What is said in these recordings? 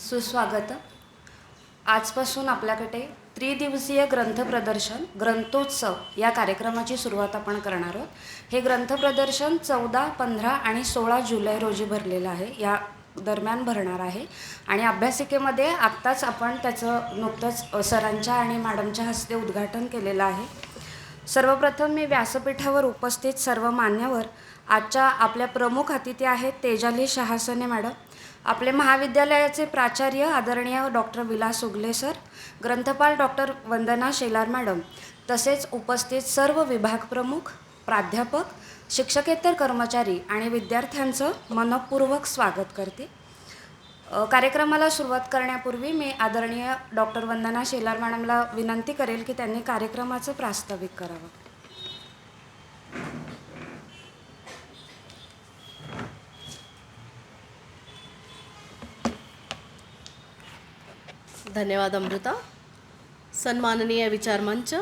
सुस्वागत. आजपासून आपल्याकडे त्रिदिवसीय ग्रंथ प्रदर्शन ग्रंथोत्सव या कार्यक्रमाची सुरुवात आपण करणार आहोत. हे ग्रंथ प्रदर्शन 14, 15 आणि 16 जुलै रोजी भरलेलं आहे. या दरम्यान भरणार आहे आणि अभ्यासिकेमध्ये आत्ताच आपण त्याचं नुकतंच सरांच्या आणि मॅडमच्या हस्ते उद्घाटन केलेलं आहे. सर्वप्रथम मी व्यासपीठावर उपस्थित सर्व मान्यवर, आजच्या आपल्या प्रमुख अतिथी आहेत तेजाली शहासने मॅडम, आपले महाविद्यालयाचे प्राचार्य आदरणीय डॉक्टर विलास उगले सर, ग्रंथपाल डॉक्टर वंदना शेलार मॅडम, तसेच उपस्थित सर्व विभाग प्रमुख, प्राध्यापक, शिक्षकेतर कर्मचारी आणि विद्यार्थ्यांचं मनपूर्वक स्वागत करते. कार्यक्रमाला सुरुवात करण्यापूर्वी मी आदरणीय डॉक्टर वंदना शेलार मॅडमला विनंती करेल की त्यांनी कार्यक्रमाचं प्रास्ताविक करावं. धन्यवाद अमृता. सन्माननीय विचारमंच,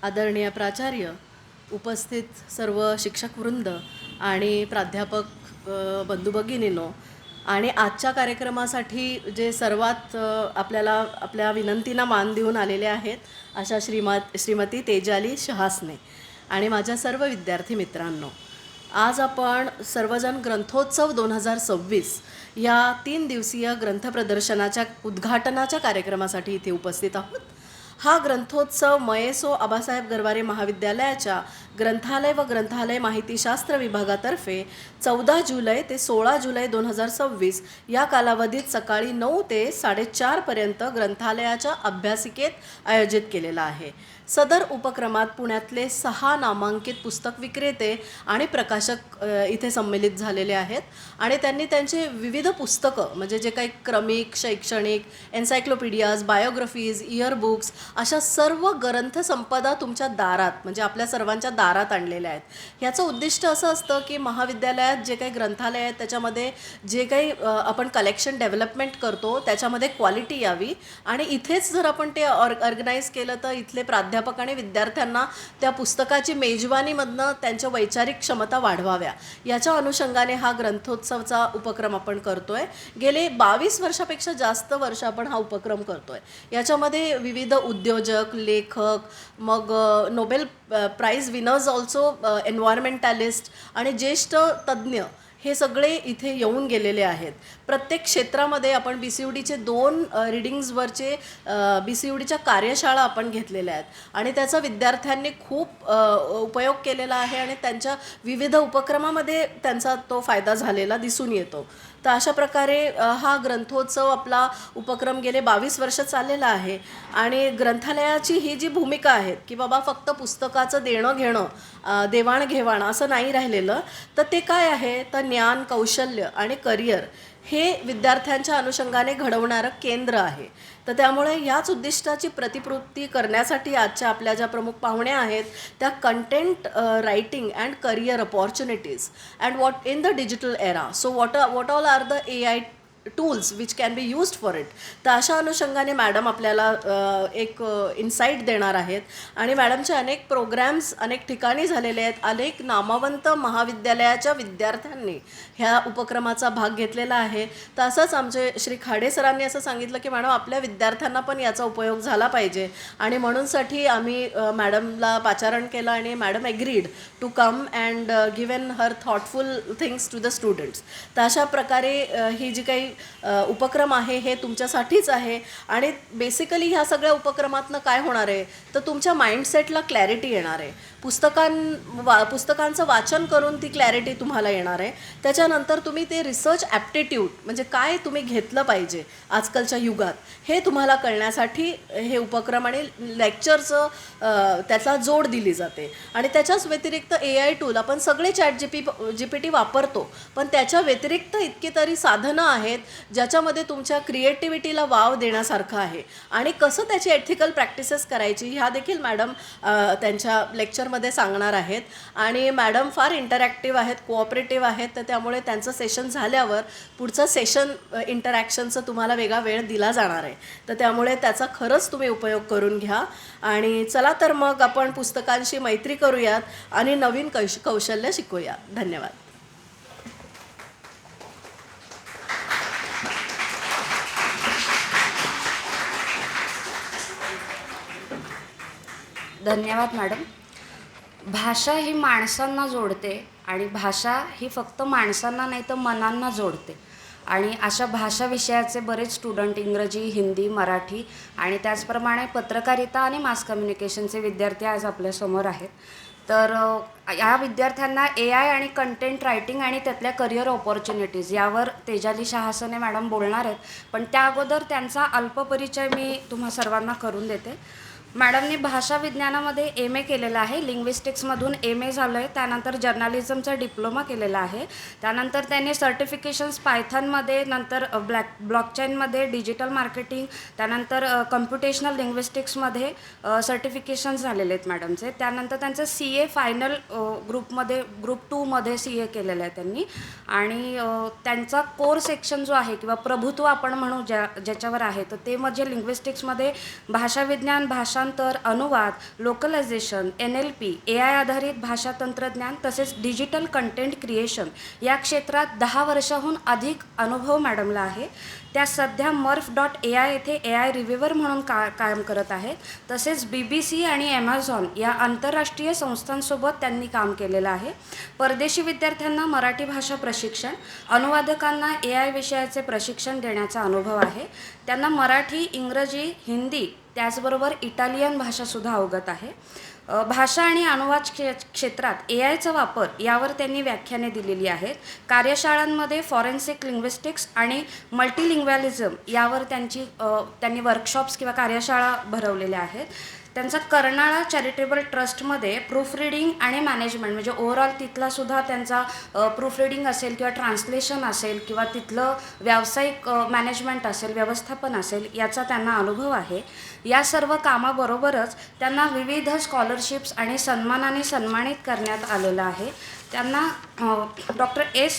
आदरणीय प्राचार्य, उपस्थित सर्व शिक्षकवृंद आणि प्राध्यापक बंधू भगिनींनो, आणि आजच्या कार्यक्रमासाठी जे सर्वात आपल्याला आपल्या विनंतींना मान देऊन आलेले आहेत अशा श्रीमती तेजाली शहासने आणि माझ्या सर्व विद्यार्थी मित्रांनो, आज आपण सर्वजण ग्रंथोत्सव 2026 या 3 दिवसीय ग्रंथ प्रदर्शनाच्या उद्घाटनाच्या कार्यक्रमासाठी इथे उपस्थित आहोत. हा ग्रंथोत्सव मयेसो आबासाहेब गरवारे महाविद्यालयाच्या ग्रंथालय व ग्रंथालय माहितीशास्त्र विभागातर्फे 14 जुलै ते 16 जुलै 2026 या कालावधीत सकाळी 9 ते 4:30 पर्यंत ग्रंथालयाच्या अभ्यासिकेत आयोजित केलेला आहे. सदर उपक्रमात पुण्यातले 6 नामांकित पुस्तक विक्रेते आणि प्रकाशक इथे संमिलित झालेले आहेत आणि त्यांनी त्यांचे विविध पुस्तकं म्हणजे जे काही क्रमिक, शैक्षणिक, एन्सायक्लोपीडियाज, बायोग्राफीज, इयरबुक्स अशा सर्व ग्रंथसंपदा तुमच्या दारात म्हणजे आपल्या सर्वांच्या दारात आणलेल्या आहेत. ह्याचं उद्दिष्ट असं असतं की महाविद्यालयात जे काही ग्रंथालय आहेत त्याच्यामध्ये जे काही आपण कलेक्शन डेव्हलपमेंट करतो त्याच्यामध्ये क्वालिटी यावी आणि इथेच जर आपण ते ऑर्गनाईज केलं तर इथले प्राध्यापक आणि विद्यार्थ्यांना त्या पुस्तकाची मेजवानीमधनं त्यांच्या वैचारिक क्षमता वाढवाव्या याच्या अनुषंगाने हा ग्रंथोत्सवचा उपक्रम आपण करतोय. गेले 22 वर्षापेक्षा जास्त वर्ष आपण हा उपक्रम करतोय. याच्यामध्ये विविध उद्योजक, लेखक, मग नोबेल प्राइज विनर्स ऑल्सो, एन्व्हायरमेंटॅलिस्ट आणि ज्येष्ठ तज्ज्ञ हे सगळे इथे येऊन गेलेले आहेत. प्रत्येक क्षेत्रामध्ये आपण BCUDचे 2 रिडिंग्सवरचे BCUDच्या कार्यशाळा आपण घेतलेल्या आहेत आणि त्याचा विद्यार्थ्यांनी खूप उपयोग केलेला आहे आणि त्यांच्या विविध उपक्रमामध्ये त्यांचा तो फायदा झालेला दिसून येतो. तर अशा प्रकारे हा ग्रंथोत्सव आपला उपक्रम गेले 22 वर्ष चाललेला आहे आणि ग्रंथालयाची ही जी भूमिका आहे की बाबा फक्त पुस्तकाचं देणं घेणं, देवाणघेवाण असं नाही राहिलेलं, तर ते काय आहे तर ज्ञान, कौशल्य आणि करिअर हे विद्यार्थ्यांच्या अनुषंगाने घडवणारं केंद्र आहे. तर त्यामुळे ह्याच उद्दिष्टाची प्रतिपूर्ती करण्यासाठी आजच्या आपल्या ज्या प्रमुख पाहुण्या आहेत त्या content writing and career opportunities and what in the digital era, so what all are the AI tools which can be used for it. तर अशा अनुषंगाने मॅडम आपल्याला एक इन्साईट देणार आहेत आणि मॅडमचे अनेक प्रोग्रॅम्स अनेक ठिकाणी झालेले आहेत. अनेक नामवंत महाविद्यालयाच्या विद्यार्थ्यांनी ह्या उपक्रमाचा भाग घेतलेला आहे. तर असंच आमचे श्री खाडे सरांनी असं सांगितलं की मॅडम आपल्या विद्यार्थ्यांना पण याचा उपयोग झाला पाहिजे आणि म्हणूनसाठी आम्ही मॅडमला पाचारण केलं आणि madam agreed to come and given her thoughtful things to the students. तर अशा प्रकारे ही जी काही उपक्रम आहे हे तुमच्यासाठीच आहे आणि बेसिकली ह्या सगळ्या उपक्रमातनं काय होणार आहे तर तुमच्या माइंडसेटला क्लॅरिटी येणार आहे. पुस्तकांचं वाचन करून ती क्लॅरिटी तुम्हाला येणार आहे. त्याच्यानंतर तुम्ही ते रिसर्च ॲप्टिट्यूड म्हणजे काय तुम्ही घेतलं पाहिजे आजकालच्या युगात हे तुम्हाला कळण्यासाठी हे उपक्रम आणि लेक्चरचं त्याला जोड दिली जाते. आणि त्याच्याच व्यतिरिक्त AI टूल आपण सगळे GPT वापरतो, पण त्याच्या व्यतिरिक्त इतकी तरी साधनं आहेत ज्याच्यामध्ये तुमच्या क्रिएटिव्हिटीला वाव देण्यासारखं आहे आणि कसं त्याची एथिकल प्रॅक्टिसेस करायची ह्या देखील मॅडम त्यांच्या लेक्चरमध्ये सांगणार आहेत. आणि मॅडम फार इंटरॅक्टिव्ह आहेत, कोऑपरेटिव्ह आहेत, तर त्यामुळे त्यांचं सेशन झाल्यावर पुढचं सेशन इंटरॅक्शनचं तुम्हाला वेगळा वेळ दिला जाणार आहे. तर त्यामुळे त्याचा खरंच तुम्ही उपयोग करून घ्या. आणि चला तर मग आपण पुस्तकांशी मैत्री करूयात आणि नवीन कौशल्य शिकूया. धन्यवाद. धन्यवाद मॅडम. भाषा ही माणसांना जोडते आणि भाषा ही फक्त माणसांना नाही तर मनांना जोडते. आणि अशा भाषा विषयाचे बरेच स्टुडंट इंग्रजी, हिंदी, मराठी आणि त्याचप्रमाणे पत्रकारिता आणि मास कम्युनिकेशनचे विद्यार्थी आज आपल्यासमोर आहेत. तर या विद्यार्थ्यांना AI आणि कंटेंट रायटिंग आणि त्यातल्या करिअर ऑपॉर्च्युनिटीज यावर तेजाली शहासने मॅडम बोलणार आहेत. पण त्या अगोदर त्यांचा अल्प परिचय मी तुम्हा सर्वांना करून देते. मॅडमने भाषा विज्ञानामध्ये MA केलेलं आहे, लिंग्विस्टिक्समधून MA झालं आहे, त्यानंतर जर्नालिझमचा डिप्लोमा केलेला आहे. त्यानंतर त्यांनी सर्टिफिकेशन्स पायथनमध्ये, नंतर ब्लॉकचेनमध्ये, डिजिटल मार्केटिंग, त्यानंतर कम्प्युटेशनल लिंग्विस्टिक्समध्ये सर्टिफिकेशन्स झालेले आहेत मॅडमचे. त्यानंतर त्यांचं CA फायनल ग्रुप 2मध्ये CA केलेलं आहे त्यांनी. आणि त्यांचा कोर सेक्शन जो आहे किंवा प्रभुत्व आपण म्हणू ज्याच्यावर आहे, तर ते म्हणजे लिंग्विस्टिक्समध्ये भाषाविज्ञान, भाषांतर, अनुवाद, लोकलायझेशन, NLP, AI आधारित भाषा तंत्रज्ञान तसेच डिजिटल कंटेंट क्रिएशन या क्षेत्रात 10 वर्षाहून अधिक अनुभव मॅडमला आहे. त्या सध्या murf.ai येथे AI रिव्ह्यूवर म्हणून काम करत आहेत. तसेच BBC आणि Amazon या आंतरराष्ट्रीय संस्थांसोबत त्यांनी काम केलेलं आहे. परदेशी विद्यार्थ्यांना मराठी भाषा प्रशिक्षण, अनुवादकांना AI विषयाचे प्रशिक्षण देण्याचा अनुभव आहे. त्यांना मराठी, इंग्रजी, हिंदी त्याचबरोबर इटालियन भाषासुद्धा अवगत आहे. भाषा आणि अनुवाद क्षेत्रात AIचा वापर यावर त्यांनी व्याख्याने दिलेली आहेत. कार्यशाळांमध्ये फॉरेन्सिक लिंग्विस्टिक्स आणि मल्टीलिंग्वॅलिझम यावर त्यांनी वर्कशॉप्स किंवा कार्यशाळा भरवलेल्या आहेत. त्यांचा कर्नाळा चॅरिटेबल ट्रस्टमध्ये प्रूफ रिडिंग आणि मॅनेजमेंट म्हणजे ओव्हरऑल तिथलासुद्धा त्यांचा प्रूफ रिडिंग असेल किंवा ट्रान्सलेशन असेल किंवा तिथलं व्यावसायिक मॅनेजमेंट असेल, व्यवस्थापन असेल, याचा त्यांना अनुभव आहे. या सर्व कामाबरोबरच त्यांना विविध स्कॉलरशिप्स आणि सन्मानाने सन्मानित करण्यात आलेलं आहे. त्यांना doctor S.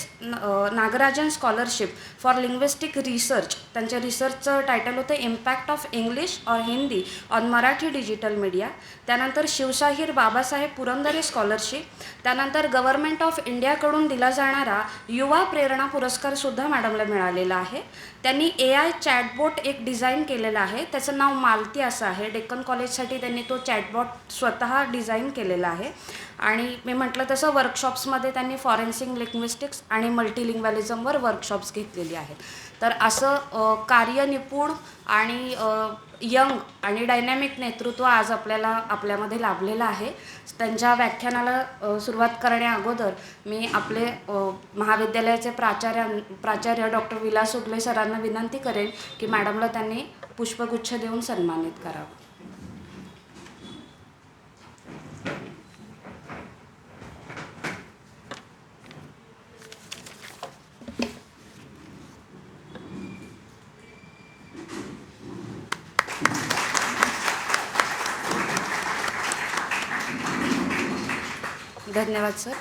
Nagarajan scholarship for linguistic research, त्यांच्या रिसर्चचं टायटल होतं इम्पॅक्ट ऑफ इंग्लिश और Hindi on Marathi digital media. त्यानंतर शिवशाहीर बाबासाहेब पुरंदरे स्कॉलरशिप. त्यानंतर गव्हर्नमेंट ऑफ इंडियाकडून दिला जाणारा युवा प्रेरणा पुरस्कारसुद्धा मॅडमला मिळालेला आहे. त्यांनी AI चॅटबॉट एक डिझाईन केलेला आहे, त्याचं नाव मालती असं आहे. डेक्कन कॉलेजसाठी त्यांनी तो चॅटबॉट स्वतः डिझाईन केलेला आहे. आणि मी म्हटलं तसं वर्कशॉप्समध्ये त्यांनी फॉरेन्सिक लिंग्विस्टिक्स आणि मल्टीलिंग्वॅलिझमवर वर्कशॉप्स घेतलेली आहेत. तर असं कार्यनिपुण आणि यंग आणि डायनॅमिक नेतृत्व आज आपल्यामध्ये लाभलेलं आहे. त्यांच्या व्याख्यानाला सुरुवात करण्या अगोदर मी आपले महाविद्यालयाचे प्राचार्य डॉक्टर विलास उगले सरांना विनंती करेन की मॅडमला त्यांनी पुष्पगुच्छ देऊन सन्मानित करावं. धन्यवाद सर.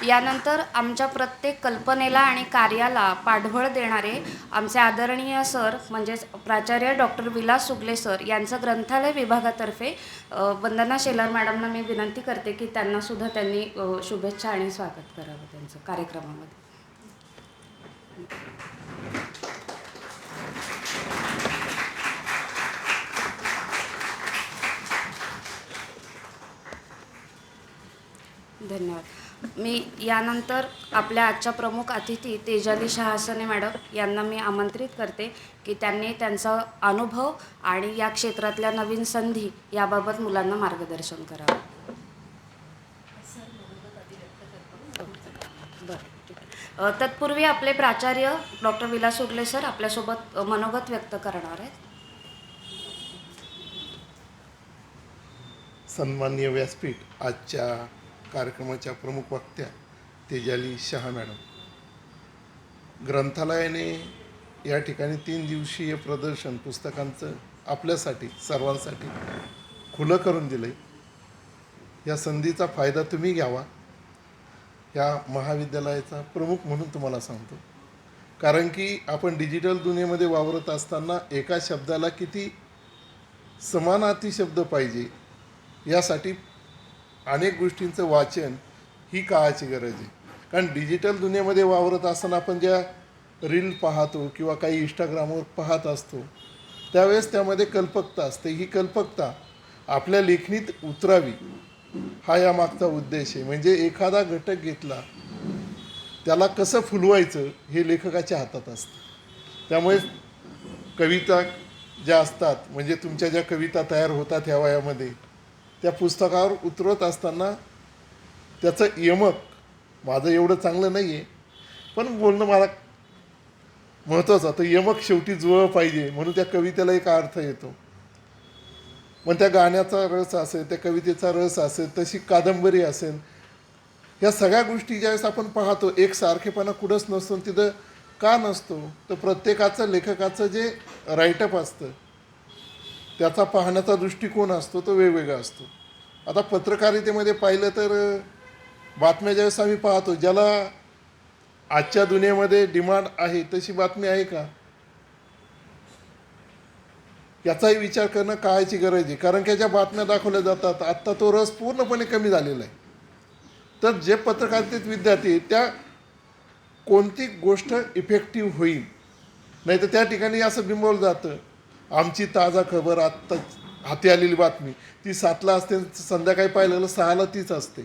यानंतर आमच्या प्रत्येक कल्पनेला आणि कार्याला पाठबळ देणारे आमचे आदरणीय सर म्हणजेच प्राचार्य डॉक्टर विलास उगले सर यांचं ग्रंथालय विभागातर्फे वंदना शेलार मॅडमना मी विनंती करते की त्यांनासुद्धा त्यांनी शुभेच्छा आणि स्वागत करावं त्यांचं कार्यक्रमामध्ये. धन्यवाद. मी यानंतर आपल्या आजच्या प्रमुख अतिथी तेजाली शहासने मॅडम यांना मी आमंत्रित करते की त्यांनी त्यांचा अनुभव आणि या क्षेत्रातल्या नवीन संधी याबाबत मुलांना मार्गदर्शन करावं. तत्पूर्वी आपले प्राचार्य डॉक्टर विलास उगले सर आपल्यासोबत मनोगत व्यक्त करणार आहेत. सन्माननीय व्यासपीठ, आजच्या कार्यक्रमाच्या प्रमुख वक्त्या तेजाली शहा मॅडम, ग्रंथालयाने या ठिकाणी 3 दिवसीय प्रदर्शन पुस्तकांचं आपल्यासाठी सर्वांसाठी खुलं करून दिलं आहे. या संधीचा फायदा तुम्ही घ्यावा, या महाविद्यालयाचा प्रमुख म्हणून तुम्हाला सांगतो. कारण की आपण डिजिटल दुनियेमध्ये वावरत असताना एका शब्दाला किती समानार्थी शब्द पाहिजे यासाठी अनेक गोष्टींचं वाचन ही काळाची गरज आहे. कारण डिजिटल दुनियेमध्ये वावरत असताना आपण ज्या रील पाहतो किंवा काही इंस्टाग्रामवर पाहत असतो त्यावेळेस त्यामध्ये कल्पकता असते. ही कल्पकता आपल्या लेखणीत उतरावी हा यामागचा उद्देश आहे. म्हणजे एखादा घटक घेतला त्याला कसं फुलवायचं हे लेखकाच्या हातात असतं. त्यामुळे कविता ज्या असतात म्हणजे तुमच्या ज्या कविता तयार होतात ह्या वयामध्ये त्या पुस्तकावर उतरवत असताना त्याचं यमक माझं एवढं चांगलं नाही आहे पण बोलणं मला महत्त्वाचं. तर यमक शेवटी जुळलं पाहिजे म्हणून त्या कवितेला एक अर्थ येतो. मग त्या गाण्याचा रस असेल, त्या कवितेचा रस असेल, तशी कादंबरी असेल, ह्या सगळ्या गोष्टी ज्यावेळेस आपण पाहतो एक सारखेपणा कुठंच नसतो. तिथं का नसतो तर प्रत्येकाचं लेखकाचं जे राईटअप असतं त्याचा पाहण्याचा दृष्टिकोन असतो तो वेगवेगळा असतो. आता पत्रकारितेमध्ये पाहिलं तर बातम्या ज्यावेळेस आम्ही पाहतो ज्याला आजच्या दुनियेमध्ये डिमांड आहे तशी बातमी आहे का याचाही विचार करणं काळाची गरज आहे. कारण की ज्या बातम्या दाखवल्या जातात आत्ता तो रस पूर्णपणे कमी झालेला आहे. तर जे पत्रकारितेत विद्यार्थी त्या कोणती गोष्ट इफेक्टिव्ह होईल नाही तर त्या ठिकाणी असं बिंबवलं जातं आमची ताजा खबर आत्ता हाती आलेली बातमी ती 7ला असते, संध्याकाळी पाहिलेलं 6ला तीच असते.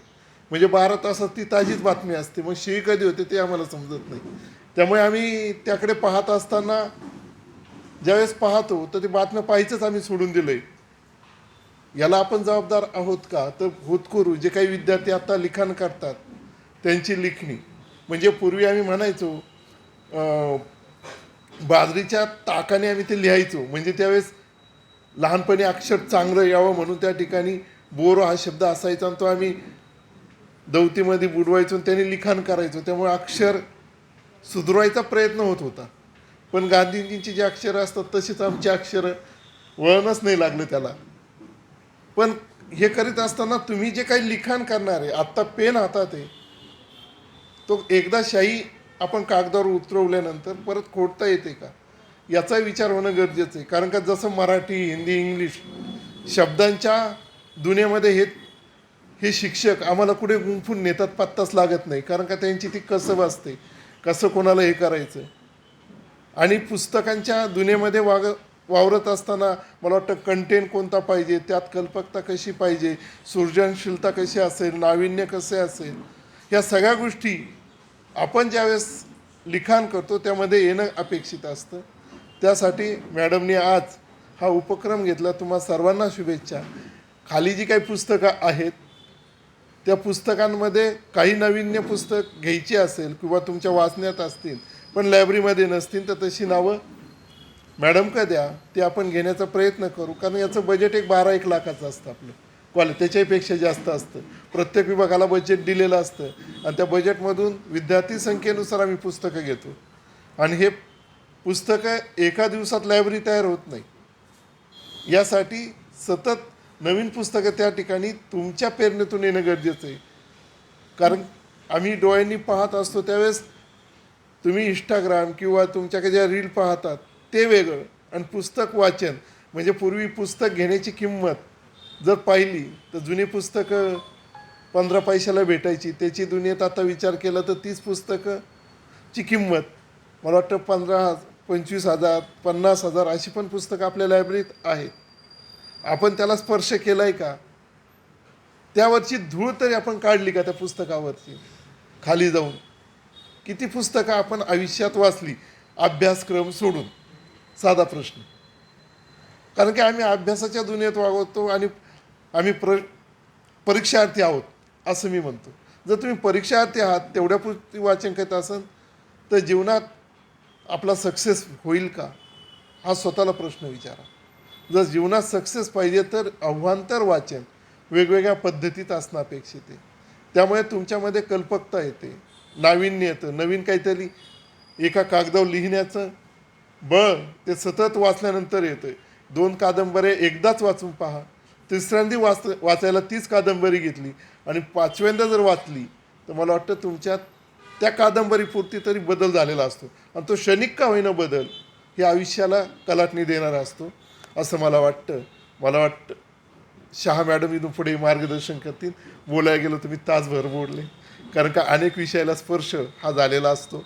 म्हणजे 12 तासात ती ताजीच बातमी असते. मग शिळी कधी होते ते आम्हाला समजत नाही. त्यामुळे आम्ही त्याकडे पाहत असताना ज्यावेळेस पाहतो तर ती बातम्या पाहायचंच आम्ही सोडून दिलं आहे. याला आपण जबाबदार आहोत का तर होतकरू जे काही विद्यार्थी आता लिखाण करतात त्यांची लिखणी म्हणजे पूर्वी आम्ही म्हणायचो बाजरीच्या ताकाने आम्ही ते लिहायचो म्हणजे त्यावेळेस लहानपणी अक्षर चांगलं यावं म्हणून त्या ठिकाणी बोरो हा शब्द असायचा आणि तो आम्ही दौतीमध्ये बुडवायचो आणि त्याने लिखाण करायचो. त्यामुळे अक्षर सुधारायचा प्रयत्न होत होता. पण गांधीजींची जी अक्षरं असतात तशीच आमची अक्षरं वळणच नाही लागलं त्याला. पण हे करीत असताना तुम्ही जे काही लिखाण करणार आहे आत्ता पेन हातात आहे तो एकदा शाई आपण कागदावर उतरवल्यानंतर परत खोडता येते का याचा विचार होणं गरजेचं आहे. कारण का जसं मराठी हिंदी इंग्लिश शब्दांच्या दुनियेमध्ये हे शिक्षक आम्हाला कुठे गुंफून नेतात पत्ताच लागत नाही. कारण का त्यांची ती कसब असते कसं कोणाला हे करायचं. आणि पुस्तकांच्या दुनियेमध्ये वावरत असताना मला वाटतं कंटेंट कोणता पाहिजे त्यात कल्पकता कशी पाहिजे सृजनशीलता कशी असेल नाविन्य कसे असेल ह्या सगळ्या गोष्टी आपण ज्यावेळेस लिखाण करतो त्यामध्ये येणं अपेक्षित असतं. त्यासाठी मॅडमनी आज हा उपक्रम घेतला. तुम्हा सर्वांना शुभेच्छा. खाली जी काही पुस्तकं आहेत त्या पुस्तकांमध्ये काही नाविन्य पुस्तक घ्यायची असेल किंवा तुमच्या वाचण्यात असतील पण लायब्ररीमध्ये नसतील तर तशी नावं मॅडम का द्या ते आपण घेण्याचा प्रयत्न करू. कारण याचं बजेट एक 12-1 लाखाचं असतं आपलं कॉलेज त्याच्यापेक्षा जास्त असतं. प्रत्येक विभागाला बजेट दिलेलं असतं आणि त्या बजेटमधून विद्यार्थी संख्येनुसार आम्ही पुस्तकं घेतो. आणि हे पुस्तकं एका दिवसात लायब्ररी तयार होत नाही. यासाठी सतत नवीन पुस्तकं त्या ठिकाणी तुमच्या प्रेरणेतून येणं गरजेचं आहे. कारण आम्ही डोळ्यांनी पाहत असतो त्यावेळेस तुम्ही इंस्टाग्राम किंवा तुमच्याकडे ज्या रील पाहतात ते वेगळं आणि पुस्तक वाचन म्हणजे पूर्वी पुस्तक घेण्याची किंमत जर पाहिली तर जुनी पुस्तकं 15 पैशाला भेटायची. त्याची दुनियेत आता विचार केला तर 30 पुस्तकंची किंमत मला वाटतं 15,000 25,000 50,000 अशी पण पुस्तकं आपल्या लायब्ररीत आहेत. आपण त्याला स्पर्श केला आहे का त्यावरची धूळ तरी आपण काढली का त्या पुस्तकावरची खाली जाऊन. किती पुस्तकं आपण आयुष्यात वाचली अभ्यासक्रम सोडून साधा प्रश्न. कारण की आम्ही अभ्यासाच्या दुनियेत वागवतो आणि आम्ही परीक्षार्थी आहोत असं मी म्हणतो. जर तुम्ही परीक्षार्थी आहात तेवढ्यापुरती वाचन करत असाल तर जीवनात आपला सक्सेस होईल का हा स्वतःला प्रश्न विचारा. जर जीवनात सक्सेस पाहिजे तर अव्हांतर वाचन वेगवेगळ्या पद्धतीत असणं अपेक्षित आहे. त्यामुळे तुमच्यामध्ये कल्पकता येते नाविन्य येतं. नवीन काहीतरी एका कागदावर लिहिण्याचं बळ ते सतत वाचल्यानंतर येतं. 2 कादंबऱ्या एकदाच वाचून पहा. तिसऱ्यांदी वाचायला तीच कादंबरी घेतली आणि 5व्यांदा जर वाचली तर मला वाटतं तुमच्यात त्या कादंबरीपुरती तरी बदल झालेला असतो. आणि तो क्षणिक का होईना बदल हे आयुष्याला कलाटणी देणारा असतो असं मला वाटतं. मला वाटतं शहा मॅडम इथून पुढे मार्गदर्शन करतील. बोलायला गेलो तुम्ही तासभर बोलले, कारण का अनेक विषयाला स्पर्श हा झालेला असतो.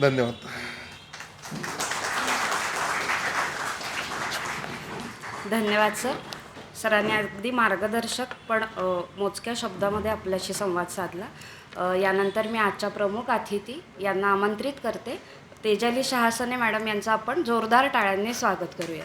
धन्यवाद. धन्यवाद सर. सरांनी अगदी मार्गदर्शक पण मोजक्या शब्दामध्ये आपल्याशी संवाद साधला. यानंतर मी आजच्या प्रमुख अतिथी यांना आमंत्रित करते. तेजाली शहासने मॅडम यांचं आपण जोरदार टाळ्यांनी स्वागत करूया.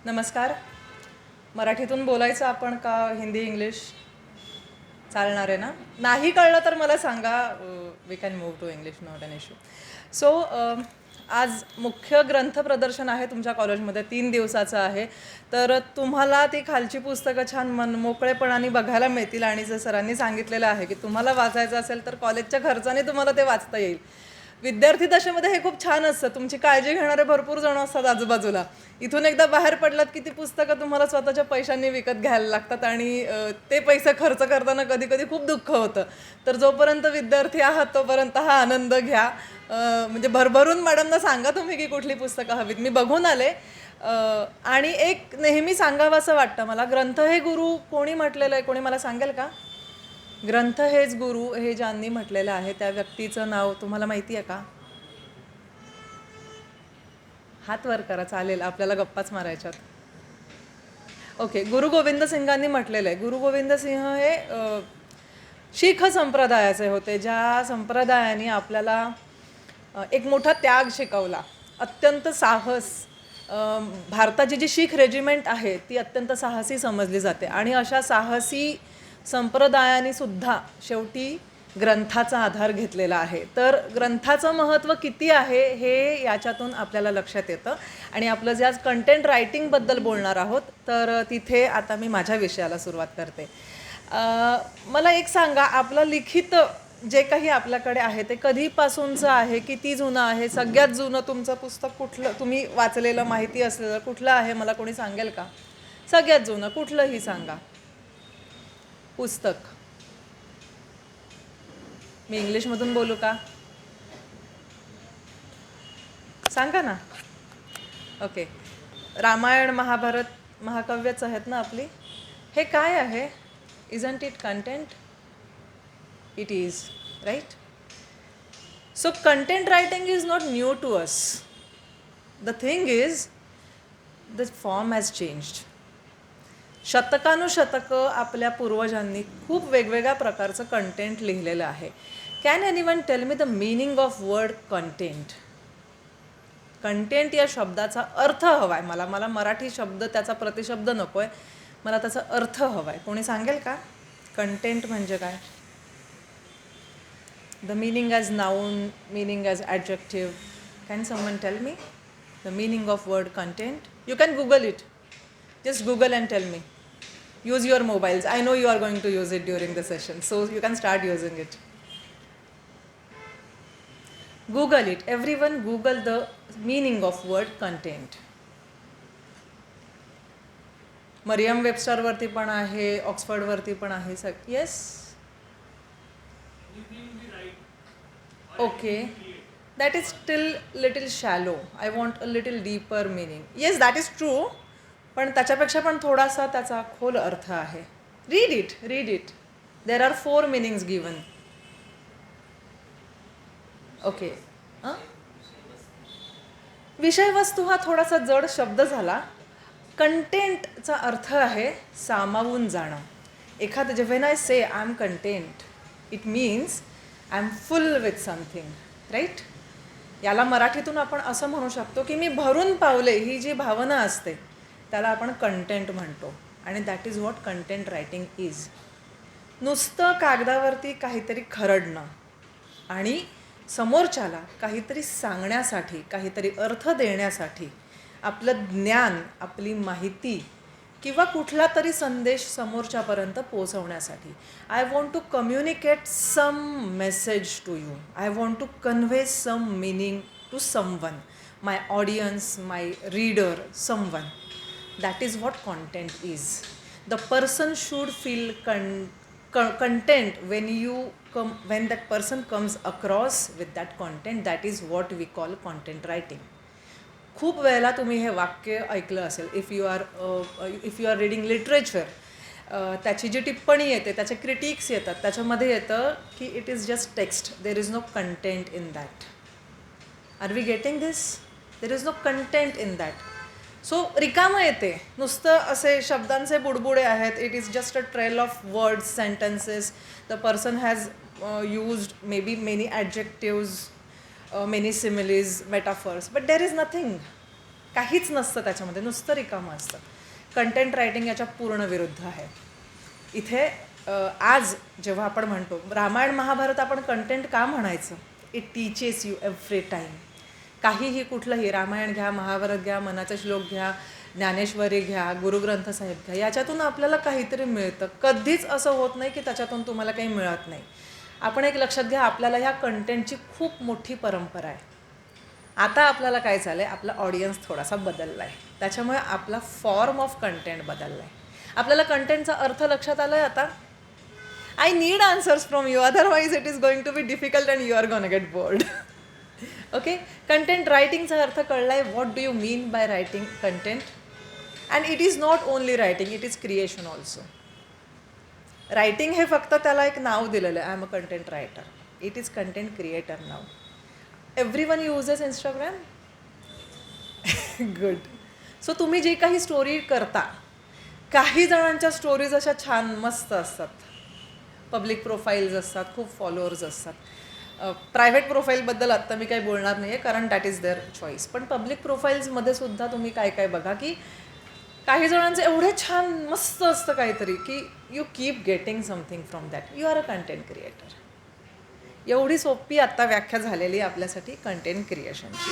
नमस्कार. मराठीतून बोलायचं आपण का हिंदी इंग्लिश चालणार आहे ना? नाही कळलं तर मला सांगा. We can move to English, not an issue. So आज मुख्य ग्रंथ प्रदर्शन आहे तुमच्या कॉलेजमध्ये, 3 दिवसाचं आहे. तर तुम्हाला ती खालची पुस्तकं छान मोकळेपणाने बघायला मिळतील. आणि जर सरांनी सांगितलेलं आहे की तुम्हाला वाचायचं असेल तर कॉलेजच्या खर्चाने तुम्हाला ते वाचता येईल. विद्यार्थी दशेमध्ये हे खूप छान असतं. तुमची काळजी घेणारे भरपूर जण असतात आजूबाजूला. इथून एकदा बाहेर पडलात की ती पुस्तकं तुम्हाला स्वतःच्या पैशांनी विकत घ्यायला लागतात आणि ते पैसे खर्च करताना कधी कधी खूप दुःख होतं. तर जोपर्यंत विद्यार्थी आहात तोपर्यंत हा आनंद घ्या. म्हणजे भरभरून मॅडमना सांगा तुम्ही की कुठली पुस्तकं हवीत. मी बघून आले. आणि एक नेहमी सांगावं असं वाटतं मला, ग्रंथ हे गुरु कोणी म्हटलेलं आहे? कोणी मला सांगेल का? ग्रंथ हेच गुरु हे ज्यांनी म्हटलेलं आहे त्या व्यक्तीचं नाव तुम्हाला माहिती आहे का? हात वर करा, चालेल, आपल्याला गप्पाच मारायच्यात. ओके, गुरु गोविंद सिंगांनी म्हटलेलं आहे. गुरु गोविंद सिंह हे शीख संप्रदायाचे होते, ज्या संप्रदायाने आपल्याला एक मोठा त्याग शिकवला, अत्यंत साहस. भारताची जी शीख रेजिमेंट आहे ती अत्यंत साहसी समजली जाते. आणि अशा साहसी संप्रदायाने सुद्धा शेवटी ग्रंथाचा आधार घेतलेला आहे. तर ग्रंथाचं महत्त्व किती आहे हे याच्यातून आपल्याला लक्षात येतं. आणि आपलं जे आज कंटेंट रायटिंगबद्दल बोलणार आहोत तर तिथे आता मी माझ्या विषयाला सुरुवात करते. मला एक सांगा, आपलं लिखित जे काही आपल्याकडे आहे ते कधीपासूनचं आहे, किती जुनं आहे? सगळ्यात जुनं तुमचं पुस्तक कुठलं, तुम्ही वाचलेलं माहिती असलेलं कुठलं आहे? मला कोणी सांगेल का? सगळ्यात जुनं कुठलंही सांगा पुस्तक. मी इंग्लिशमधून बोलू का? सांगा ना. ओके, रामायण महाभारत महाकाव्यच आहेत ना आपली. हे काय आहे? Isn't it content? It is, right? So content writing is not new to us. The thing is the form has changed. शतकानुशतकं आपल्या पूर्वजांनी खूप वेगवेगळ्या प्रकारचं कंटेंट लिहिलेलं आहे. Can anyone tell me the meaning of word content? Content या शब्दाचा अर्थ हवा आहे मला. मला मराठी शब्द त्याचा प्रतिशब्द नको आहे, मला त्याचा अर्थ हवा आहे. कोणी सांगेल का कंटेंट म्हणजे काय? The meaning as noun, meaning as adjective. Can someone tail me the meaning of word content? You can Google it. Just Google and tell me. Use your mobiles. I know you are going to use it during the session, so you can start using it. Google it. Everyone Google the meaning of word content. Merriam वेबस्टरवरती पण आहे, ऑक्सफर्डवरती पण आहे. Yes, okay, that is still little shallow. I want a little deeper meaning. Yes, that is true. पण त्याच्यापेक्षा पण थोडासा त्याचा खोल अर्थ आहे. Read it, read it. There are 4 meanings given. Okay, विषयवस्तू हा थोडासा जड शब्द झाला. कंटेंटचा अर्थ आहे सामावून जाणं. एखादं जे when I say I am content, it means I am full with something, right? याला मराठीतून आपण असं म्हणू शकतो की मी भरून पावले, ही जी भावना असते त्याला आपण कंटेंट म्हणतो. आणि that is what content writing is. नुसतं कागदावरती काहीतरी खरडणं आणि समोरच्याला काहीतरी सांगण्यासाठी, काहीतरी अर्थ देण्यासाठी, आपलं ज्ञान, आपली माहिती किंवा कुठला तरी संदेश समोरच्यापर्यंत पोहोचवण्यासाठी. I want to communicate some message to you. I want to convey some meaning to someone, my audience, my reader, someone. That is what content is. The person should feel content when that person comes across with that content. That is what we call content writing. खूप वेळेला तुम्ही हे वाक्य ऐकलं असेल. If you are reading literature, त्याची जी टिप्पणी येते, त्याचे क्रिटिक्स येतात, त्याच्यामध्ये येतं की it is just text, there is no content in that. Are we getting this? There is no content in that. So रिकामं येते, नुसतं असे शब्दांचे बुडबुडे आहेत. It is just a trail of words, sentences. The person has used may be many adjectives, many similes, metaphors, but there is nothing. काहीच नसतं त्याच्यामध्ये, नुसतं रिकामं असतं. कंटेंट रायटिंग याच्या पूर्ण विरुद्ध आहे. इथे आज जेव्हा आपण म्हणतो रामायण महाभारत, आपण कंटेंट का म्हणायचं? It teaches you every time. काहीही, कुठलंही, रामायण घ्या, महाभारत घ्या, मनाचे श्लोक घ्या, ज्ञानेश्वरी घ्या, गुरुग्रंथ साहेब घ्या, याच्यातून आपल्याला काहीतरी मिळतं. कधीच असं होत नाही की त्याच्यातून तुम्हाला काही मिळत नाही. आपण एक लक्षात घ्या, आपल्याला ह्या कंटेंटची खूप मोठी परंपरा आहे. आता आपल्याला काय झालं आहे, आपला ऑडियन्स थोडासा बदलला आहे, त्याच्यामुळे आपला फॉर्म ऑफ कंटेंट बदलला आहे. आपल्याला कंटेंटचा अर्थ लक्षात आला आहे आता. I need answers from you, otherwise it is going to be difficult and you are gonna get bored. Okay, content रायटिंगचा अर्थ कळला आहे. What do you mean by writing content? And it is not only writing, it is creation also. Writing हे फक्त त्याला एक नाव दिलेलं आहे, I am a content writer. It is content creator नाव. Everyone uses Instagram. Good. So तुम्ही जी काही स्टोरी करता, काही जणांच्या स्टोरीज अशा छान मस्त असतात, पब्लिक प्रोफाईल्स असतात, खूप फॉलोअर्स असतात. प्रायव्हेट प्रोफाईलबद्दल आत्ता मी काही बोलणार नाही आहे, कारण दॅट इज देअर चॉईस. पण पब्लिक प्रोफाईल्समध्ये सुद्धा तुम्ही काय काय बघा की काही जणांचं एवढे छान मस्त असतं काहीतरी की you keep getting something from that. You are a content creator. एवढी सोपी आत्ता व्याख्या झालेली आहे आपल्यासाठी कंटेंट क्रिएशनची.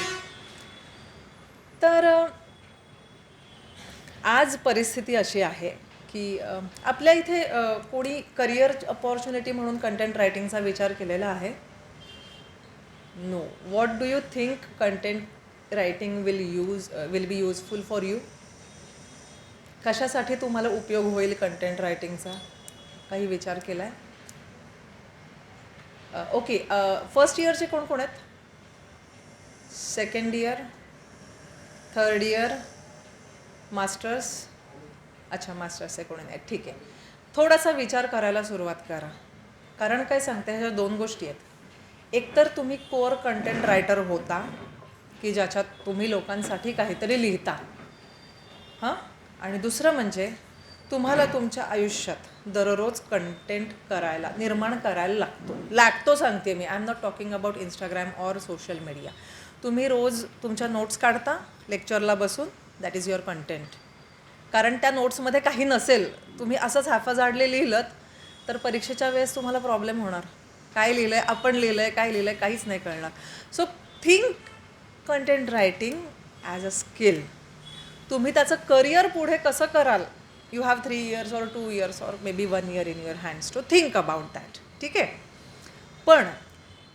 तर आज परिस्थिती अशी आहे की आपल्या इथे कोणी करिअर अपॉर्च्युनिटी म्हणून कंटेंट रायटिंगचा विचार केलेला आहे? No. What do you think content writing will be useful for you? कशासाठी तुम्हाला उपयोग होईल कंटेंट रायटिंगचा? काही विचार केला आहे? ओके, फर्स्ट इयरचे कोण कोण आहेत? Second year, third year, masters? अच्छा, मास्टर्सचे कोणी नाही, ठीक आहे. थोडासा विचार करायला सुरुवात करा. कारण काय सांगते, ह्या दोन गोष्टी आहेत. एकतर तुम्ही कोर कंटेंट रायटर होता की ज्याच्यात तुम्ही लोकांसाठी काहीतरी लिहिता, हां. आणि दुसरं म्हणजे तुम्हाला तुमच्या आयुष्यात दररोज कंटेंट निर्माण करायला लागतो सांगते मी. I am not talking about Instagram or social media. तुम्ही रोज तुमच्या नोट्स काढता लेक्चरला बसून, दॅट इज युअर कंटेंट. कारण त्या नोट्समध्ये काही नसेल, तुम्ही असंच हाफाजाडले लिहिलं तर परीक्षेच्या वेळेस तुम्हाला प्रॉब्लेम होणार. काय लिहिलं आहे, आपण लिहिलं आहे, काय लिहिलं आहे, काहीच नाही कळणार. So think content writing as a skill. तुम्ही त्याचं करिअर पुढे कसं कराल, you have 3 years or 2 years or maybe 1 year in your hands to think about that. ठीक आहे. पण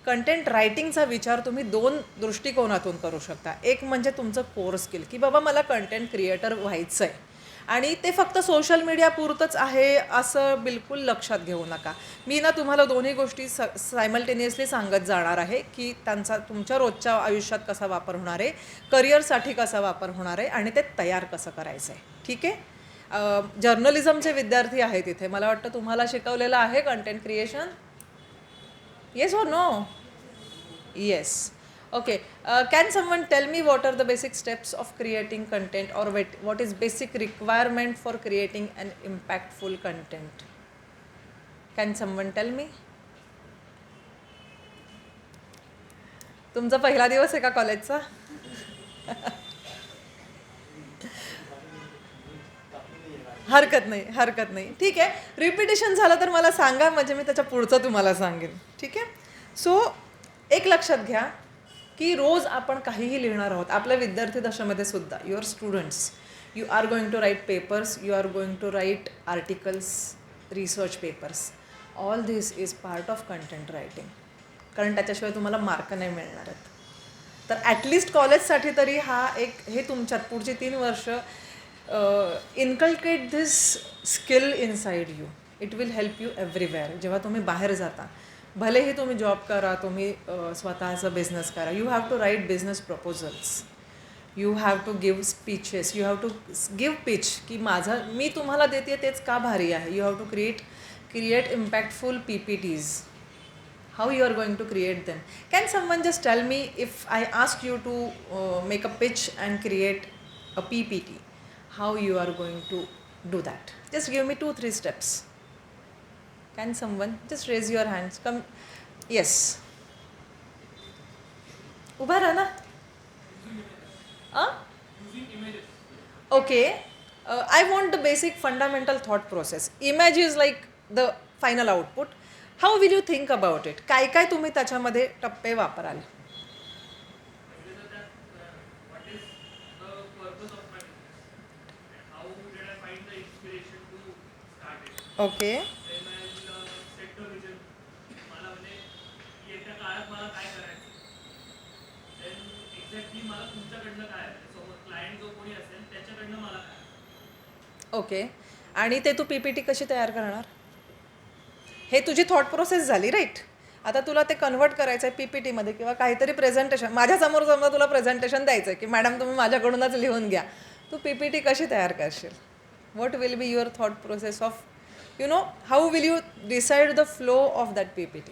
कंटेंट रायटिंगचा विचार तुम्ही 2 दृष्टिकोनातून करू शकता. एक म्हणजे तुमचं कोर स्किल की बाबा मला कंटेंट क्रिएटर व्हायचं आहे, आणि ते फक्त सोशल मीडिया पुरतंच आहे असं बिलकुल लक्षात घेऊ नका. मी ना तुम्हाला दोन्ही गोष्टी सायमल्टेनियसली सांगत जाणार आहे की त्यांचा तुमच्या रोजच्या आयुष्यात कसा वापर होणार आहे, करिअरसाठी कसा वापर होणार आहे, आणि ते तयार कसं करायचं आहे. ठीक आहे. जर्नलिझमचे विद्यार्थी आहेत इथे. मला वाटतं तुम्हाला शिकवलेलं आहे content creation. Yes or no? Yes. Okay, can someone tell me what are the basic steps of creating content, or what is basic requirement for creating an impactful content? Can someone tell me? तुमचा पहिला दिवस आहे का कॉलेजचा? हरकत नाही. ठीक आहे. रिपिटेशन झालं तर मला सांगा, म्हणजे मी त्याच्या पुढचं तुम्हाला सांगेन. ठीक आहे. सो एक लक्षात घ्या की रोज आपण काहीही लिहिणार आहोत. आपल्या विद्यार्थी दशेमध्ये सुद्धा your students, you are going to write papers, you are going to write articles, research papers. All this is part of content writing. कारण त्याच्याशिवाय तुम्हाला मार्क नाही मिळणार आहेत. तर ॲटलिस्ट कॉलेजसाठी तरी हे तुमच्यात पुढची 3 वर्ष inculcate this skill inside you. It will help you everywhere. जेव्हा तुम्ही बाहेर जाता, भलेही तुम्ही जॉब करा, तुम्ही स्वतःचा बिझनेस करा, you have to write business proposals, you have to give speeches, you have to give pitch की मी तुम्हाला देते तेच का भारी आहे. You have to create impactful PPTs. How you are going to create them? Can someone just tell me, if I ask you to make a pitch and create a PPT, how you are going to do that? Just give me 2-3 steps. Can someone just raise your hands? Come. Yes. Ubha rana. Okay. I want the basic fundamental thought process. Image is like the final output. How will you think about it? काय तुम्ही त्याच्यामध्ये टप्पे वापराल? Okay. Okay. आणि ते तू PPT कशी तयार करणार? हे तुझी थॉट प्रोसेस झाली, राईट? आता तुला ते कन्वर्ट करायचं आहे PPTमध्ये किंवा काहीतरी प्रेझेंटेशन. माझ्यासमोर समजा तुला प्रेझेंटेशन द्यायचं आहे की मॅडम तुम्ही माझ्याकडूनच लिहून घ्या. तू PPT कशी तयार करशील? What will be your thought process of how will you decide the flow of that PPT?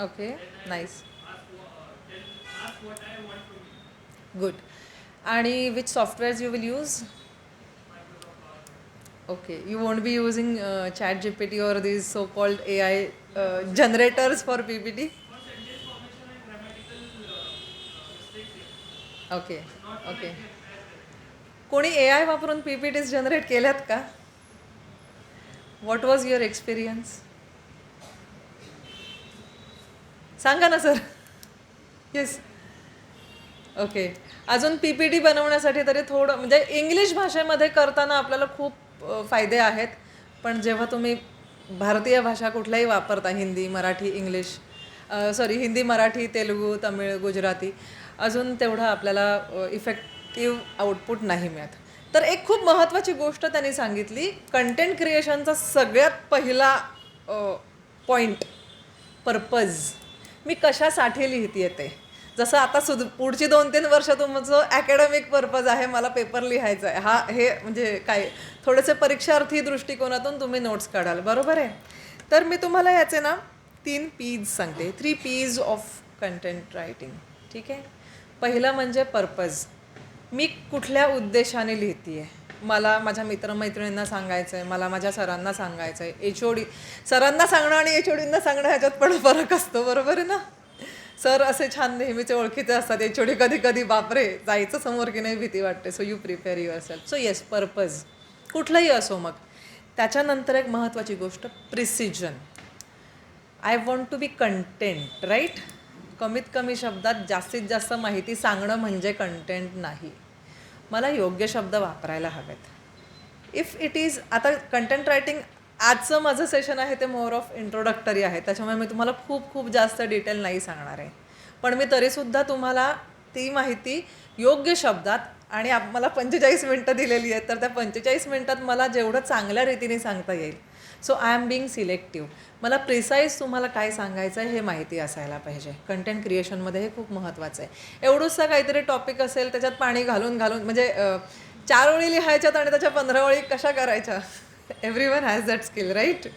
Okay, nice. Good. And which softwares you will use? Okay, you won't be using ChatGPT or these so-called AI generators for PPT? Okay, okay. कोणी AI वापरून PPTs generate केल्यात का? What was your experience? सांगा ना sir. Yes. Okay. अजून PPT बनवण्यासाठी तरी थोडं म्हणजे इंग्लिश भाषेमध्ये करताना आपल्याला खूप फायदे आहेत. पण जेव्हा तुम्ही भारतीय भाषा कुठल्याही वापरता, हिंदी, मराठी, इंग्लिश, हिंदी, मराठी, तेलुगू, तमिळ, गुजराती, अजून तेवढं आपल्याला इफेक्टिव्ह आउटपुट नाही मिळत. तर एक खूप महत्त्वाची गोष्ट त्यांनी सांगितली, कंटेंट क्रिएशनचा सगळ्यात पहिला पॉईंट, पर्पज. मी कशासाठी लिहिते ते. जसं आता पुढची 2-3 वर्ष तुमचं ॲकॅडमिक पर्पज आहे, मला पेपर लिहायचा आहे, हे म्हणजे काय थोडेसे परीक्षार्थी दृष्टिकोनातून तुम्ही नोट्स काढाल, बरोबर आहे? तर मी तुम्हाला याचे ना 3 P's सांगते. 3 P's ऑफ कंटेंट रायटिंग. ठीक आहे. पहिलं म्हणजे पर्पज. मी कुठल्या उद्देशाने लिहिते आहे? मला माझ्या मित्रमैत्रिणींना सांगायचं आहे, मला माझ्या सरांना सांगायचं आहे. HOD सरांना सांगणं आणि HODंना सांगणं ह्याच्यात पण फरक असतो, बरोबर आहे ना? सर असे छान नेहमीचे ओळखीचे असतात, HOD कधी कधी बापरे जायचं समोर की नाही भीती वाटते. So you prepare yourself. So yes, purpose कुठलंही असो. मग त्याच्यानंतर एक महत्त्वाची गोष्ट, precision. I want to be content, right? कमीत कमी शब्दात जास्तीत जास्त माहिती सांगणं म्हणजे कंटेंट नाही. मला योग्य शब्द वापरायला हवेत. इफ इट इज, आता कंटेंट रायटिंग आजचं माझं सेशन आहे ते मोर ऑफ इंट्रोडक्टरी आहे, त्याच्यामुळे मी तुम्हाला खूप खूप जास्त डिटेल नाही सांगणार आहे. पण मी तरीसुद्धा तुम्हाला ती माहिती योग्य शब्दात, आणि मला 45 मिनटं दिलेली आहेत, तर त्या 45 मिनटात मला जेवढं चांगल्या रीतीने सांगता येईल. So I am being selective. मला प्रिसाईज तुम्हाला काय सांगायचं आहे हे माहिती असायला पाहिजे. कंटेंट क्रिएशनमध्ये हे खूप महत्त्वाचं आहे. एवढंसं काहीतरी टॉपिक असेल त्याच्यात पाणी घालून म्हणजे 4 ओळी लिहायच्यात आणि त्याच्या 15 ओळी कशा करायच्या? Everyone has that skill, right?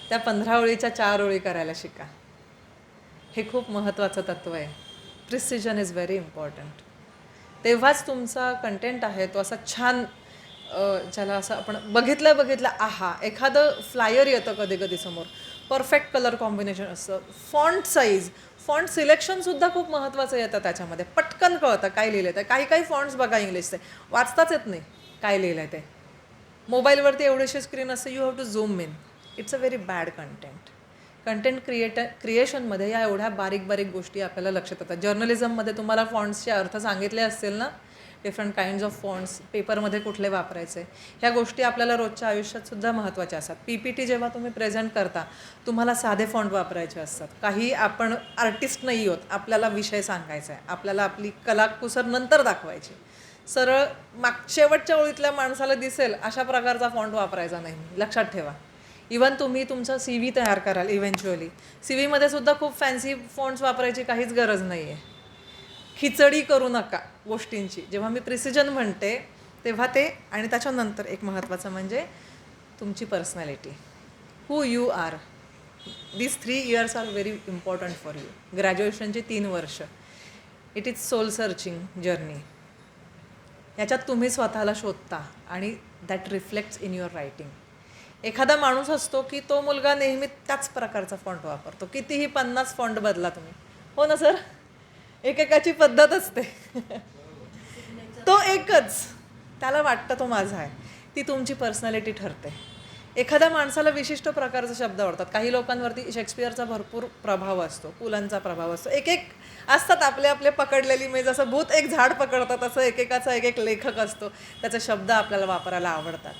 त्या 15 ओळीच्या 4 ओळी करायला शिका. हे खूप महत्त्वाचं तत्त्व आहे. Precision is very important. तेव्हाच तुमचा कंटेंट आहे तो असा छान, ज्याला असं आपण बघितलं एखादं फ्लायर येतं कधी कधी समोर, परफेक्ट कलर कॉम्बिनेशन असतं, फॉन्ट साईज, फॉन्ट सिलेक्शनसुद्धा खूप महत्त्वाचं येतं त्याच्यामध्ये. पटकन कळतं काय लिहिलं आहे. काही काही फॉन्ट्स बघा इंग्लिशचे वाचताच येत नाही काय लिहिलं आहे ते. मोबाईलवरती एवढीशी स्क्रीन असते, you have to zoom in. It's a very bad content क्रिएशनमध्ये या एवढ्या बारीक बारीक गोष्टी आपल्याला लक्षात येतात. जर्नलिझममध्ये तुम्हाला फॉन्ट्सचे अर्थ सांगितले असतील ना, डिफरंट काइंड्स ऑफ फॉन्ट्स, पेपरमध्ये कुठले वापरायचे, ह्या गोष्टी आपल्याला रोजच्या आयुष्यात सुद्धा महत्त्वाच्या असतात. PPT जेव्हा तुम्ही प्रेझेंट करता तुम्हाला साधे फॉन्ट वापरायचे असतात. काही आपण आर्टिस्ट नाही आहोत, आपल्याला विषय सांगायचा आहे, आपल्याला आपली कलाकुसर नंतर दाखवायची. सरळ शेवटच्या ओळीतल्या माणसाला दिसेल अशा प्रकारचा फॉन्ट वापरायचा नाही, लक्षात ठेवा. इवन तुम्ही तुमचा CV तयार कराल इव्हेंच्युअली, CVमध्ये सुद्धा खूप फॅन्सी फॉन्ट्स वापरायची काहीच गरज नाही आहे. खिचडी करू नका गोष्टींची. जेव्हा मी प्रिसिजन म्हणते तेव्हा ते, आणि त्याच्यानंतर एक महत्त्वाचं म्हणजे तुमची personality, who you are. These 3 years are very important for you. ग्रॅज्युएशनची 3 वर्ष, it is soul searching journey. याच्यात तुम्ही स्वतःला शोधता आणि that reflects in your writing. एखादा माणूस असतो की तो मुलगा नेहमी त्याच प्रकारचा फॉन्ट वापरतो, कितीही 50 फॉन्ट बदला तुम्ही. हो ना सर, एकेकाची पद्धत असते. तो एकच, त्याला वाटतं तो माझा आहे. ती तुमची पर्सनॅलिटी ठरते. एखाद्या माणसाला विशिष्ट प्रकारचे शब्द आवडतात. काही लोकांवरती शेक्सपियरचा भरपूर प्रभाव असतो, पुलंचा प्रभाव असतो. एक एक असतात आपले आपले पकडलेली, म्हणजे जसं भूत एक झाड पकडतात तसं एकेकाचा एक एक लेखक असतो, त्याचे शब्द आपल्याला वापरायला आवडतात.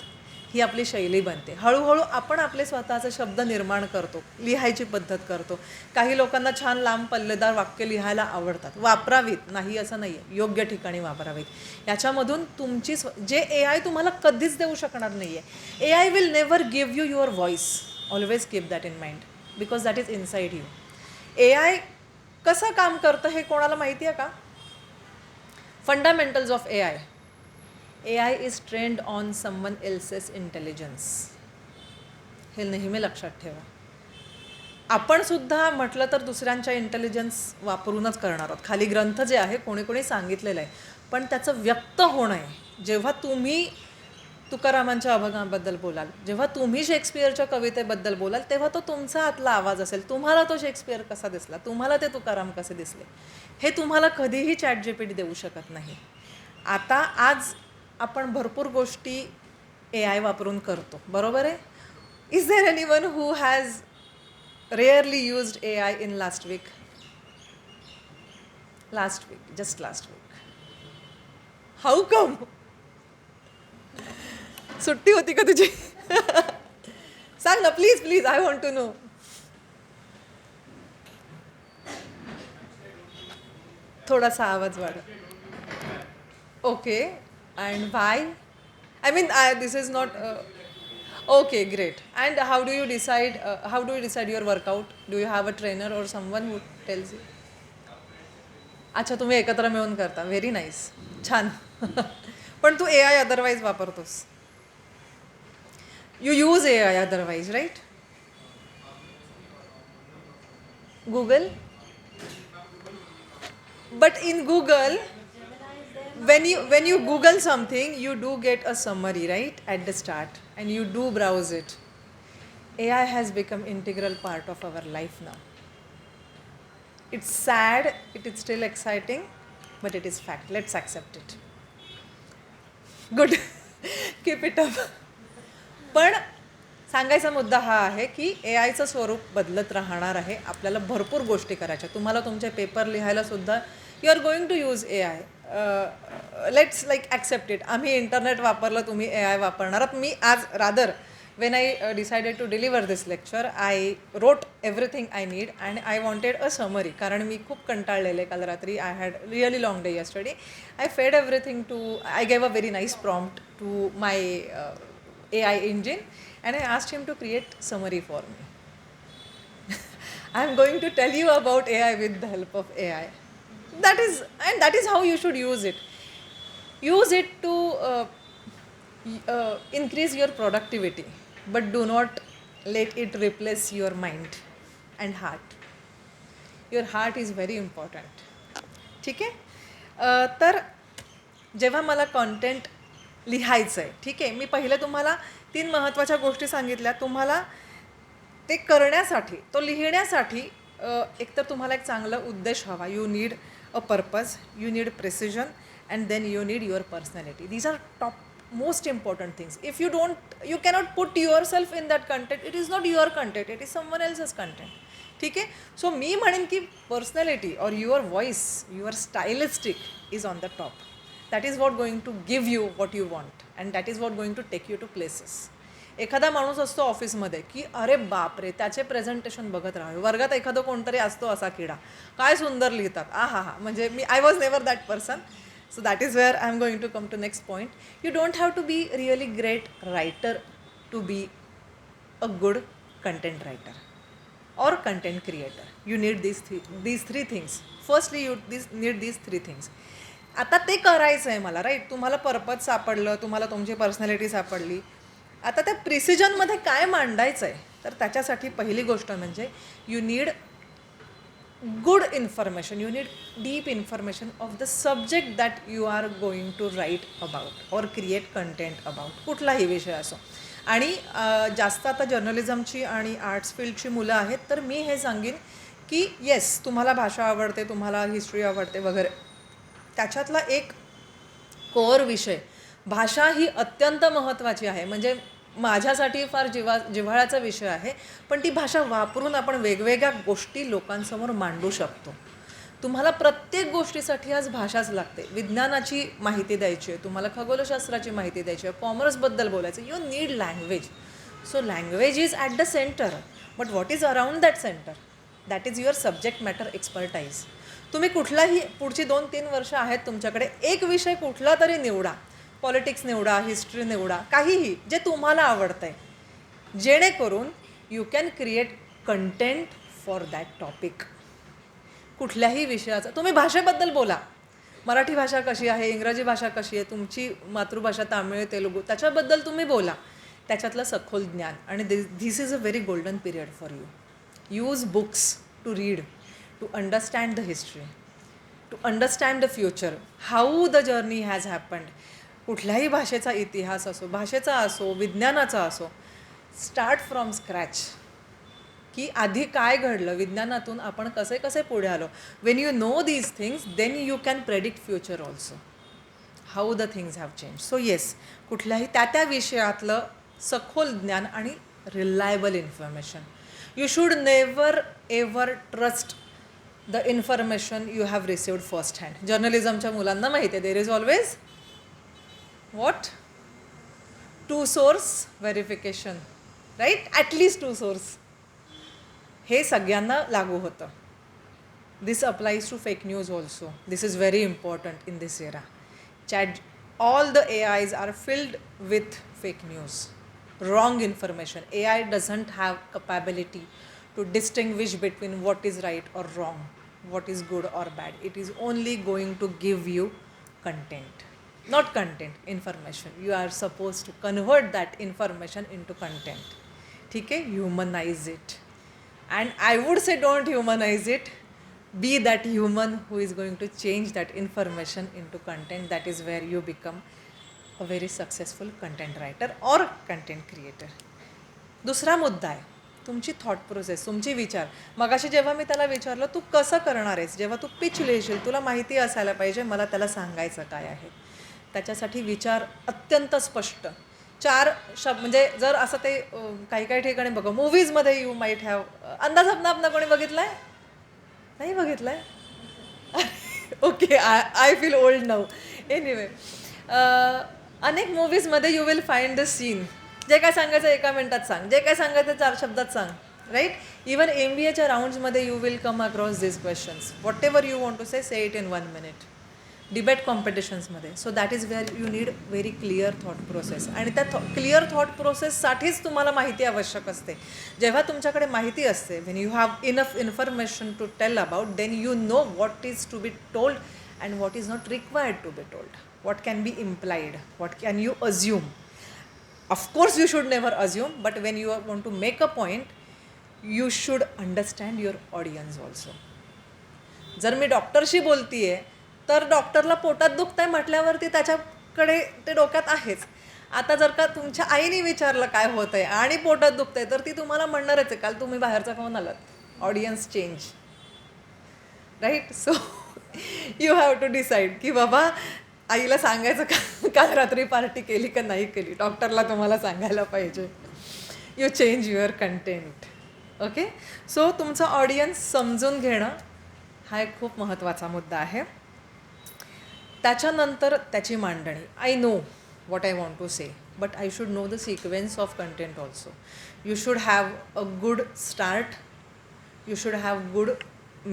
ही आपली शैली बनते. हळूहळू आपण आपले स्वतःचे शब्द निर्माण करतो, लिहायची पद्धत करतो. काही लोकांना छान लांब पल्लेदार वाक्य लिहायला आवडतात, वापरावीत, नाही असं नाही आहे, योग्य ठिकाणी वापरावीत. याच्यामधून तुमची जे AI तुम्हाला कधीच देऊ शकणार नाही आहे. AI will never give you your voice. Always keep that in mind, because that is inside you. AI कसं काम करतं हे कोणाला माहिती आहे का? Fundamentals of AI is trend on someone else's intelligence. हे नेहमी लक्षात ठेवा. आपण सुद्धा म्हटलं तर दुसऱ्यांच्या इंटेलिजन्स वापरूनच करणार आहोत. खाली ग्रंथ जे आहे कोणी कोणी सांगितलेलं आहे, पण त्याचं व्यक्त होणं आहे. जेव्हा तुम्ही तुकारामांच्या अभंगाबद्दल बोलाल, जेव्हा तुम्ही शेक्सपियरच्या कवितेबद्दल बोलाल, तेव्हा तो तुमचा आतला आवाज असेल. तुम्हाला तो शेक्सपियर कसा दिसला, तुम्हाला ते तुकाराम कसे दिसले, हे तुम्हाला कधीही ChatGPT देऊ शकत नाही. आता आज आपण भरपूर गोष्टी AI वापरून करतो, बरोबर आहे. Is there anyone who has rarely used AI in last week? Just last week. How come? सुट्टी होती का तुझी? सांग ना please please, I want to know. थोडासा आवाज वाढ. Okay, and why? I mean, this is not okay, great. And how do you decide your workout? Do you have a trainer or someone who tells you? अच्छा, तुम्ही एकत्र मिळून करता. Very nice, छान. पण तू AI अदरवाईज वापरतोस. You use AI otherwise, right? Google? But in Google, when you Google something, you do get a summary, right, at the start, and you do browse it. AI has become integral part of our life now. It's sad, it is still exciting, but it is fact. Let's accept it. Good. Keep it up. पण सांगायचा मुद्दा हा आहे की AIचं स्वरूप बदलत राहणार आहे. आपल्याला भरपूर गोष्टी करायच्या. तुम्हाला तुमचे पेपर लिहायला सुद्धा you are going to use AI. Let's like accept it. आम्ही इंटरनेट वापरलं, तुम्ही AI वापरणार आहात. मी आज rather when I decided to deliver this lecture, I wrote everything I need and I wanted a summary. कारण मी खूप कंटाळलेले काल रात्री. I had really long day yesterday. I fed everything to, I gave a very nice prompt to my AI engine and I asked him to create summary for me. I am going to tell you about AI with the help of AI. That is how you should use it. Use it to increase your productivity, but do not let it replace your mind and heart. Your heart is very important. ठीक आहे. तर जेव्हा मला content लिहायचं आहे, ठीक आहे, मी पहिले तुम्हाला 3 महत्त्वाच्या गोष्टी सांगितल्या. तुम्हाला ते करण्यासाठी, तो लिहिण्यासाठी एकतर तुम्हाला एक चांगला उद्देश हवा. You need a purpose, you need precision, and then you need your personality. These are top most important things. If you don't, you cannot put your self in that content, it is not your content, it is someone else's content. ठीक आहे. So मी म्हणेन की personality or your voice, your stylistic is on the top. That is what going to give you what you want, and that is what going to take you to places. एखादा माणूस असतो ऑफिसमध्ये की अरे बापरे, त्याचे प्रेझेंटेशन बघत राहावे. वर्गात एखादं कोणतरी असतो असा किडा, काय सुंदर लिहितात, हा, म्हणजे मी I was never that person. So that is where I am going to come to next point. You don't have to be really great writer to be a good content writer or content creator. You need these three things. Firstly, you need these three things. आता ते करायचं आहे मला, right. तुम्हाला purpose सापडलं, तुम्हाला तुमची personality सापडली. आता त्या प्रिसिजनमध्ये काय मांडायचं आहे, तर त्याच्यासाठी पहिली गोष्ट म्हणजे you need good information, you need deep information of the subject that you are going to write about or create content about, कुठलाही विषय असो. आणि जास्त आता जर्नलिझमची आणि आर्ट्स फील्डची मुलं आहेत, तर मी हे सांगेन की येस, तुम्हाला भाषा आवडते, तुम्हाला हिस्ट्री आवडते वगैरे, त्याच्यातला एक कोर विषय भाषा ही अत्यंत महत्त्वाची आहे. म्हणजे माझ्यासाठी फार जिव्हाळ्याचा विषय आहे. पण ती भाषा वापरून आपण वेगवेगळ्या गोष्टी लोकांसमोर मांडू शकतो. तुम्हाला प्रत्येक गोष्टीसाठी आज भाषाच लागते. विज्ञानाची माहिती द्यायची आहे, तुम्हाला खगोलशास्त्राची माहिती द्यायची आहे, कॉमर्सबद्दल बोलायचं, you need language. So language is at the centre, but what is around that centre, that is your subject matter expertise. तुम्ही कुठलाही पुढची 2-3 वर्ष आहेत तुमच्याकडे, एक विषय कुठला तरी निवडा. पॉलिटिक्स निवडा, हिस्ट्री निवडा, काहीही जे तुम्हाला आवडतं आहे, जेणेकरून you can create content for that topic. कुठल्याही विषयाचं तुम्ही भाषेबद्दल बोला. मराठी भाषा कशी आहे, इंग्रजी भाषा कशी आहे, तुमची मातृभाषा तामिळ, तेलुगू, त्याच्याबद्दल तुम्ही बोला. त्याच्यातलं सखोल ज्ञान. आणि this is a very golden period for you. Use books to read, to understand the history, to understand the future, how the journey has happened. कुठल्याही भाषेचा इतिहास असो, भाषेचा असो, विज्ञानाचा असो, स्टार्ट फ्रॉम स्क्रॅच. की आधी काय घडलं, विज्ञानातून आपण कसे कसे पुढे आलो. When you know these things, then you can predict future also, how the things have change. So yes, कुठल्याही त्या विषयातलं सखोल ज्ञान आणि reliable information. You should never ever trust the information you have received first hand. जर्नलिझमच्या मुलांना माहिती आहे, there is always what, 2 source verification, right, at least 2 source. हे सगळ्यांना लागू होतं. This applies to fake news also. This is very important in this era. All the AIs are filled with fake news, wrong information. AI doesn't have capability to distinguish between what is right or wrong, what is good or bad. It is only going to give you content. Not content, information. You are supposed to convert that information into content. ठीक आहे? Humanize it. And I would say don't humanize it. Be that human who is going to change that information into content. That is where you become a very successful content writer or content creator. दुसरा मुद्दा आहे तुमची thought process, तुमची विचार. मगाशी जेव्हा मी त्याला विचारलं तू कसं करणार आहेस, जेव्हा तू पिच लिहिशील तुला माहिती असायला पाहिजे मला त्याला सांगायचं काय आहे. त्याच्यासाठी विचार अत्यंत स्पष्ट. 4 शब्द, म्हणजे जर असं ते काही काही ठिकाणी बघा, मूव्हीजमध्ये यू माईट हॅव, अंदाज अपना कोणी बघितलाय? नाही बघितलाय? Okay, I feel old now. Anyway, अनेक मूव्हीजमध्ये you will find the scene. जे काय सांगायचं 1 मिनिटात सांग, जे काय सांगायचं 4 शब्दात सांग, राईट. इवन MBAच्या राऊंड्समध्ये you will come across this questions. What ever you want to say it in 1 minute. Debate कॉम्पिटिशन्समध्ये. So that is where you need very clear thought process. आणि त्या क्लिअर थॉट प्रोसेससाठीच तुम्हाला माहिती आवश्यक असते. जेव्हा तुमच्याकडे माहिती असते, when you have enough information to tell about, then you know what is to be told and what is not required to be told. What can be implied, what can you assume. Of course you should never assume, but when you want to make a point, you should understand your audience also. जर मी डॉक्टरशी बोलतीये तर डॉक्टरला पोटात दुखतंय म्हटल्यावरती त्याच्याकडे ते डोक्यात आहेच. आता जर का तुमच्या आईने विचारलं काय होत आहे आणि पोटात दुखतंय तर ती तुम्हाला म्हणणारच आहे, काल तुम्ही बाहेरचा खाऊन आलात. Audience change, right? So you have to decide की बाबा आईला सांगायचं का काल रात्री पार्टी केली का नाही केली. डॉक्टरला तुम्हाला सांगायला पाहिजे. You change your content. Okay, so तुमचं ऑडियन्स समजून घेणं हा एक खूप महत्त्वाचा मुद्दा आहे. त्याच्यानंतर त्याची मांडणी. I know what I want to say, but I should know the sequence of content also. You should have a good start, you should have good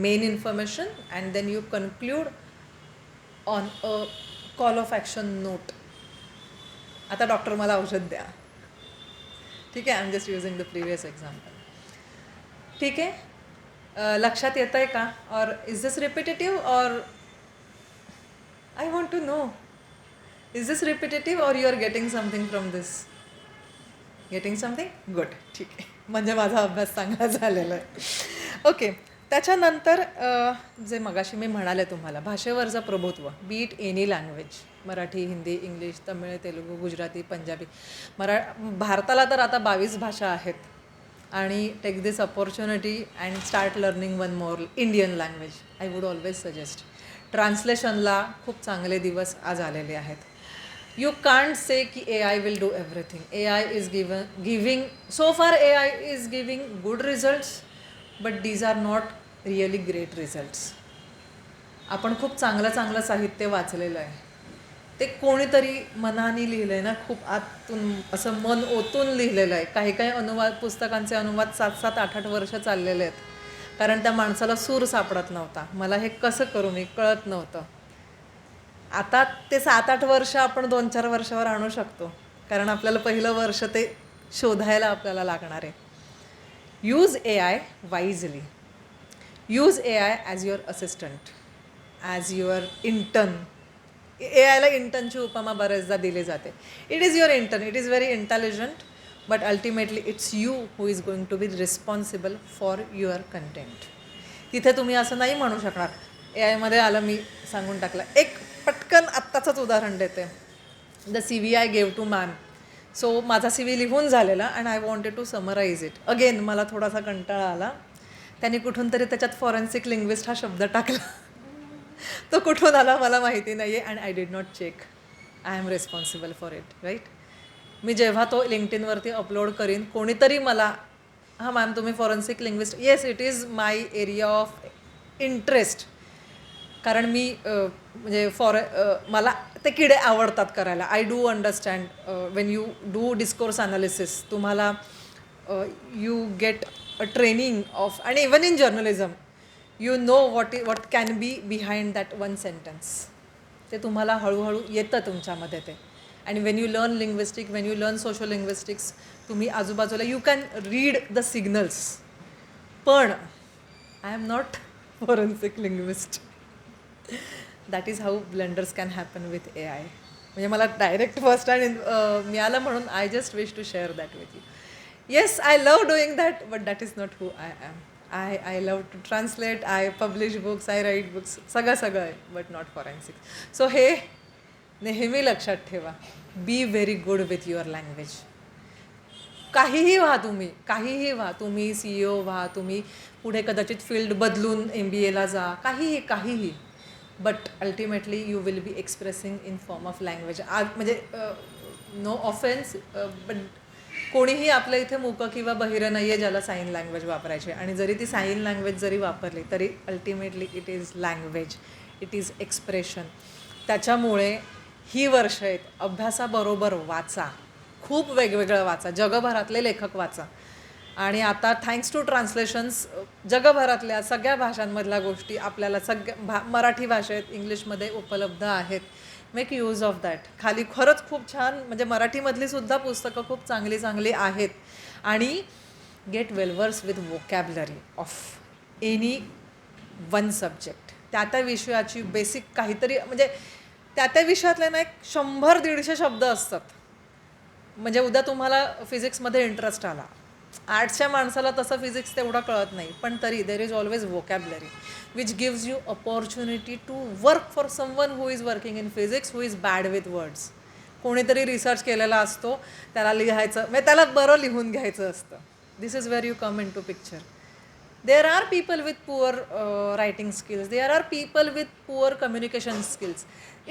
main information, and then you conclude on a call of action note. आता doctor मला औषध द्या. ठीक आहे, I am just using the previous example. ठीक आहे, लक्षात येतं आहे का? Or is this repetitive or I want to know. Is this repetitive or you are getting something from this? Getting something? Good. ठीक आहे, म्हणजे माझा अभ्यास चांगला झालेला आहे. ओके, त्याच्यानंतर जे मगाशी मी म्हणाले तुम्हाला, भाषेवरचं प्रभुत्व. Be it any language, Marathi, Hindi, English, Tamil, Telugu, Gujarati, Punjabi. भारताला तर आता 22 भाषा आहेत. आणि take this opportunity and start learning one more Indian language. I would always suggest. ट्रान्सलेशनला खूप चांगले दिवस आज आलेले आहेत. You can't say ki AI will do everything. AI is giving, so far AI is giving good results, but these are not really great results. आपण खूप चांगलं साहित्य वाचलेलं आहे. ते कोणीतरी मनाने लिहिलं आहे ना, खूप आतून असं मन ओतून लिहिलेलं आहे. काही अनुवाद, पुस्तकांचे अनुवाद 7-7, 8-8 वर्ष चाललेले आहेत. कारण त्या माणसाला सूर सापडत नव्हता. मला हे कसं करू मी कळत नव्हतं. आता ते 7-8 वर्ष आपण 2-4 वर्षावर आणू शकतो. कारण आपल्याला पहिलं वर्ष ते शोधायला आपल्याला लागणार आहे. Use AI wisely. Use AI as your assistant, as your intern. AIला इंटर्नची उपमा बरेचदा दिली जाते. It is your intern. It is very intelligent, but ultimately it's you who is going to be responsible for your content. तिथे तुम्ही असं नाही म्हणू शकणार. AIमध्ये आलं, मी सांगून टाकलं. एक पटकन आत्ताचंच उदाहरण देते. The CV I gave to ma'am. So माझा CV लिहून झालेला and I wanted to summarise it. Again मला थोडासा कंटाळा आला. त्यांनी कुठून तरी त्याच्यात फॉरेन्सिक लिंग्विस्ट हा शब्द टाकला. तो कुठून आला मला माहिती नाही आहे and I did not check. I am responsible for it, right? मी जेव्हा तो लिंक्डइनवरती अपलोड करीन, कोणीतरी मला, हां मॅम तुम्ही forensic linguist, yes it is my area of interest. कारण मी म्हणजे मला ते किडे आवडतात करायला. I do understand when you do discourse analysis, तुम्हाला you get a training of, आणि even in journalism you know what can be behind that one sentence. ते तुम्हाला हळूहळू येतं तुमच्यामध्ये ते. आणि when you learn linguistic, when you learn social linguistics, तुम्ही आजूबाजूला you can read the signals. पण I am not forensic linguist. That is how blunders can happen with AI. म्हणजे मला डायरेक्ट फर्स्ट हँड मिळालं म्हणून I just wish to share that with you. Yes, I love doing that, but that is not who I am. I love to translate, I publish books, I write books, सगळं आहे, but not forensic. So हे नेहमी लक्षात ठेवा. Be very good with your language. काहीही व्हा तुम्ही CEO व्हा, तुम्ही पुढे कदाचित फील्ड बदलून MBAला जा, काहीही. But ultimately you will be expressing in form of language. आज म्हणजे नो ऑफेन्स, बट कोणीही आपल्या इथे मूक किंवा बहिरं नाही आहे ज्याला साईन लँग्वेज वापरायची. आणि जरी ती साईन लँग्वेज जरी वापरली तरी ultimately it is language, it is expression. त्याच्यामुळे ही वर्ष आहेत, अभ्यासाबरोबर वाचा, खूप वेगवेगळं वाचा, जगभरातले लेखक वाचा. आणि आता थँक्स टू ट्रान्सलेशन्स जगभरातल्या सगळ्या भाषांमधल्या गोष्टी आपल्याला मराठी भाषेत, इंग्लिशमध्ये उपलब्ध आहेत. Make use of that. खाली खरंच खूप छान, म्हणजे मराठीमधली सुद्धा पुस्तकं खूप चांगली आहेत. आणि get well versed with vocabulary of any one subject. त्या विषयाची बेसिक काहीतरी, म्हणजे त्या विषयातले ना एक 100-150 शब्द असतात. म्हणजे उद्या तुम्हाला फिजिक्समध्ये इंटरेस्ट आला, आर्ट्सच्या माणसाला तसं फिजिक्स तेवढं कळत नाही, पण तरी there is always vocabulary which gives you opportunity to work for someone who is working in physics, who is bad with words. कोणीतरी रिसर्च केलेला असतो, त्याला लिहायचं म्हणजे त्याला बरं लिहून घ्यायचं असतं. This is where you come in to picture. There are people with poor writing skills. There are people with poor communication skills.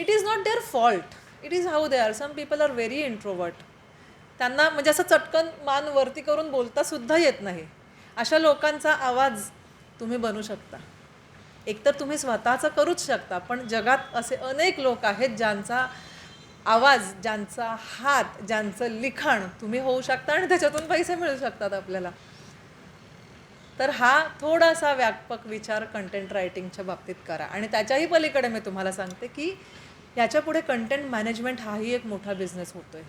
It is not their fault. It is how they are. Some people are very introvert. त्यांना म्हणजे असं चटकन मान वरती करून बोलता सुद्धा येत नाही. अशा लोकांचा आवाज तुम्ही बनू शकता. एकतर तुम्ही स्वतःचं करूच शकता, पण जगात असे अनेक लोक आहेत ज्यांचा आवाज, ज्यांचा हात, ज्यांचं लिखाण तुम्ही होऊ शकता आणि त्याच्यातून पैसे मिळू शकतात आपल्याला. तर हा थोडासा व्यापक विचार कंटेंट रायटिंगच्या बाबतीत करा. आणि त्याच्याही पलीकडे मी तुम्हाला सांगते की याच्यापुढे कंटेंट मॅनेजमेंट हाही एक मोठा बिझनेस होतो आहे.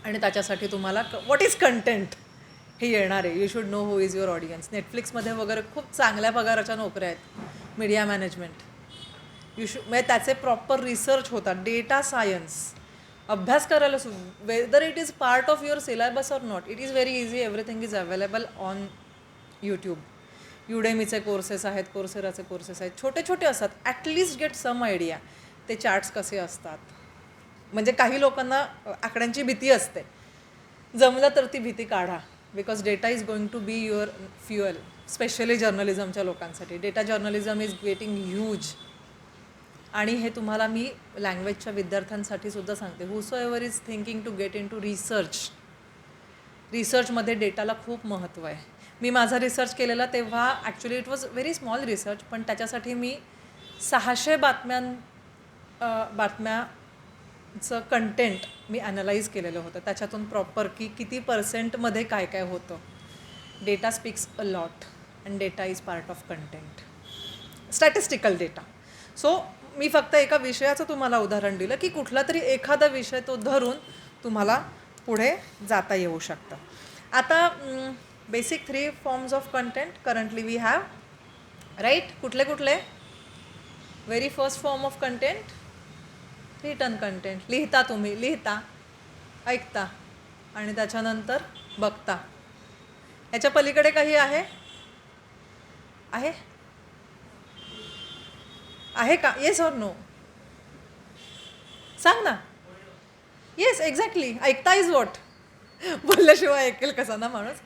आणि त्याच्यासाठी तुम्हाला व्हॉट इज कंटेंट हे येणार आहे. You should know who is your audience. नेटफ्लिक्समध्ये वगैरे खूप चांगल्या पगाराच्या नोकऱ्या आहेत मीडिया मॅनेजमेंट. म्हणजे त्याचे प्रॉपर रिसर्च होतात, डेटा सायन्स अभ्यास करायला whether it is part of your syllabus or not. It is very easy. Everything is available on YouTube. युडेमीचे कोर्सेस आहेत, कोर्सेराचे कोर्सेस आहेत, छोटे छोटे असतात. At least get some idea. ते चार्ट्स कसे असतात. म्हणजे काही लोकांना आकड्यांची भीती असते, जमलं तर ती भीती काढा. Because data is going to be your fuel, specially जर्नलिझमच्या लोकांसाठी. Data journalism is getting huge. आणि हे तुम्हाला मी लँग्वेजच्या विद्यार्थ्यांसाठी सुद्धा सांगते. Whosoever is thinking to get in to रिसर्चमध्ये डेटाला खूप महत्त्व आहे. मी माझा रिसर्च केलेला तेव्हा actually it was very small research, पण त्याच्यासाठी मी 600 बातम्याचं कंटेंट मी ॲनलाईज केलेलं होतं. त्याच्यातून प्रॉपर की किती % काय काय होतं. Data speaks a lot and data is part of content, statistical data. So मी फक्त एका विषयाचं तुम्हाला उदाहरण दिलं की कुठला तरी एखादा विषय तो धरून तुम्हाला पुढे जाता येऊ शकतं. आता basic 3 forms of content currently we have, right. कुठले कुठले? Very first form of content written content. लिहिता तुम्ही, लिहिता, ऐकता आणि त्याच्यानंतर बघता. याच्या पलीकडे काही आहे आहे का? Yes or no? सांग ना. Yes, exactly. ऐकता इज वॉट. बोलल्याशिवाय ऐकेल कसा ना माणूस.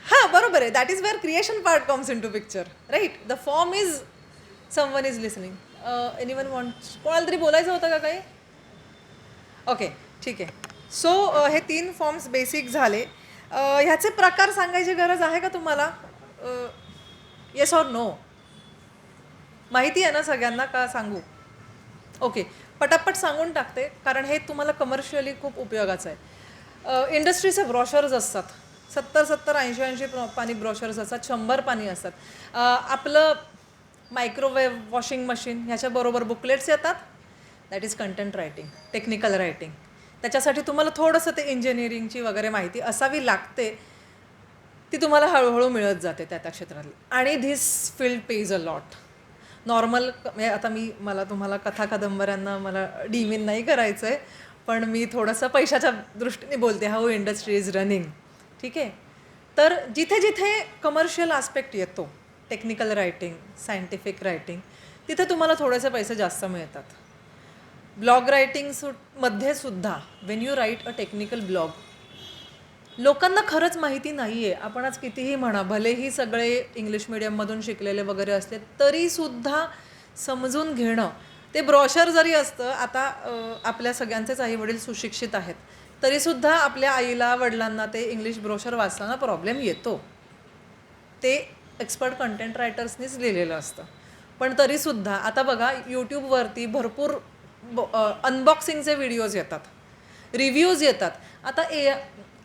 हां, बरोबर आहे. That is where creation part comes in to picture, right. The form is someone is listening. Anyone wants? कोणाला तरी बोलायचं होतं का काही? ओके, ठीक आहे. सो हे 3 फॉर्म्स बेसिक झाले. ह्याचे प्रकार सांगायची गरज आहे का तुम्हाला? Yes or no? माहिती आहे ना सगळ्यांना का सांगू? ओके, पटापट सांगून टाकते कारण हे तुम्हाला कमर्शियली खूप उपयोगाचं आहे. इंडस्ट्रीचे ब्रॉशर्स असतात. 70 80 पानी ब्रॉशर्स असतात, 100 पानी असतात. आपलं मायक्रोवेव्ह, वॉशिंग मशीन ह्याच्याबरोबर बुकलेट्स येतात. That is content writing, technical writing. त्याच्यासाठी तुम्हाला थोडंसं ते इंजिनिअरिंगची वगैरे माहिती असावी लागते. ती तुम्हाला हळूहळू मिळत जाते त्या क्षेत्रातली. आणि this field page a lot. Normal म्हणजे आता मला तुम्हाला कथा कादंबऱ्यांना मला डिमीन नाही करायचं आहे, पण मी थोडंसं पैशाच्या दृष्टीने बोलते. हाऊ इंडस्ट्री इज रनिंग, ठीक आहे. तर जिथे जिथे कमर्शियल आस्पेक्ट येतो, टेक्निकल रायटिंग, सायंटिफिक रायटिंग, तिथे तुम्हाला थोडेसे पैसे जास्त मिळतात. ब्लॉग रायटिंगमध्ये सुद्धा Wien you right a technical blog, लोकांना खरंच माहिती नाही आहे. आपण आज कितीही म्हणा, भलेही सगळे इंग्लिश मिडियममधून शिकलेले वगैरे असले तरीसुद्धा समजून घेणं. ते ब्रॉशर जरी असतं, आता आपल्या सगळ्यांचेच आईवडील सुशिक्षित आहेत, तरीसुद्धा आपल्या आईला वडिलांना ते इंग्लिश ब्रोशर वाचताना प्रॉब्लेम येतो. ते एक्सपर्ट कंटेंट रायटर्सनीच लिहिलेलं असतं. पण तरीसुद्धा आता बघा, यूट्यूबवरती भरपूर अनबॉक्सिंगचे व्हिडिओज येतात, रिव्ह्यूज येतात. आता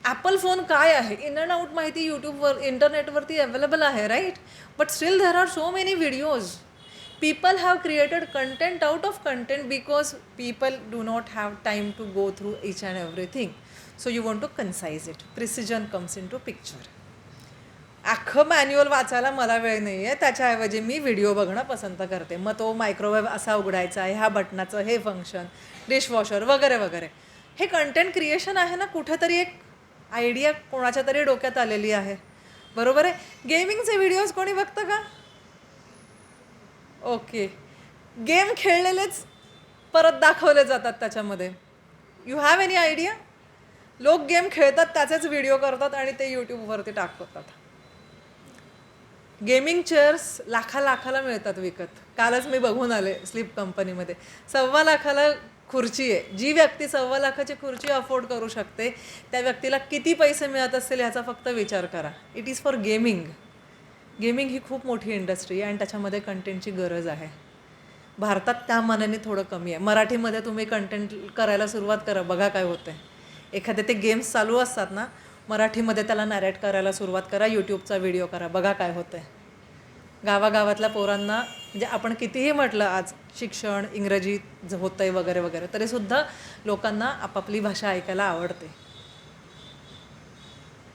ॲपल फोन काय आहे, इन अँड आउट माहिती यूट्यूबवर, इंटरनेटवरती अवेलेबल आहे, राईट. But still there are so many videos. People have created content out of content because people do not have time to go through each and everything. So you want to concise it. Precision comes into picture. अख्खं manual वाचायला मला वेळ नाही आहे, त्याच्याऐवजी मी video बघणं पसंत करते. मग तो मायक्रोवेव्ह असा उघडायचा, ह्या बटनाचं हे फंक्शन, डिशवॉशर वगैरे वगैरे. हे कंटेंट क्रिएशन आहे ना, कुठेतरी एक आयडिया कोणाच्या तरी डोक्यात आलेली आहे, बरोबर आहे. गेमिंगचे व्हिडिओज कोणी बघतं का? ओके, गेम खेळलेलेच परत दाखवले जातात त्याच्यामध्ये. You have any idea? लोक गेम खेळतात त्याचेच व्हिडिओ करतात आणि ते यूट्यूबवरती टाकतात. गेमिंग चेअर्स लाखाला मिळतात विकत. कालच मी बघून आले स्लीप कंपनीमध्ये 1.25 लाखाला खुर्ची आहे. जी व्यक्ती 1.25 लाखाची खुर्ची अफोर्ड करू शकते त्या व्यक्तीला किती पैसे मिळत असतील ह्याचा फक्त विचार करा. It is for gaming. Gaming ही खूप मोठी इंडस्ट्री आहे आणि त्याच्यामध्ये कंटेंटची गरज आहे. भारतात त्या मानाने थोडं कमी आहे. मराठीमध्ये तुम्ही कंटेंट करायला सुरुवात करा, बघा काय होतं आहे. एखादे ते गेम्स चालू असतात ना, मराठीमध्ये त्याला नॅरेट करायला सुरुवात करा, यूट्यूबचा व्हिडिओ करा, बघा काय होतं आहे. गावागावातल्या पोरांना म्हणजे आपण कितीही म्हटलं आज शिक्षण इंग्रजी होतं आहे वगैरे वगैरे तरीसुद्धा लोकांना आपापली भाषा ऐकायला आवडते.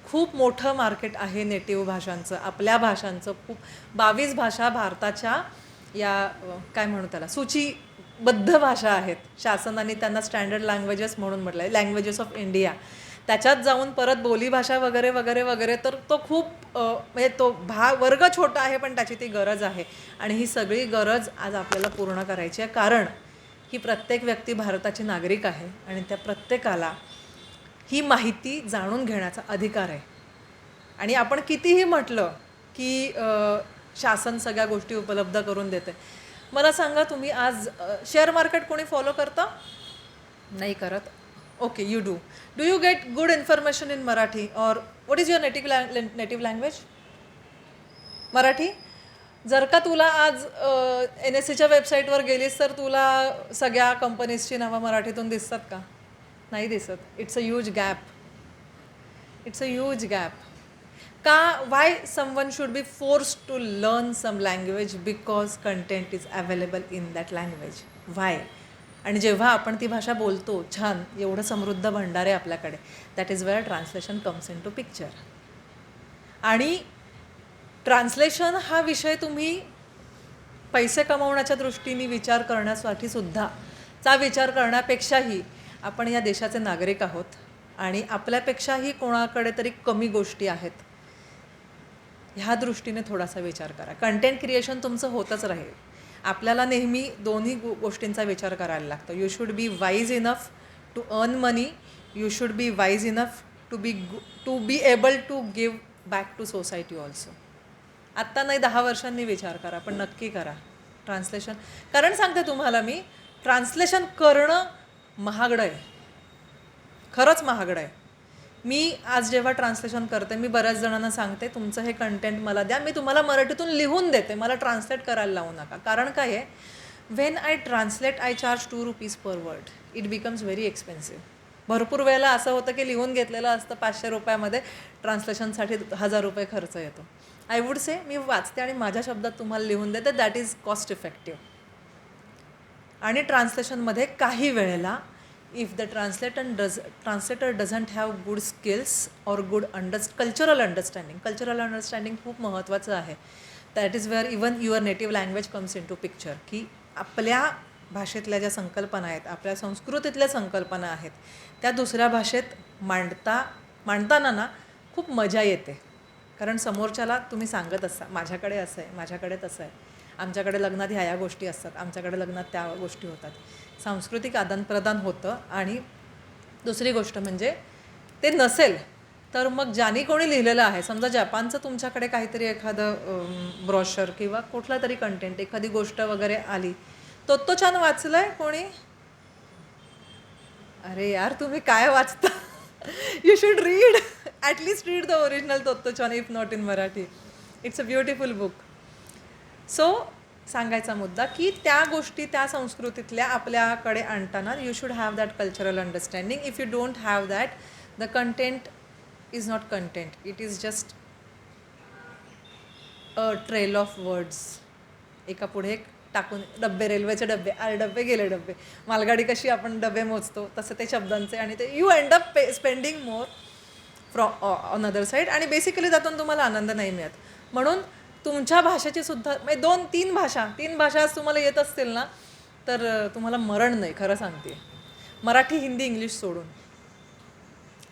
खूप मोठं मार्केट आहे नेटिव्ह भाषांचं, आपल्या भाषांचं. खूप 22 भाषा भारताच्या या काय म्हणू त्याला सूचीबद्ध भाषा आहेत. शासनाने त्यांना स्टँडर्ड लँग्वेजेस म्हणून म्हटलं आहे, लँग्वेजेस ऑफ इंडिया. त्याच्यात जाऊन परत बोलीभाषा वगैरे वगैरे वगैरे तर तो खूप म्हणजे तो वर्ग छोटा आहे पण त्याची ती गरज आहे. आणि ही सगळी गरज आज आपल्याला पूर्ण करायची आहे, कारण ही प्रत्येक व्यक्ती भारताची नागरिक आहे आणि त्या प्रत्येकाला ही माहिती जाणून घेण्याचा अधिकार आहे. आणि आपण कितीही म्हटलं की शासन सगळ्या गोष्टी उपलब्ध करून देते. मला सांगा, तुम्ही आज शेअर मार्केट कोणी फॉलो करतं? नाही करत. Okay, you do you get good information in Marathi or what is your native language? Marathi. जर का तुला आज NSEच्या वेबसाईटवर गेलीस तर तुला सगळ्या कंपनीजची नावं मराठीतून दिसतात का? नाही दिसत. It's a huge gap. का why someone should be forced to learn some language? Because content is available in that language. Why? आणि जेव्हा आपण ती भाषा बोलतो छान, एवढं समृद्ध भंडार आहे आपल्याकडे, that is where translation comes in to picture. आणि ट्रान्सलेशन हा विषय तुम्ही पैसे कमवण्याच्या दृष्टीने विचार करण्यासाठी सुद्धा विचार करण्यापेक्षाही आपण या देशाचे नागरिक आहोत आणि आपल्यापेक्षाही कोणाकडे तरी कमी गोष्टी आहेत, ह्या दृष्टीने थोडासा विचार करा. कंटेंट क्रिएशन तुमचं होतच राहील. आपल्याला नेहमी दोन्ही गोष्टींचा विचार करायला लागतो. You should be wise enough to earn money. You should be wise enough to be able to give back to society also. आत्ता नाही, 10 वर्षांनी विचार करा, पण नक्की करा ट्रान्सलेशन. कारण सांगते तुम्हाला मी, ट्रान्सलेशन करणं महागडं आहे, खरंच महागडं आहे. मी आज जेव्हा ट्रान्सलेशन करते, मी बऱ्याच जणांना सांगते तुमचं हे कंटेंट मला द्या, मी तुम्हाला मराठीतून लिहून देते, मला ट्रान्सलेट करायला लावू नका. कारण काय आहे, when I translate I charge ₹2 per word. It becomes very expensive. भरपूर वेळेला असं होतं की लिहून घेतलेलं असतं ₹500, ट्रान्सलेशनसाठी ₹1000 खर्च येतो. आय वुड से मी वाचते आणि माझ्या शब्दात तुम्हाला लिहून देते, दॅट इज कॉस्ट इफेक्टिव्ह. आणि ट्रान्सलेशनमध्ये काही वेळेला if the translator doesn't have good skills or good cultural understanding खूप महत्त्वाचं आहे. That is where even your native language comes in to picture. की आपल्या भाषेतल्या ज्या संकल्पना आहेत, आपल्या संस्कृतीतल्या संकल्पना आहेत, त्या दुसऱ्या भाषेत मांडताना ना खूप मजा येते. कारण समोरच्याला तुम्ही सांगत असता, माझ्याकडे असं आहे, माझ्याकडे तसं आहे, आमच्याकडे लग्नात ह्या गोष्टी असतात, आमच्याकडे लग्नात त्या गोष्टी होतात. सांस्कृतिक आदानप्रदान होतं. आणि दुसरी गोष्ट म्हणजे ते नसेल तर मग ज्याने कोणी लिहिलेलं आहे, समजा जपानचं तुमच्याकडे काहीतरी एखादं ब्रॉशर किंवा कुठला तरी कंटेंट, एखादी गोष्ट वगैरे आली, तोत्तोचान वाचलं आहे कोणी? अरे यार, तुम्ही काय वाचता? You should read, at least read the original Tottochan if not in Marathi. It's a beautiful book. So सांगायचा मुद्दा की त्या गोष्टी त्या संस्कृतीतल्या आपल्याकडे आणताना you should have that cultural understanding. If you don't have that, the content is not content, it is just a trail of words. एका पुढे एक टाकून डबे, रेल्वेचे डबे, डबे गेले डबे, मालगाडी कशी आपण डबे मोजतो तसं ते शब्दांचे, आणि ते you end up spending more from on other side. आणि बेसिकली त्यातून तुम्हाला आनंद नाही मिळत. म्हणून तुमच्या भाषेची सुद्धा म्हणजे 2-3 भाषा आज तुम्हाला येत असतील ना, तर तुम्हाला मरण नाही, खरं सांगते. मराठी, हिंदी, इंग्लिश सोडून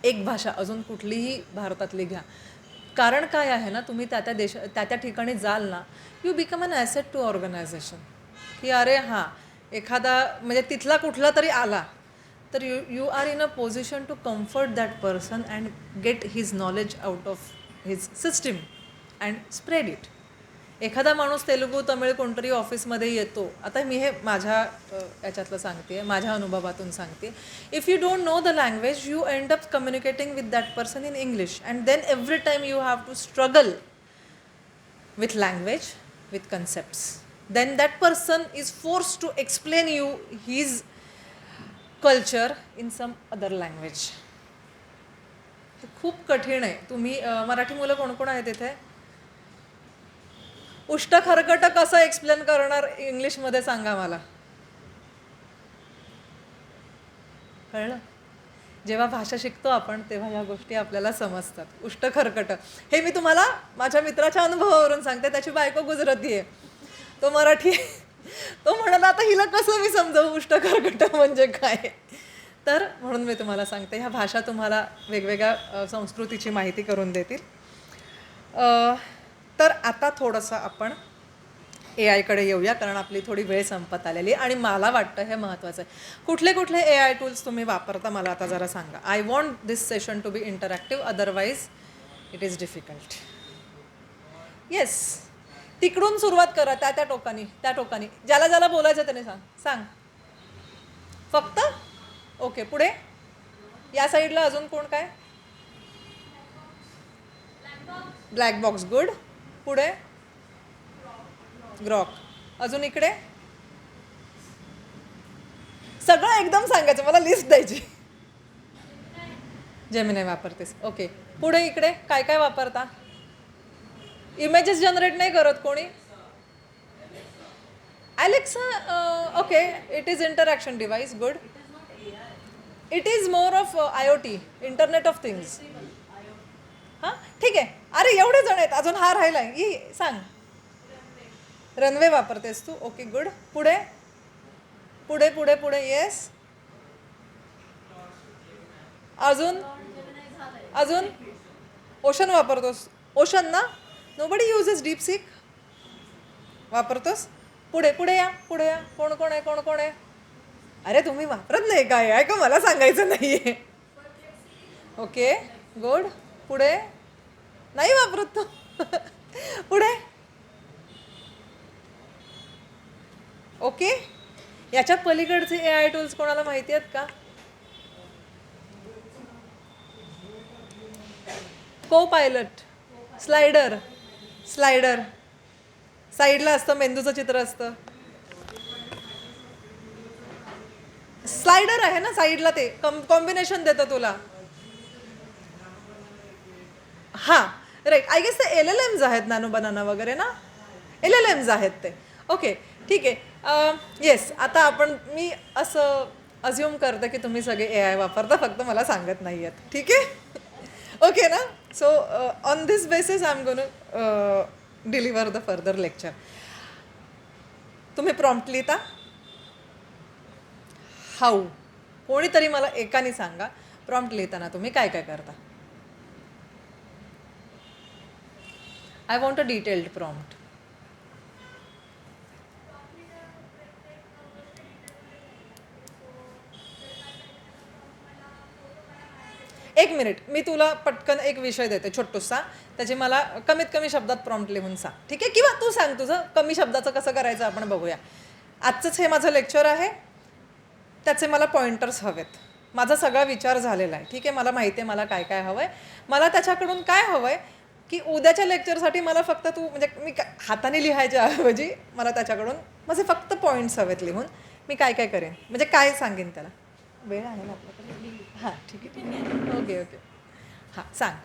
एक भाषा अजून कुठलीही भारतातली घ्या. कारण काय आहे ना, तुम्ही त्या ठिकाणी जाल ना, you become an asset to organisation. की अरे हां, एखादा म्हणजे तिथला कुठला तरी आला तर you are in a position to comfort that person and get his knowledge out of his system and spread it. एखादा माणूस तेलुगू तमिळ कोणतरी ऑफिसमध्ये येतो, आता मी हे माझ्या याच्यातलं सांगते, माझ्या अनुभवातून सांगते. If you don't know the language you end up communicating with that person in English and then every time you have to struggle with language, with concepts. Then that person is forced to explain you his culture in some other language. हे खूप कठीण आहे. तुम्ही मराठी मुलं कोण कोण आहेत इथे? उष्ट खरकट कसं एक्सप्लेन करणार इंग्लिशमध्ये सांगा मला. कळलं? जेव्हा भाषा शिकतो आपण तेव्हा या गोष्टी आपल्याला समजतात. उष्ट खरकट हे मी तुम्हाला माझ्या मित्राच्या अनुभवावरून सांगते. त्याची बायको गुजराती आहे, तो मराठी आहे. तो म्हणाला आता हिला कसं मी समजावू उष्ट खरकट म्हणजे काय. तर म्हणून मी तुम्हाला सांगते, ह्या भाषा तुम्हाला वेगवेगळ्या संस्कृतीची माहिती करून देतील. तर आता थोडंसं आपण AI कडे येऊया, कारण आपली थोडी वेळ संपत आलेली आणि मला वाटतं हे महत्त्वाचं आहे. कुठले कुठले AI टूल्स तुम्ही वापरता मला आता जरा सांगा. I want this session to be interactive, otherwise it is difficult. Yes, तिकडून सुरुवात करा, त्या टोकानी ज्याला ज्याला बोलायचं त्याने सांग फक्त. ओके, पुढे या साईडला अजून कोण काय? Black box, good. पुढे ग्रॉक. अजून इकडे सगळं एकदम सांगायचं, मला लिस्ट द्यायची. Gemini वापरतेस, okay. पुढे इकडे काय काय वापरता? इमेजेस जनरेट नाही करत कोणी? Alexa, okay, it is interaction device, good. It is more of IoT, internet of things. हां, ठीक आहे. अरे एवढे जण आहेत, अजून हा राहिलाय. सांग. रनवे वापरतेस तू, ओके, गुड. पुढे पुढे पुढे पुढे येस. अजून अजून ओशन वापरतोस? ओशन ना, नोबडी युजेस डीपसीक. वापरतोस? पुढे पुढे या, पुढे या. कोण कोण आहे, कोण कोण आहे? अरे तुम्ही वापरत नाही काय आहे का, मला सांगायचं नाही आहे. Okay, good. पुढे नाही वापरत तू. पुढे ओके. याच्या पलीकडचे AI टूल्स कोणाला माहिती आहेत का? को पायलट, स्लायडर साईडला असतं, मेंदूचं चित्र असतं. स्लायडर आहे ना साईडला, ते कॉम्बिनेशन देतं तुला. हां, राईट. आय गेस ते LLMs आहेत, नॅनो बनाना वगैरे ना, LLMs आहेत ते. ओके, ठीक आहे. येस, आता मी असं अज्युम करते की तुम्ही सगळे AI वापरता, फक्त मला सांगत नाही आहेत. ठीक आहे, ओके ना. So on this basis I am गोन डिलिव्हर द फर्दर लेक्चर. तुम्ही प्रॉम्प्ट लिहिता? हाऊ? कोणीतरी मला एकाने सांगा, प्रॉम्प्ट लिहिताना तुम्ही काय काय करता? I want a detailed prompt. एक मिनिट, मी तुला पटकन एक विषय देते छोटूसा, त्याची मला कमीत कमी शब्दात प्रॉम्प्ट लिहून सांग, ठीक आहे? किंवा तू सांग तुझं कमी शब्दाचं कसं करायचं, आपण बघूया. आजचंच हे माझं लेक्चर आहे, त्याचे मला पॉइंटर्स हवेत. माझा सगळा विचार झालेला आहे, ठीक आहे? मला माहिती आहे मला काय काय हवं आहे. मला त्याच्याकडून काय हवं आहे की उद्याच्या लेक्चरसाठी मला फक्त तू म्हणजे मी हाताने लिहायच्या ऐवजी मला त्याच्याकडून माझे फक्त पॉईंट्स हवेत लिहून. मी काय काय करेन म्हणजे काय सांगेन त्याला. वेळ आहे ना आपल्याकडे? हां, ठीक आहे, ठीक आहे. ओके ओके, हां सांग.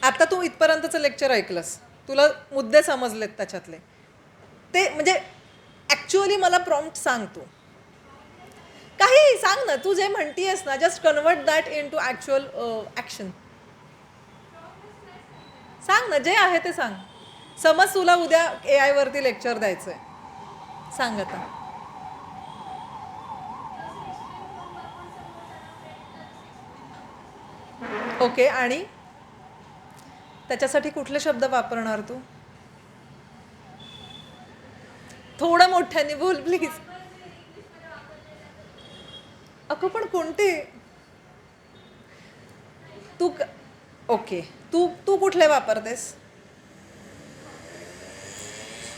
आता तू इथपर्यंतचं लेक्चर ऐकलंस, तुला मुद्दे समजलेत त्याच्यातले, ते म्हणजे ॲक्च्युअली मला प्रॉम्प्ट सांग. तू काही सांग ना, तू जे म्हणतीयस ना, just convert that in to actual action. सांग ना, जे आहे ते सांग. समज तुला उद्या AI वरती लेक्चर द्यायचं आहे, सांग आता. ओके, आणि त्याच्यासाठी कुठले शब्द वापरणार तू? थोडं मोठ्याने बोल प्लीज. अगं पण कोणते तू ओके तू तू कुठले वापरतेस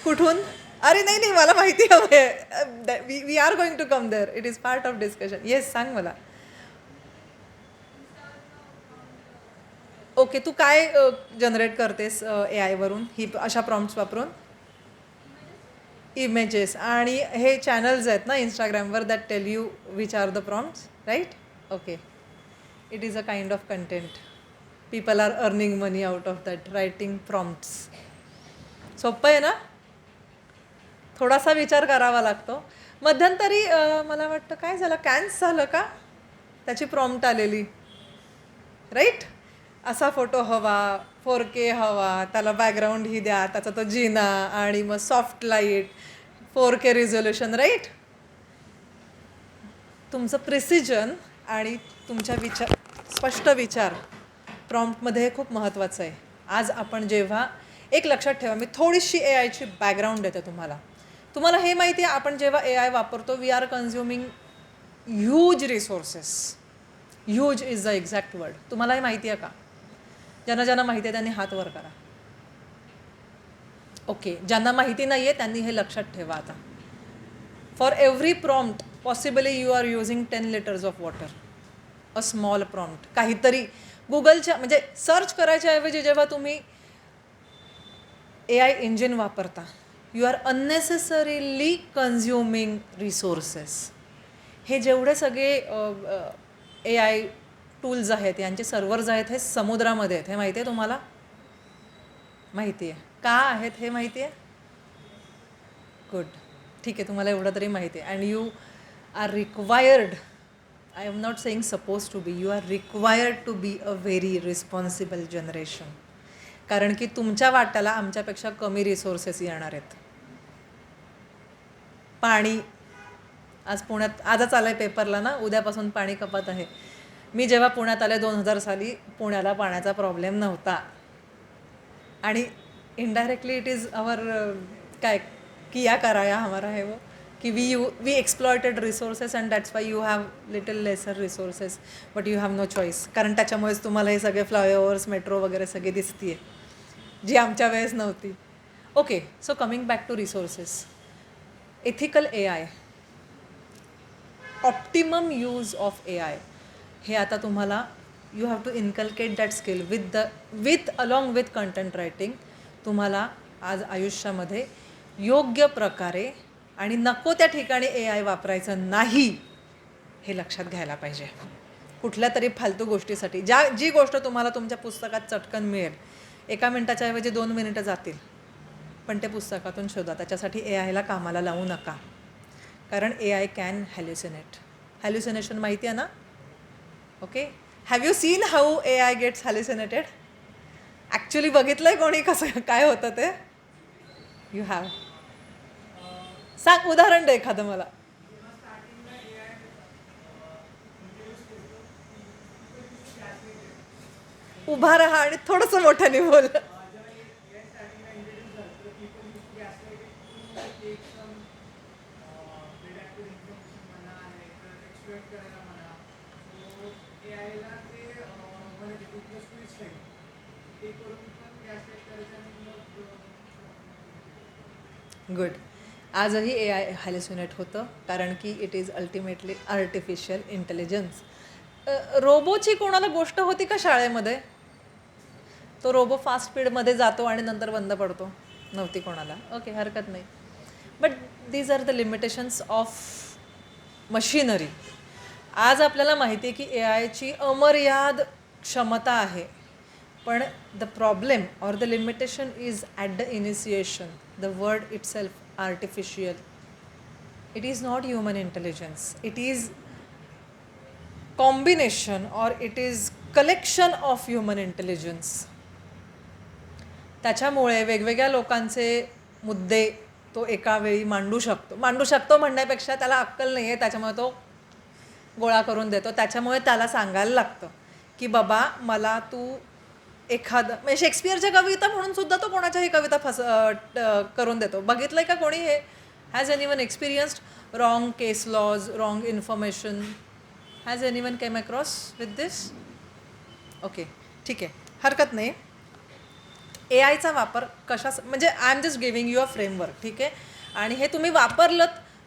कुठून. अरे नाही नाही मला माहिती हवंय. We are going to come there. It is part of discussion. Yes सांग मला. ओके तू काय जनरेट करतेस ए आयवरून ही अशा प्रॉम्प्ट्स वापरून. इमेजेस आणि हे चॅनल्स आहेत ना इंस्टाग्रामवर that tell you which are the prompts right. Okay it is a kind of content. People are earning money out of that writing prompts. सोपं आहे ना. थोडासा विचार करावा लागतो. मध्यंतरी मला वाटतं काय झालं कॅन्स झालं का त्याची प्रॉम्प्ट आलेली राईट. असा फोटो हवा 4K हवा त्याला बॅकग्राऊंड ही द्या त्याचा तो जिना आणि मग soft light 4K resolution right. तुमचं प्रिसिजन आणि तुमच्या स्पष्ट विचार प्रॉम्प्टमध्ये हे खूप महत्त्वाचं आहे. आज आपण जेव्हा एक लक्षात ठेवा मी थोडीशी ए आयची बॅकग्राऊंड देते तुम्हाला. तुम्हाला हे माहिती आहे आपण जेव्हा ए आय वापरतो we are consuming huge resources. Huge is the exact word. तुम्हाला हे माहिती आहे का. ज्यांना माहिती आहे त्यांनी हात वर करा. ओके ज्यांना माहिती नाही आहे त्यांनी हे लक्षात ठेवा. आता for every prompt possibly you are using 10 liters of water. A small prompt काहीतरी गुगलच्या म्हणजे सर्च करायच्या ऐवजी जेव्हा तुम्ही ए आय इंजिन वापरता you are unnecessarily consuming resources. हे जेवढे सगळे ए आय टूल्स आहेत यांचे सर्व्हर्स आहेत हे समुद्रामध्ये आहेत. हे माहिती आहे तुम्हाला. माहिती आहे का आहेत हे माहिती आहे. गुड ठीक आहे तुम्हाला एवढं तरी माहिती आहे. And you are required I am not saying suppose to be you are required to be a very responsible generation. कारण की तुमच्या वाट्याला आमच्यापेक्षा कमी रिसोर्सेस येणार आहेत. पाणी आज पुण्यात आजच आलं आहे पेपरला ना उद्यापासून पाणी कपात आहे. मी जेव्हा पुण्यात आले 2000 साली पुण्याला पाण्याचा प्रॉब्लेम नव्हता. आणि इनडायरेक्टली इट इज अवर काय किया कराया हमारा है वो की we exploited resources and that's why you have little lesser resources but you have no choice. कारण त्याच्यामुळेच तुम्हाला हे सगळे फ्लायओव्हर्स मेट्रो वगैरे सगळे दिसते आहे जी आमच्या वेळेस नव्हती. Okay so coming back to resources. Ethical A I optimum use of A I हे आता तुम्हाला you have to inculcate that skill with along with content writing. तुम्हाला आज आयुष्यामध्ये योग्य प्रकारे आणि नको त्या ठिकाणी ए आय वापरायचं नाही हे लक्षात घ्यायला पाहिजे. कुठल्या तरी फालतू गोष्टीसाठी जी गोष्ट तुम्हाला तुमच्या पुस्तकात चटकन मिळेल 1 मिनिटाच्या ऐवजी 2 मिनिटं जातील पण ते पुस्तकातून शोधा. त्याच्यासाठी ए आयला कामाला लावू नका. कारण A I can hallucinate. Hallucination माहिती आहे ना. Okay have you seen how A I gets hallucinated. Actually बघितलं आहे कोणी कसं काय होतं ते. यू हॅव सांग उदाहरण दे एखादं मला. उभा राहा आणि थोडंसं मोठ्याने बोल. गुड. आजही ए आय हॅल्युसिनेट होतं कारण की it is ultimately artificial intelligence. रोबोची कोणाला गोष्ट होती का शाळेमध्ये. तो रोबो फास्ट स्पीडमध्ये जातो आणि नंतर बंद पडतो. नव्हती कोणाला. ओके हरकत नाही. But these are the limitations of machinery. आज आपल्याला माहिती आहे की ए आयची अमर्याद क्षमता आहे पण the problem or the limitation is at the initiation. The word itself artificial. It is not human intelligence. It is combination or it is collection of human intelligence. त्याच्यामुळे वेगवेगळ्या लोकांचे मुद्दे तो एका वेळी मांडू शकतो म्हणण्यापेक्षा त्याला अक्कल नाही आहे त्याच्यामुळे तो गोळा करून देतो. त्याच्यामुळे त्याला सांगायला लागतं की बाबा मला तू एखादं म्हणजे शेक्सपियरच्या कविता म्हणून सुद्धा तो कोणाच्याही कविता करून देतो. बघितलं आहे का कोणी हे has anyone experienced wrong case laws, wrong information? Has anyone came across with this? Okay, ठीक आहे, हरकत नाही. ए आयचा वापर म्हणजे I am just giving you a framework, ठीक आहे. आणि हे तुम्ही वापरलं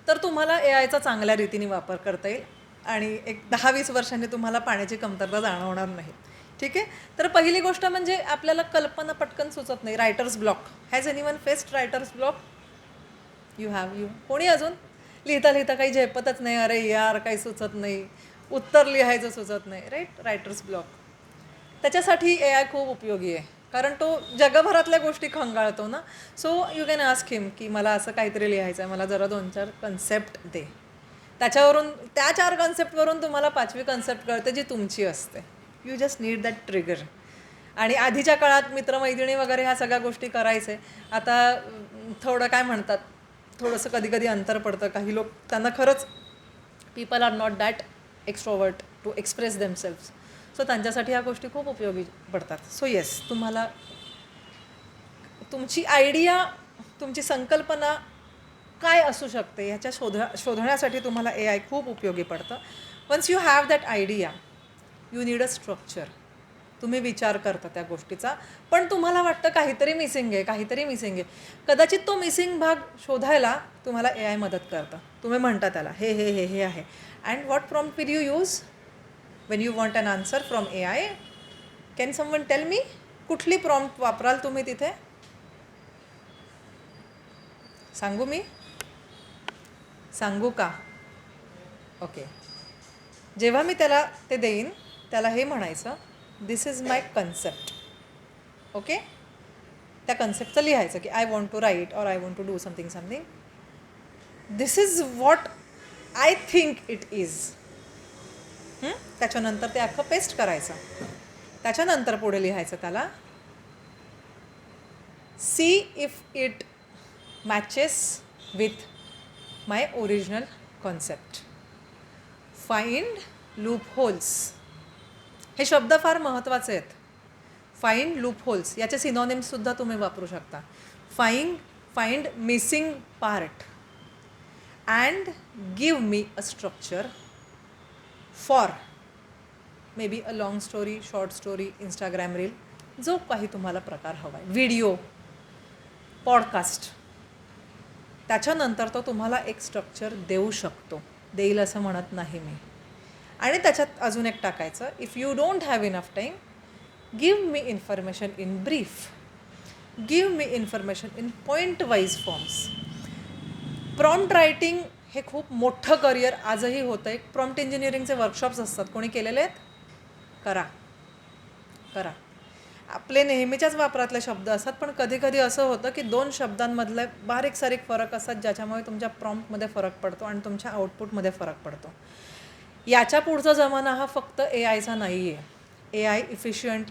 तर तुम्हाला ए आयचा चांगल्या रीतीने वापर करता येईल आणि एक 10-20 वर्षांनी तुम्हाला पाण्याची कमतरता जाणवणार नाही, ठीक आहे. तर पहिली गोष्ट म्हणजे आपल्याला कल्पना पटकन सुचत नाही. Writers block. Has anyone faced writers block? You कोणी अजून? लिहिता लिहिता काही झेपतच नाही, अरे यार काही सुचत नाही, उत्तर लिहायचं सुचत नाही, राईट? Writers block. त्याच्यासाठी ए आय खूप उपयोगी आहे, कारण तो जगभरातल्या गोष्टी खंगाळतो ना. सो यू कॅन आस्क हिम की मला असं काहीतरी लिहायचं आहे, मला जरा 2-4 कन्सेप्ट दे. त्याच्यावरून त्या 4 कन्सेप्टवरून तुम्हाला 5वी कन्सेप्ट कळते जी तुमची असते. You just need that trigger. आणि आधीच्या काळात मित्रमैत्रिणी वगैरे ह्या सगळ्या गोष्टी करायचे. आता थोडं काय म्हणतात, थोडंसं कधी कधी अंतर पडतं. काही लोक, त्यांना खरंच people are not that extrovert to express themselves. So त्यांच्यासाठी ह्या गोष्टी खूप उपयोगी पडतात. सो येस, तुम्हाला तुमची आयडिया, तुमची संकल्पना काय असू शकते ह्याच्या शोधण्यासाठी तुम्हाला ए आय खूप उपयोगी पडतं. Once you have that idea, you need a structure. तुम्ही विचार करता त्या गोष्टीचा, पण तुम्हाला वाटतं काहीतरी मिसिंग आहे. कदाचित तो मिसिंग भाग शोधायला तुम्हाला ए आय मदत करतं. तुम्ही म्हणता त्याला हे हे हे हे आहे. And what prompt will you use when you want an answer from AI? Can someone tell me? कुठली प्रॉम्प्ट वापराल तुम्ही तिथे? सांगू मी? सांगू का? ओके. जेव्हा मी त्याला ते देईन, त्याला हे म्हणायचं, this is my concept. Okay? त्या कन्सेप्टचं लिहायचं की I want to write or I want to do something. This is what I think it is. त्याच्यानंतर ते अख्खं पेस्ट करायचं. त्याच्यानंतर पुढे लिहायचं त्याला, see if it matches with my original concept. Find loopholes. हे शब्द फार महत्त्वाचे आहेत. फाइंड लूप होल्स याचे सिनॉनिम्ससुद्धा तुम्ही वापरू शकता. Find missing part and give me a structure for may be a long story, short story, Instagram reel, जो काही तुम्हाला प्रकार हवा आहे, व्हिडिओ, पॉडकास्ट. त्याच्यानंतर तो तुम्हाला एक स्ट्रक्चर देऊ शकतो. देईल असं म्हणत नाही मी. आणि त्याच्यात अजून एक टाकायचं, if you don't have enough time, give me information in brief, give me information in point wise forms. Prompt writing हे खूप मोठं करिअर आजही होतं आहे. प्रॉम्प्ट इंजिनिअरिंगचे वर्कशॉप्स असतात. कोणी केलेले आहेत? करा. आपले नेहमीच्याच वापरातले शब्द असतात, पण कधी कधी असं होतं की 2 शब्दांमधले बारीक सारीक फरक असतात, ज्याच्यामुळे तुमच्या प्रॉम्प्टमध्ये फरक पडतो आणि तुमच्या आउटपुटमध्ये फरक पडतो. याच्या पुढचा जमाना हा फक्त ए आयचा नाही आहे. ए आय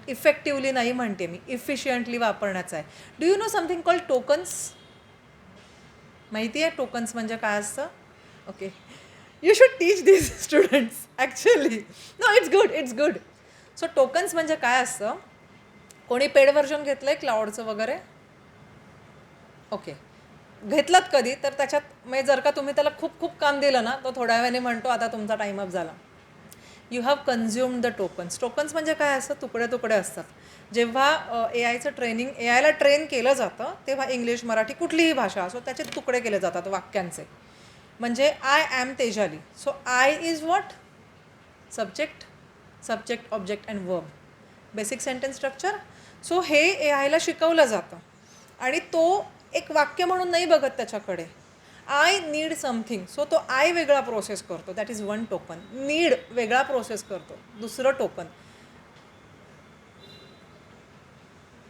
इफेक्टिव्हली नाही म्हणते मी, इफिशियंटली वापरण्याचा आहे. Do you know something called tokens? माहिती आहे टोकन्स म्हणजे काय असतं? Okay, you should teach this students actually. No, it's good. So tokens म्हणजे काय असतं? कोणी पेड व्हर्जन घेतलं आहे क्लाउडचं वगैरे? ओके, घेतलात कधी? तर त्याच्यात म्हणजे जर का तुम्ही त्याला खूप काम दिलं ना, तो थोड्या वेळाने म्हणतो आता तुमचा टाईम अप झाला. You have consumed the tokens. Tokens म्हणजे काय असतं? तुकडे असतात. जेव्हा ए आयचं ट्रेनिंग, ए आयला ट्रेन केलं जातं, तेव्हा इंग्लिश, मराठी, कुठलीही भाषा असो, त्याचे तुकडे केले जातात वाक्यांचे. म्हणजे I am Tejali. So I is what? Subject, object and verb. Basic sentence structure. So हे ए आयला शिकवलं जातं आणि तो एक वाक्य म्हणून नाही बघत त्याच्याकडे. I need something. सो तो आय वेगळा प्रोसेस करतो. That is one token. Need वेगळा प्रोसेस करतो, दुसरं टोकन.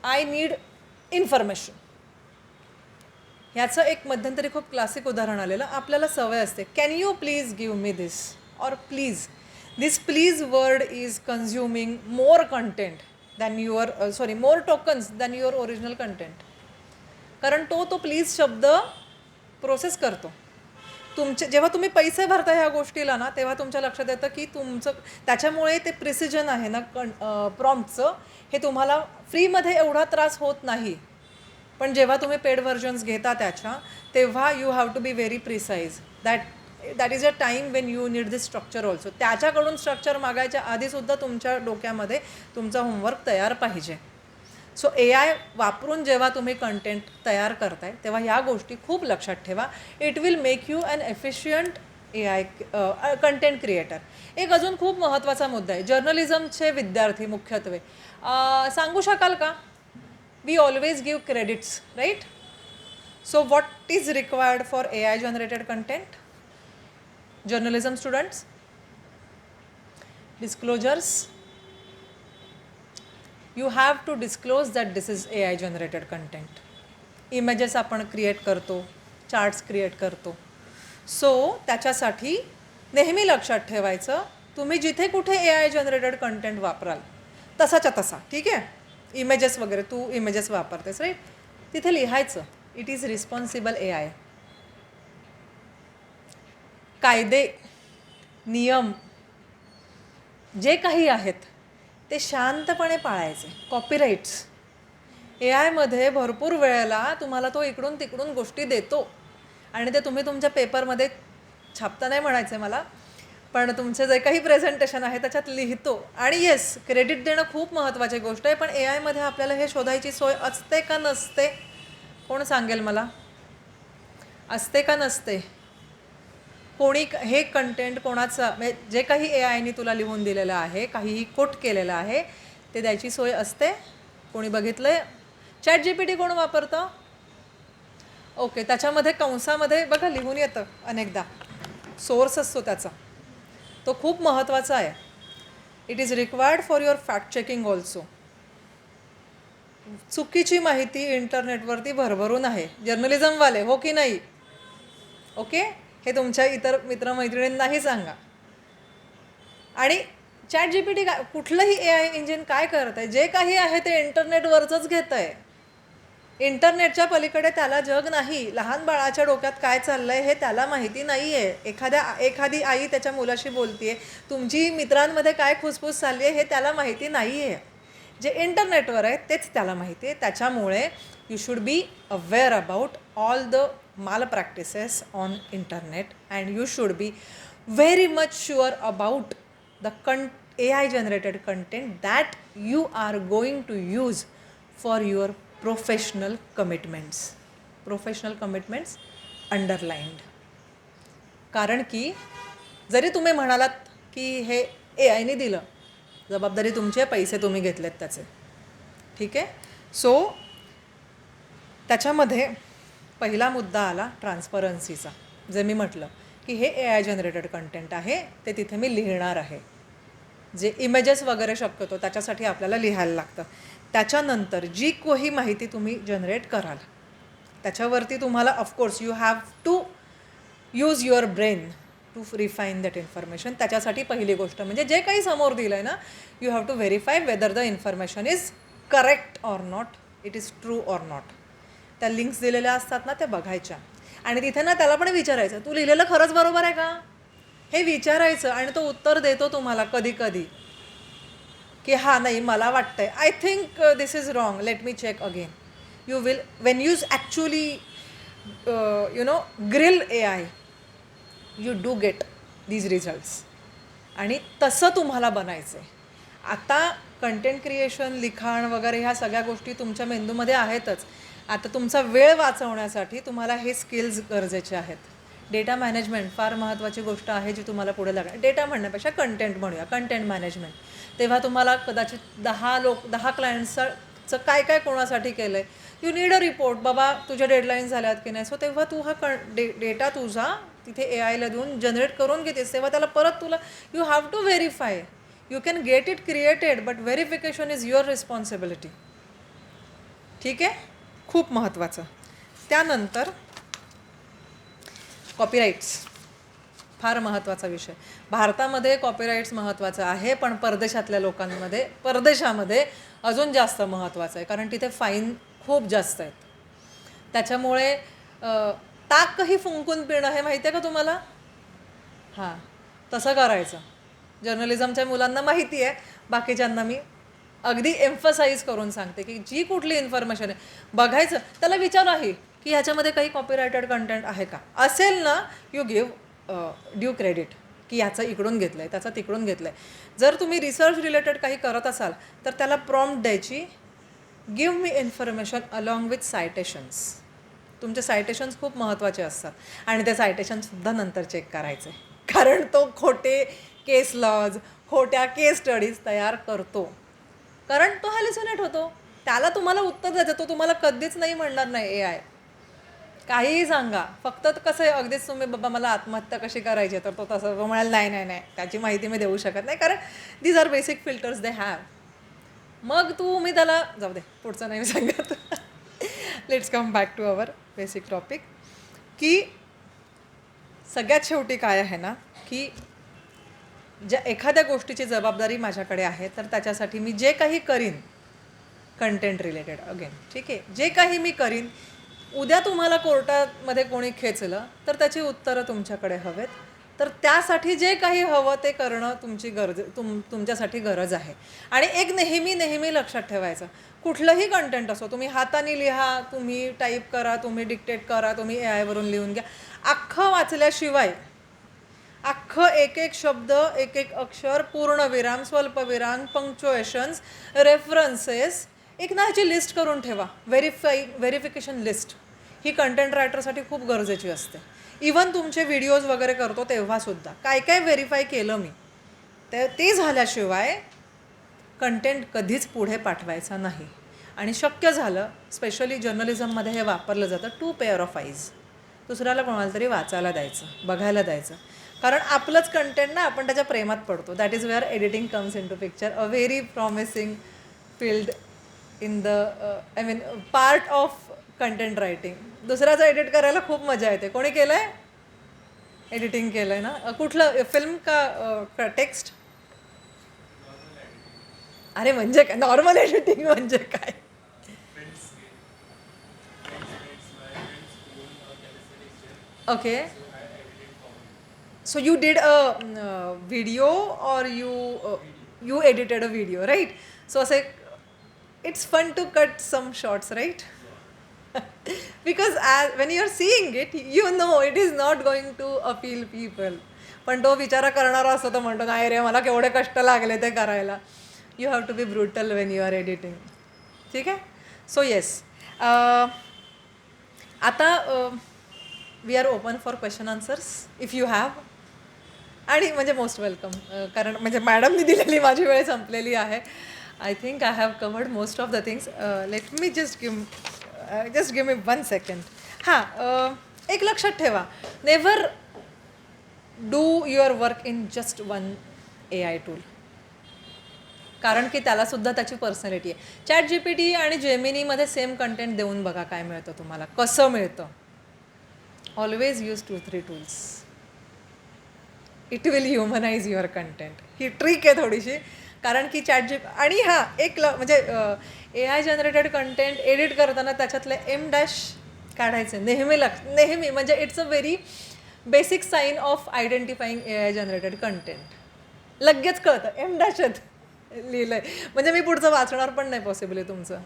I need information. ह्याचं एक मध्यंतरी खूप क्लासिक उदाहरण आलेलं. आपल्याला सवय असते, can you please give me this or please. This please word is consuming more content than more tokens than your original content. कारण तो प्लीज शब्द प्रोसेस करतो. जेव्हा तुम्ही पैसे भरता ह्या गोष्टीला ना, तेव्हा तुमच्या लक्षात येतं की तुमचं त्याच्यामुळे ते प्रिसिजन आहे ना प्रॉम्प्टचं, हे तुम्हाला फ्रीमध्ये एवढा त्रास होत नाही. पण जेव्हा तुम्ही पेड व्हर्जन्स घेता त्याच्या, तेव्हा you have to be very precise that is a time when you need this structure also. त्याच्याकडून स्ट्रक्चर मागायच्या आधीसुद्धा तुमच्या डोक्यामध्ये तुमचा होमवर्क तयार पाहिजे. सो AI वापरून जेव्हा तुम्ही कंटेंट तयार करताय तेव्हा ह्या गोष्टी खूप लक्षात ठेवा. It will make you an efficient AI content creator. एक अजून खूप महत्त्वाचा मुद्दा आहे, जर्नलिझमचे विद्यार्थी मुख्यत्वे. सांगू शकाल का? We always give credits, right? So what is required for AI generated content? Journalism students, disclosures. You have to disclose that this is AI generated content. Images आपण क्रिएट करतो, चार्ट्स क्रिएट करतो. सो त्याच्यासाठी नेहमी लक्षात ठेवायचं, तुम्ही जिथे कुठे AI जनरेटेड कंटेंट वापराल तसाच्या तसा, ठीक आहे? इमेजेस वगैरे तू इमेजेस वापरतेस, राईट? तिथे लिहायचं इट इज रिस्पॉन्सिबल AI. कायदे नियम जे काही आहेत ते शांतपणे पाळायचे. कॉपीराईट्स AIमध्ये भरपूर वेळेला तुम्हाला तो इकडून तिकडून गोष्टी देतो आणि ते तुम्ही तुमच्या पेपरमध्ये छापता नाही म्हणायचं मला, पण तुमचे जे काही प्रेझेंटेशन आहे त्याच्यात लिहितो. आणि येस, क्रेडिट देणं खूप महत्त्वाची गोष्ट आहे, पण AIमध्ये आपल्याला हे शोधायची सोय असते का नसते? कोण सांगेल मला? असते का नसते? कोणी हे कंटेंट कोणाचं, म्हणजे जे काही AIने तुला लिहून दिलेलं आहे, काहीही कोट केलेलं आहे, ते द्यायची सोय असते? कोणी बघितलं आहे? ChatGPT कोण वापरतं? ओके, त्याच्यामध्ये कंसामध्ये बघा लिहून येतं अनेकदा, सोर्स असतो त्याचा, तो खूप महत्त्वाचा आहे. It is required for your fact checking also. चुकीची माहिती इंटरनेटवरती भरभरून आहे. जर्नलिझमवाले हो की नाही? ओके, हे तुमच्या इतर मित्रमैत्रिणींनाही सांगा. आणि ChatGPT काय, कुठलंही AI इंजिन काय करत आहे, जे काही आहे ते इंटरनेटवरचंच घेतं आहे. इंटरनेटच्या पलीकडे त्याला जग नाही. लहान बाळाच्या डोक्यात काय चाललं आहे हे त्याला माहिती नाही आहे. एखादी आई त्याच्या मुलाशी बोलते आहे, तुमची मित्रांमध्ये काय खुसफुस चालली आहे हे त्याला माहिती नाही आहे. जे इंटरनेटवर आहे तेच त्याला माहिती आहे. त्याच्यामुळे you should be aware about all the malpractices on internet and you should be very much sure about the AI generated content that you are going to use for your professional commitments. Professional commitments underlined. कारण की जरी तुम्ही म्हणालात की हे AIने दिलं, जबाबदारी तुमची आहे, पैसे तुम्ही घेतलेत त्याचे, ठीक आहे? सो त्याच्यामध्ये पहिला मुद्दा आला ट्रान्सपरन्सीचा. जे मी म्हटलं की हे AI जनरेटेड कंटेंट आहे, ते तिथे मी लिहिणार आहे. जे इमेजेस वगैरे शक्यतो त्याच्यासाठी आपल्याला लिहायला लागतं. त्याच्यानंतर जी काही माहिती तुम्ही जनरेट कराल त्याच्यावरती तुम्हाला of course you have to use your brain to refine that information. त्याच्यासाठी पहिली गोष्ट म्हणजे जे काही समोर दिलं आहे ना, you have to verify whether the information is correct or not, it is true or not. त्या लिंक्स दिलेल्या असतात ना, त्या बघायच्या आणि तिथे ना त्याला पण विचारायचं, तू लिहिलेलं खरंच बरोबर आहे का हे विचारायचं. आणि तो उत्तर देतो तुम्हाला कधी कधी की हां नाही मला वाटतं आहे, I think this is wrong, let me check again. You will when use actually grill AI, you do get these results. आणि तसं तुम्हाला बनायचं आहे. आता कंटेंट क्रिएशन, लिखाण वगैरे ह्या सगळ्या गोष्टी तुमच्या मेंदूमध्ये आहेतच. आता तुमचा वेळ वाचवण्यासाठी तुम्हाला हे स्किल्स गरजेचे आहेत. डेटा मॅनेजमेंट फार महत्त्वाची गोष्ट आहे जी तुम्हाला पुढे लागणार. डेटा म्हणण्यापेक्षा कंटेंट म्हणूया, कंटेंट मॅनेजमेंट. तेव्हा तुम्हाला कदाचित 10 क्लायंट्सचं काय काय कोणासाठी केलं आहे, यू नीड अ रिपोर्ट. बाबा तुझ्या डेडलाईन झाल्यात की नाही. सो तेव्हा तू हा डेटा तुझा तिथे AIला देऊन जनरेट करून घेतेस. तेव्हा त्याला परत तुला you have to verify. You can get it created but verification is your responsibility. ठीक आहे, खूप महत्त्वाचं. त्यानंतर कॉपीराईट्स फार महत्त्वाचा विषय. भारतामध्ये कॉपीराईट्स महत्त्वाचं आहे, पण परदेशामध्ये अजून जास्त महत्त्वाचं आहे, कारण तिथे फाईन खूप जास्त आहेत. त्याच्यामुळे ताकही फुंकून पिणं हे माहिती आहे का तुम्हाला? हां, तसं करायचं. जर्नलिझमच्या मुलांना माहिती आहे, बाकीच्यांना मी अगदी एम्फसाईज करून सांगते की जी कुठली इन्फॉर्मेशन आहे बघायचं, त्याला विचार आहे की ह्याच्यामध्ये काही कॉपीरायटेड कंटेंट आहे का. असेल ना, यू गिव्ह ड्यू क्रेडिट की ह्याचं इकडून घेतलं आहे, त्याचं तिकडून घेतलं आहे. जर तुम्ही रिसर्च रिलेटेड काही करत असाल तर त्याला प्रॉम्प्ट द्यायची, give me information along with citations. तुमचे सायटेशन्स खूप महत्त्वाचे असतात आणि ते सायटेशनसुद्धा नंतर चेक करायचे, कारण तो खोटे केस लॉज, खोट्या केस स्टडीज तयार करतो, कारण तो हॅल्युसिनेट होतो. त्याला तुम्हाला उत्तर द्यायचं, तो तुम्हाला कधीच नाही म्हणणार नाही AI. काहीही सांगा, फक्त कसं आहे, अगदीच तुम्ही बाबा मला आत्महत्या कशी करायची तर तो तसं म्हणाल नाही नाही नाही, त्याची माहिती मी देऊ शकत नाही, कारण these are basic filters they have. मग तुम्ही त्याला जाऊ दे, पुढचं नाही मी सांगत. Let's come back to our basic topic, की सगळ्यात शेवटी काय आहे ना, की ज्या एखाद्या गोष्टीची जबाबदारी माझ्याकडे आहे तर त्याच्यासाठी मी जे काही करीन कंटेंट रिलेटेड, अगेन ठीक आहे, जे काही मी करीन, उद्या तुम्हाला कोर्टामध्ये कोणी खेचलं तर त्याची उत्तरं तुमच्याकडे हवेत. तर त्यासाठी जे काही हवं ते करणं तुमच्यासाठी गरज आहे. आणि एक नेहमी लक्षात ठेवायचं, कुठलंही कंटेंट असो, तुम्ही हाताने लिहा, तुम्ही टाईप करा, तुम्ही डिक्टेट करा, तुम्ही AI वरून लिहून घ्या, अख्खं वाचल्याशिवाय अख्खं एक एक शब्द, एक एक अक्षर, पूर्णविराम, स्वल्पविराम, पंक्च्युएशन्स, रेफरन्सेस, एक ना ह्याची लिस्ट करून ठेवा. व्हेरिफिकेशन लिस्ट ही कंटेंट रायटरसाठी खूप गरजेची असते. इवन तुमचे व्हिडिओज वगैरे करतो तेव्हासुद्धा काय काय व्हेरीफाय केलं मी, ते झाल्याशिवाय कंटेंट कधीच पुढे पाठवायचा नाही. आणि शक्य झालं, स्पेशली जर्नलिझममध्ये हे वापरलं जातं, 2 पेअर ऑफ आईज, दुसऱ्याला कोणाला तरी वाचायला द्यायचं, बघायला द्यायचं, कारण आपलंच कंटेंट ना आपण त्याच्या प्रेमात पडतो. That is where editing comes in to picture, a very promising field in the part of content writing. दुसऱ्याचं एडिट करायला खूप मजा येते. कोणी केलं आहे? एडिटिंग केलं आहे ना? कुठलं, फिल्म का टेक्स्ट? अरे म्हणजे काय नॉर्मल एडिटिंग म्हणजे काय? Okay, so you did a video or you edited a video, right? So it's fun to cut some shots, right? Because when you are seeing it, you know it is not going to appeal people. पण तो विचार करणारा असतो, तो म्हणतो नाही रे मला केवढे कष्ट लागले ते करायला. You have to be brutal when you are editing. ठीक आहे. सो येस, आता we are open for question answers if you have. आणि म्हणजे मोस्ट वेलकम, कारण म्हणजे मॅडमनी दिलेली माझी वेळ संपलेली आहे. I think I have covered most of the things. Let me just give me 1 second. हां, एक लक्षात ठेवा, never do your work in just 1 AI tool, कारण की त्यालासुद्धा त्याची पर्सनॅलिटी आहे. ChatGPT आणि जेमिनीमध्ये सेम कंटेंट देऊन बघा काय मिळतं तुम्हाला, कसं मिळतं. Always use 2-3 tools. It will humanise your content. ही ट्रिक आहे थोडीशी, कारण की आणि हां, एक म्हणजे AI जनरेटेड कंटेंट एडिट करताना त्याच्यातले M- काढायचे नेहमी, म्हणजे it's a very basic sign of identifying AI generated content. लगेच कळतं M- लिहिलं आहे म्हणजे मी पुढचं वाचणार पण नाही पॉसिबल आहे तुमचं.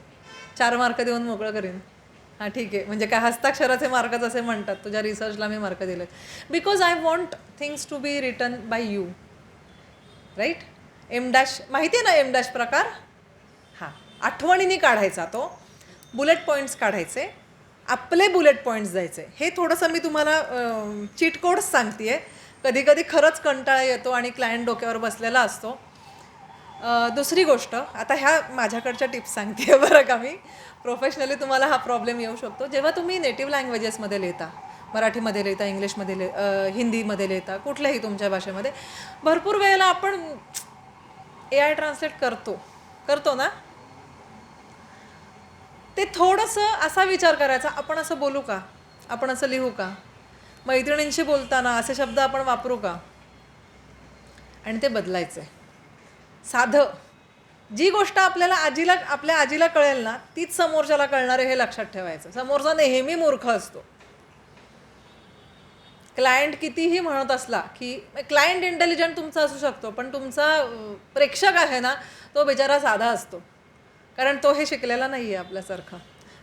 4 मार्क देऊन मोकळं करीन. हां ठीक आहे, म्हणजे काय हस्ताक्षराचे मार्कच असे म्हणतात, तुझ्या रिसर्चला मी मार्क दिले, because I want things to be written by you, right. M- माहिती आहे ना M- प्रकार? हां, आठवणीने काढायचा तो, बुलेट पॉईंट्स काढायचे, आपले बुलेट पॉईंट्स द्यायचे. हे थोडंसं मी तुम्हाला चीट कोड्स सांगते आहे. कधी कधी खरंच कंटाळा येतो आणि क्लायंट डोक्यावर बसलेला असतो. दुसरी गोष्ट, आता ह्या माझ्याकडच्या टिप्स सांगते बरं का मी. प्रोफेशनली तुम्हाला हा प्रॉब्लेम येऊ शकतो जेव्हा तुम्ही नेटिव्ह लँग्वेजेसमध्ये लिहिता, मराठीमध्ये लिहिता, इंग्लिशमध्ये हिंदीमध्ये लिहिता, कुठल्याही तुमच्या भाषेमध्ये. भरपूर वेळेला आपण AI ट्रान्सलेट करतो ना, ते थोडंसं असा विचार करायचा, आपण असं बोलू का, आपण असं लिहू का, मैत्रिणींशी बोलताना असे शब्द आपण वापरू का, आणि ते बदलायचं. साधं, जी गोष्ट आपल्या आजीला कळेल ना तीच समोरच्याला कळणार आहे, हे लक्षात ठेवायचं. समोरचा नेहमी मूर्ख असतो. क्लायंट कितीही म्हणत असला की, क्लायंट इंटेलिजंट तुमचा असू शकतो, पण तुमचा प्रेक्षक आहे ना तो बिचारा साधा असतो, कारण तो हे शिकलेला नाही आहे आपल्यासारखा.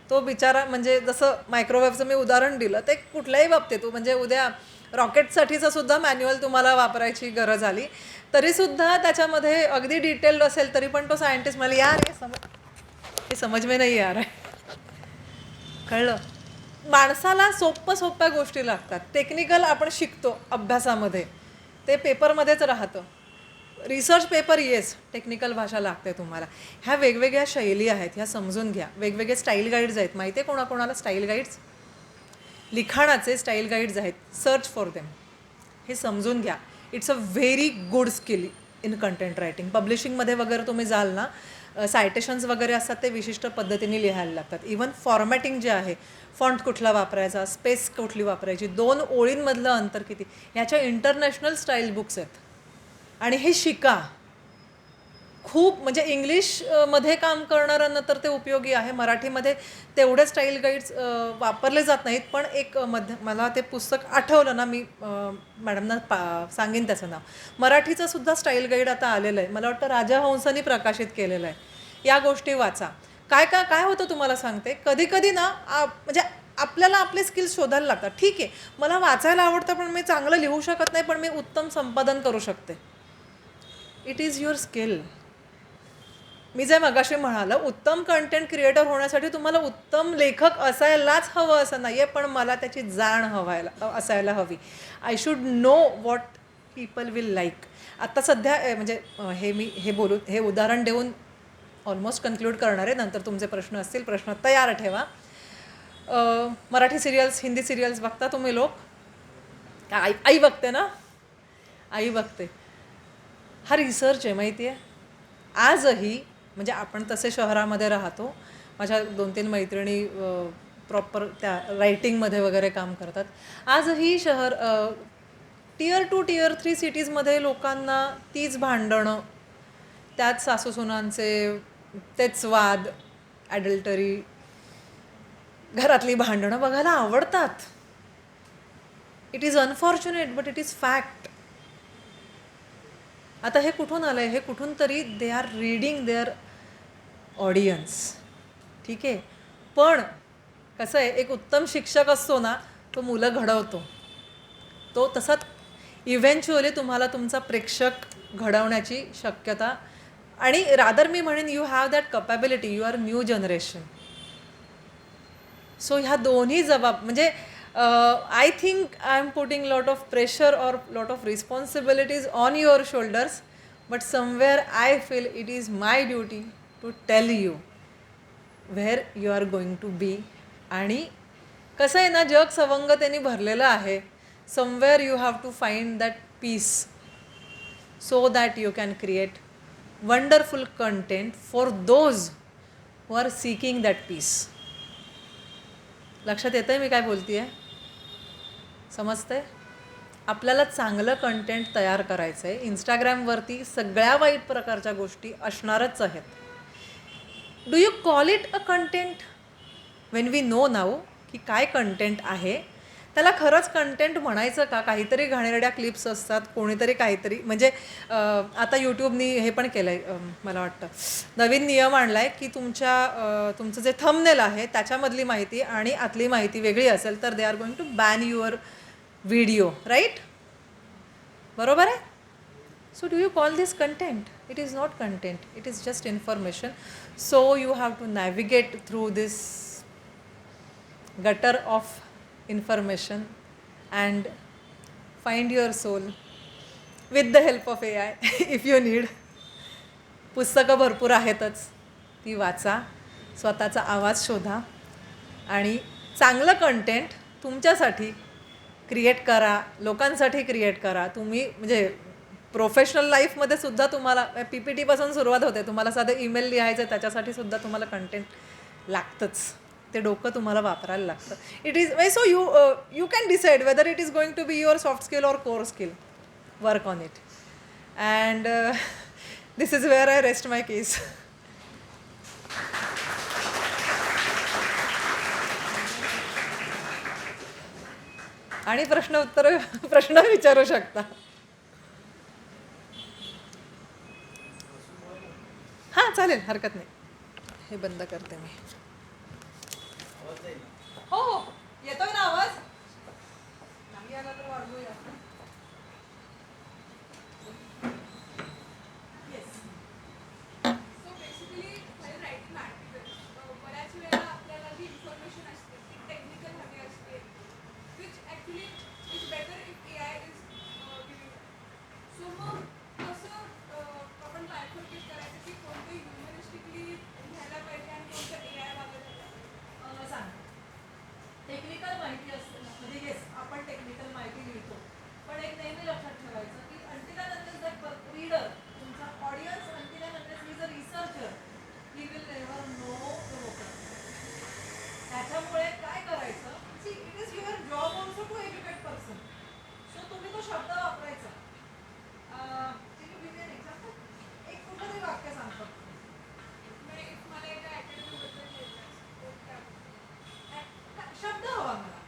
तो बिचारा म्हणजे जसं मायक्रोवेव्हचं मी उदाहरण दिलं, ते कुठल्याही बाबतीत म्हणजे उद्या रॉकेटसाठीचं सुद्धा मॅन्युअल तुम्हाला वापरायची गरज आली तरीसुद्धा त्याच्यामध्ये अगदी डिटेल्ड असेल तरी पण तो सायंटिस्ट मला यार हे समज में नाही यार कळलं. माणसाला सोप्या गोष्टी लागतात. टेक्निकल आपण शिकतो अभ्यासामध्ये, ते पेपरमध्येच राहतं. रिसर्च पेपर येस, टेक्निकल भाषा लागते तुम्हाला. ह्या वेगवेगळ्या शैली आहेत, ह्या समजून घ्या. वेगवेगळे स्टाईल गाईड्स आहेत, माहिती आहे कोणाकोणाला स्टाईल गाईड्स? लिखाणाचे स्टाईल गाईड्स आहेत, सर्च फॉर देम. हे समजून घ्या. It's a very good skill in content writing. पब्लिशिंगमध्ये वगैरे तुम्ही जाल ना, सायटेशन्स वगैरे असतात ते विशिष्ट पद्धतीने लिहायला लागतात. इवन फॉर्मॅटिंग जे आहे, फॉन्ट कुठला वापरायचा, स्पेस कुठली वापरायची, 2 ओळींमधलं अंतर किती, ह्याच्या इंटरनॅशनल स्टाईल बुक्स आहेत. आणि हे शिका. खूप म्हणजे इंग्लिशमध्ये काम करणाऱ्यांना तर ते उपयोगी आहे. मराठीमध्ये तेवढे स्टाईल गाईड्स वापरले जात नाहीत, पण एक मला ते पुस्तक आठवलं ना, मी मॅडमना सांगेन त्याचं नाव. मराठीचं सुद्धा स्टाईल गाईड आता आलेलं आहे, मला वाटतं राजहंसानी प्रकाशित केलेलं आहे. या गोष्टी वाचा. काय होतं तुम्हाला सांगते, कधी कधी ना म्हणजे आपल्याला आपले स्किल्स शोधायला लागतात. ठीक आहे, मला वाचायला आवडतं पण मी चांगलं लिहू शकत नाही, पण मी उत्तम संपादन करू शकते. It is your skill. मी जे मगाशी म्हणालं, उत्तम कंटेंट क्रिएटर होण्यासाठी तुम्हाला उत्तम लेखक असायलाच हवं असं नाही आहे, पण मला त्याची जाण असायला हवी. I should know what people will like. आत्ता सध्या म्हणजे हे उदाहरण देऊन ऑलमोस्ट कन्क्लूड करणार आहे. नंतर तुमचे प्रश्न असतील, प्रश्न तयार ठेवा. मराठी सिरियल्स, हिंदी सिरियल्स बघता तुम्ही लोक? आई बघते ना, आई बघते. हा रिसर्च आहे माहिती आहे. आजही म्हणजे आपण तसे शहरामध्ये राहतो, माझ्या 2-3 मैत्रिणी प्रॉपर त्या रायटिंगमध्ये वगैरे काम करतात. आजही Tier 2, Tier 3 सिटीजमध्ये लोकांना तीच भांडणं, त्याच सासूसुनांचे तेच वाद, ॲडल्टरी, घरातली भांडणं बघायला आवडतात. It is unfortunate but it is fact. आता हे कुठून आलं आहे? हे कुठून तरी they are reading their audience. ठीक आहे, पण कसं आहे, एक उत्तम शिक्षक असतो ना, तो मुलं घडवतो. तो तसाच इव्हेंच्युअली तुम्हाला तुमचा प्रेक्षक घडवण्याची शक्यता, आणि रादर मी म्हणेन you have that capability. You are new generation. So ह्या दोन्ही म्हणजे I think I'm putting lot of pressure or lot of responsibilities on your shoulders, but somewhere I feel it is my duty to tell you where you are going to be. आणि कसं आहे ना, जग सवंगतेने भरलेलं आहे. somewhere you have to find that peace so that you can create wonderful content for those who are seeking that peace. लक्षात येतं आहे मी काय बोलते आहे? समजतंय? आपल्याला चांगलं कंटेंट तयार करायचं आहे. इंस्टाग्रामवरती सगळ्या वाईट प्रकारच्या गोष्टी असणारच आहेत. Do you call it a content? When we know now की काय कंटेंट आहे, त्याला खरंच कंटेंट म्हणायचं का? काहीतरी घाणेरड्या क्लिप्स असतात, कोणीतरी काहीतरी म्हणजे आता यूट्यूबनी हे पण केलं आहे, मला वाटतं नवीन नियम आणला आहे की तुमचं जे थंबनेल आहे त्याच्यामधली माहिती आणि आतली माहिती वेगळी असेल तर they are going to ban your video, right? बरोबर आहे? So do you call this content? It is not content, it is just information. So you have to navigate through this gutter of information and find your soul with the help of AI if you need. पुस्तकं भरपूर आहेतच, ती वाचा, स्वतःचा आवाज शोधा आणि चांगलं कंटेंट तुमच्यासाठी क्रिएट करा, लोकांसाठी क्रिएट करा. तुम्ही म्हणजे प्रोफेशनल लाईफमध्ये सुद्धा तुम्हाला PPTपासून सुरुवात होते. तुम्हाला साधं ईमेल लिहायचं आहे त्याच्यासाठी सुद्धा तुम्हाला कंटेंट लागतंच. ते डोकं तुम्हाला वापरायला लागतं. It is so you can decide whether it is going to be your soft skill or core skill. Work on it and this is where I rest my case. आणि प्रश्न विचारू शकता. चालेल, हरकत नाही. हे बंद करते मी. हो हो, येतोय ना आवाज? नाही आला तर वाढवूया. Yes. So basically while writing article बऱ्याच वेळेला आपल्याला जी इन्फॉर्मेशन असते ती टेक्निकल हवी असते which actually is better if A I is giving. So मग कसं आपण बायफर्केट करायचं की कोणतं ह्युमनिस्टिकली घ्यायला पाहिजे आणि कोणतं ए आय वापरायला सांग. टेक्निकल माहिती असते ना, म्हणजे येस आपण टेक्निकल माहिती लिहितो, पण एक नेहमी लक्षात ठेवायचं की until and unless that reader, तुमचा audience, until and unless he is a researcher, he will never know the vocabulary. त्याच्यामुळे काय करायचं, see it is your job also to educate person. So तुम्ही तो शब्द वापरायचा. एक कुठलं तरी वाक्य सांगतो. म्हणजे मला एका अकॅडमीबद्दल घ्यायचं आहे शब्द हवा मला.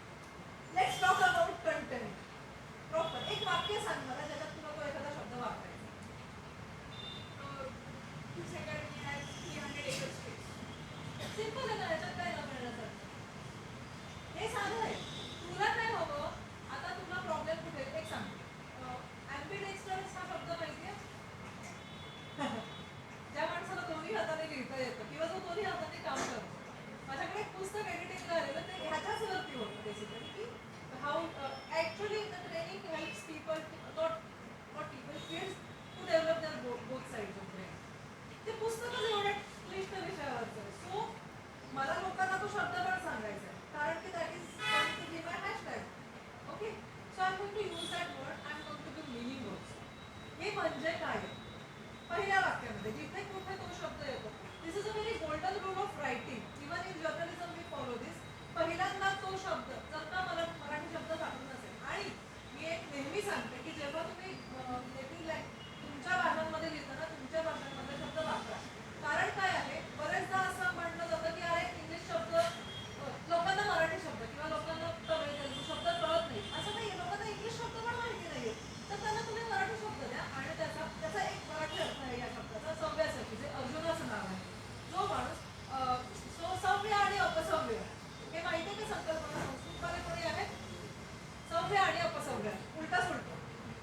Let's talk about content. Proper एक वाक्य सांग मला ज्याच्यात तुला तो एखादा शब्द वापरायचा. This academy has 300 acres space. Simple आहे ना, याच्यात काय न मिळण्यासारखं. हे साधं आहे. तुला काय हवं, आता तुला प्रॉब्लेम कुठे एक सांग. ॲम्बिडेक्स्टर्स हा शब्द माहिती आहे? ज्या माणसाला दोन्ही हाताने लिहिता येतं किंवा जो दोन्ही हाताने काम करतो. माझ्याकडे एक पुस्तक एडिटिंगला आलेलं, ते ह्याच्याच वरती होतं बेसिकली की how actually the training helps people not people kids to develop their both sides of brain. ते पुस्तकच एवढ्या क्लिष्ट विषयावरचं आहे. सो मला लोकांना तो शब्द पण सांगायचा आहे, कारण की that is going to give a hashtag. Okay, so I am going to use that word. I am going to give meaning also. हे म्हणजे काय आहे? पहिल्या वाक्यामध्ये जिथे कुठे तो शब्द येतो, this is a very golden rule of writing. Even in journalism we follow this. पहिल्यांदा तो शब्द जर का मला मराठी शब्द सापडत नसेल, आणि मी एक नेहमी सांगते की जेव्हा तुम्ही नेटिव्ह तुमच्या भाषांमध्ये लिहिताना तुमच्या भाषांमध्ये शब्द वापरा. कारण काय आहे, बरेचदा असं म्हटलं जातं की अरे इंग्लिश शब्द लोकांना मराठी शब्द किंवा लोकांना तमिळ तेलुगू शब्द कळत नाही. असं नाही, लोकांना इंग्लिश शब्द पण माहिती नाहीये, तर त्यांना तुम्ही मराठी शब्द द्या आणि त्याचा एक मराठी अर्थ आहे या शब्दाचा सव्यासाठी, जे अर्जुनाचं नाव आहे. जो माणूस सव्य आणि अपसव्य, हे माहिती आहे का संकल्पना संस्कृतमध्ये कोणी आहे? सव्य आणि अपसव्य उलटा सुलटा.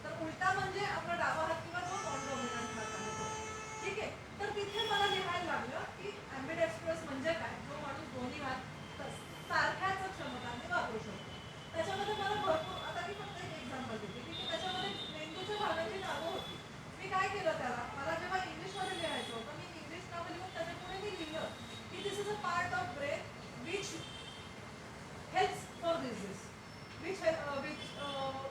तर उलटा म्हणजे आपला डावा हात किंवा जो नॉन डॉमिनंट हात आहे तो. ठीक आहे, तर तिथे मला लिहायला लागलं की ॲम्बिडेक्स्ट्रस म्हणजे काय, जो माणूस दोन्ही हात सारख्याच क्षमतांनी वापरू शकतो. त्याच्यामध्ये मला भरपूर, आता मी फक्त एक एक्झाम्पल देते की त्याच्यामध्ये मेंदूच्या भागाची नावं होती. मी काय केलं त्याला, मला जेव्हा इंग्लिशमध्ये लिहायचं होतं, मी इंग्लिश नावं लिहून त्याच्यापुढे मी लिहिलं की this is a part of brain which helps for this which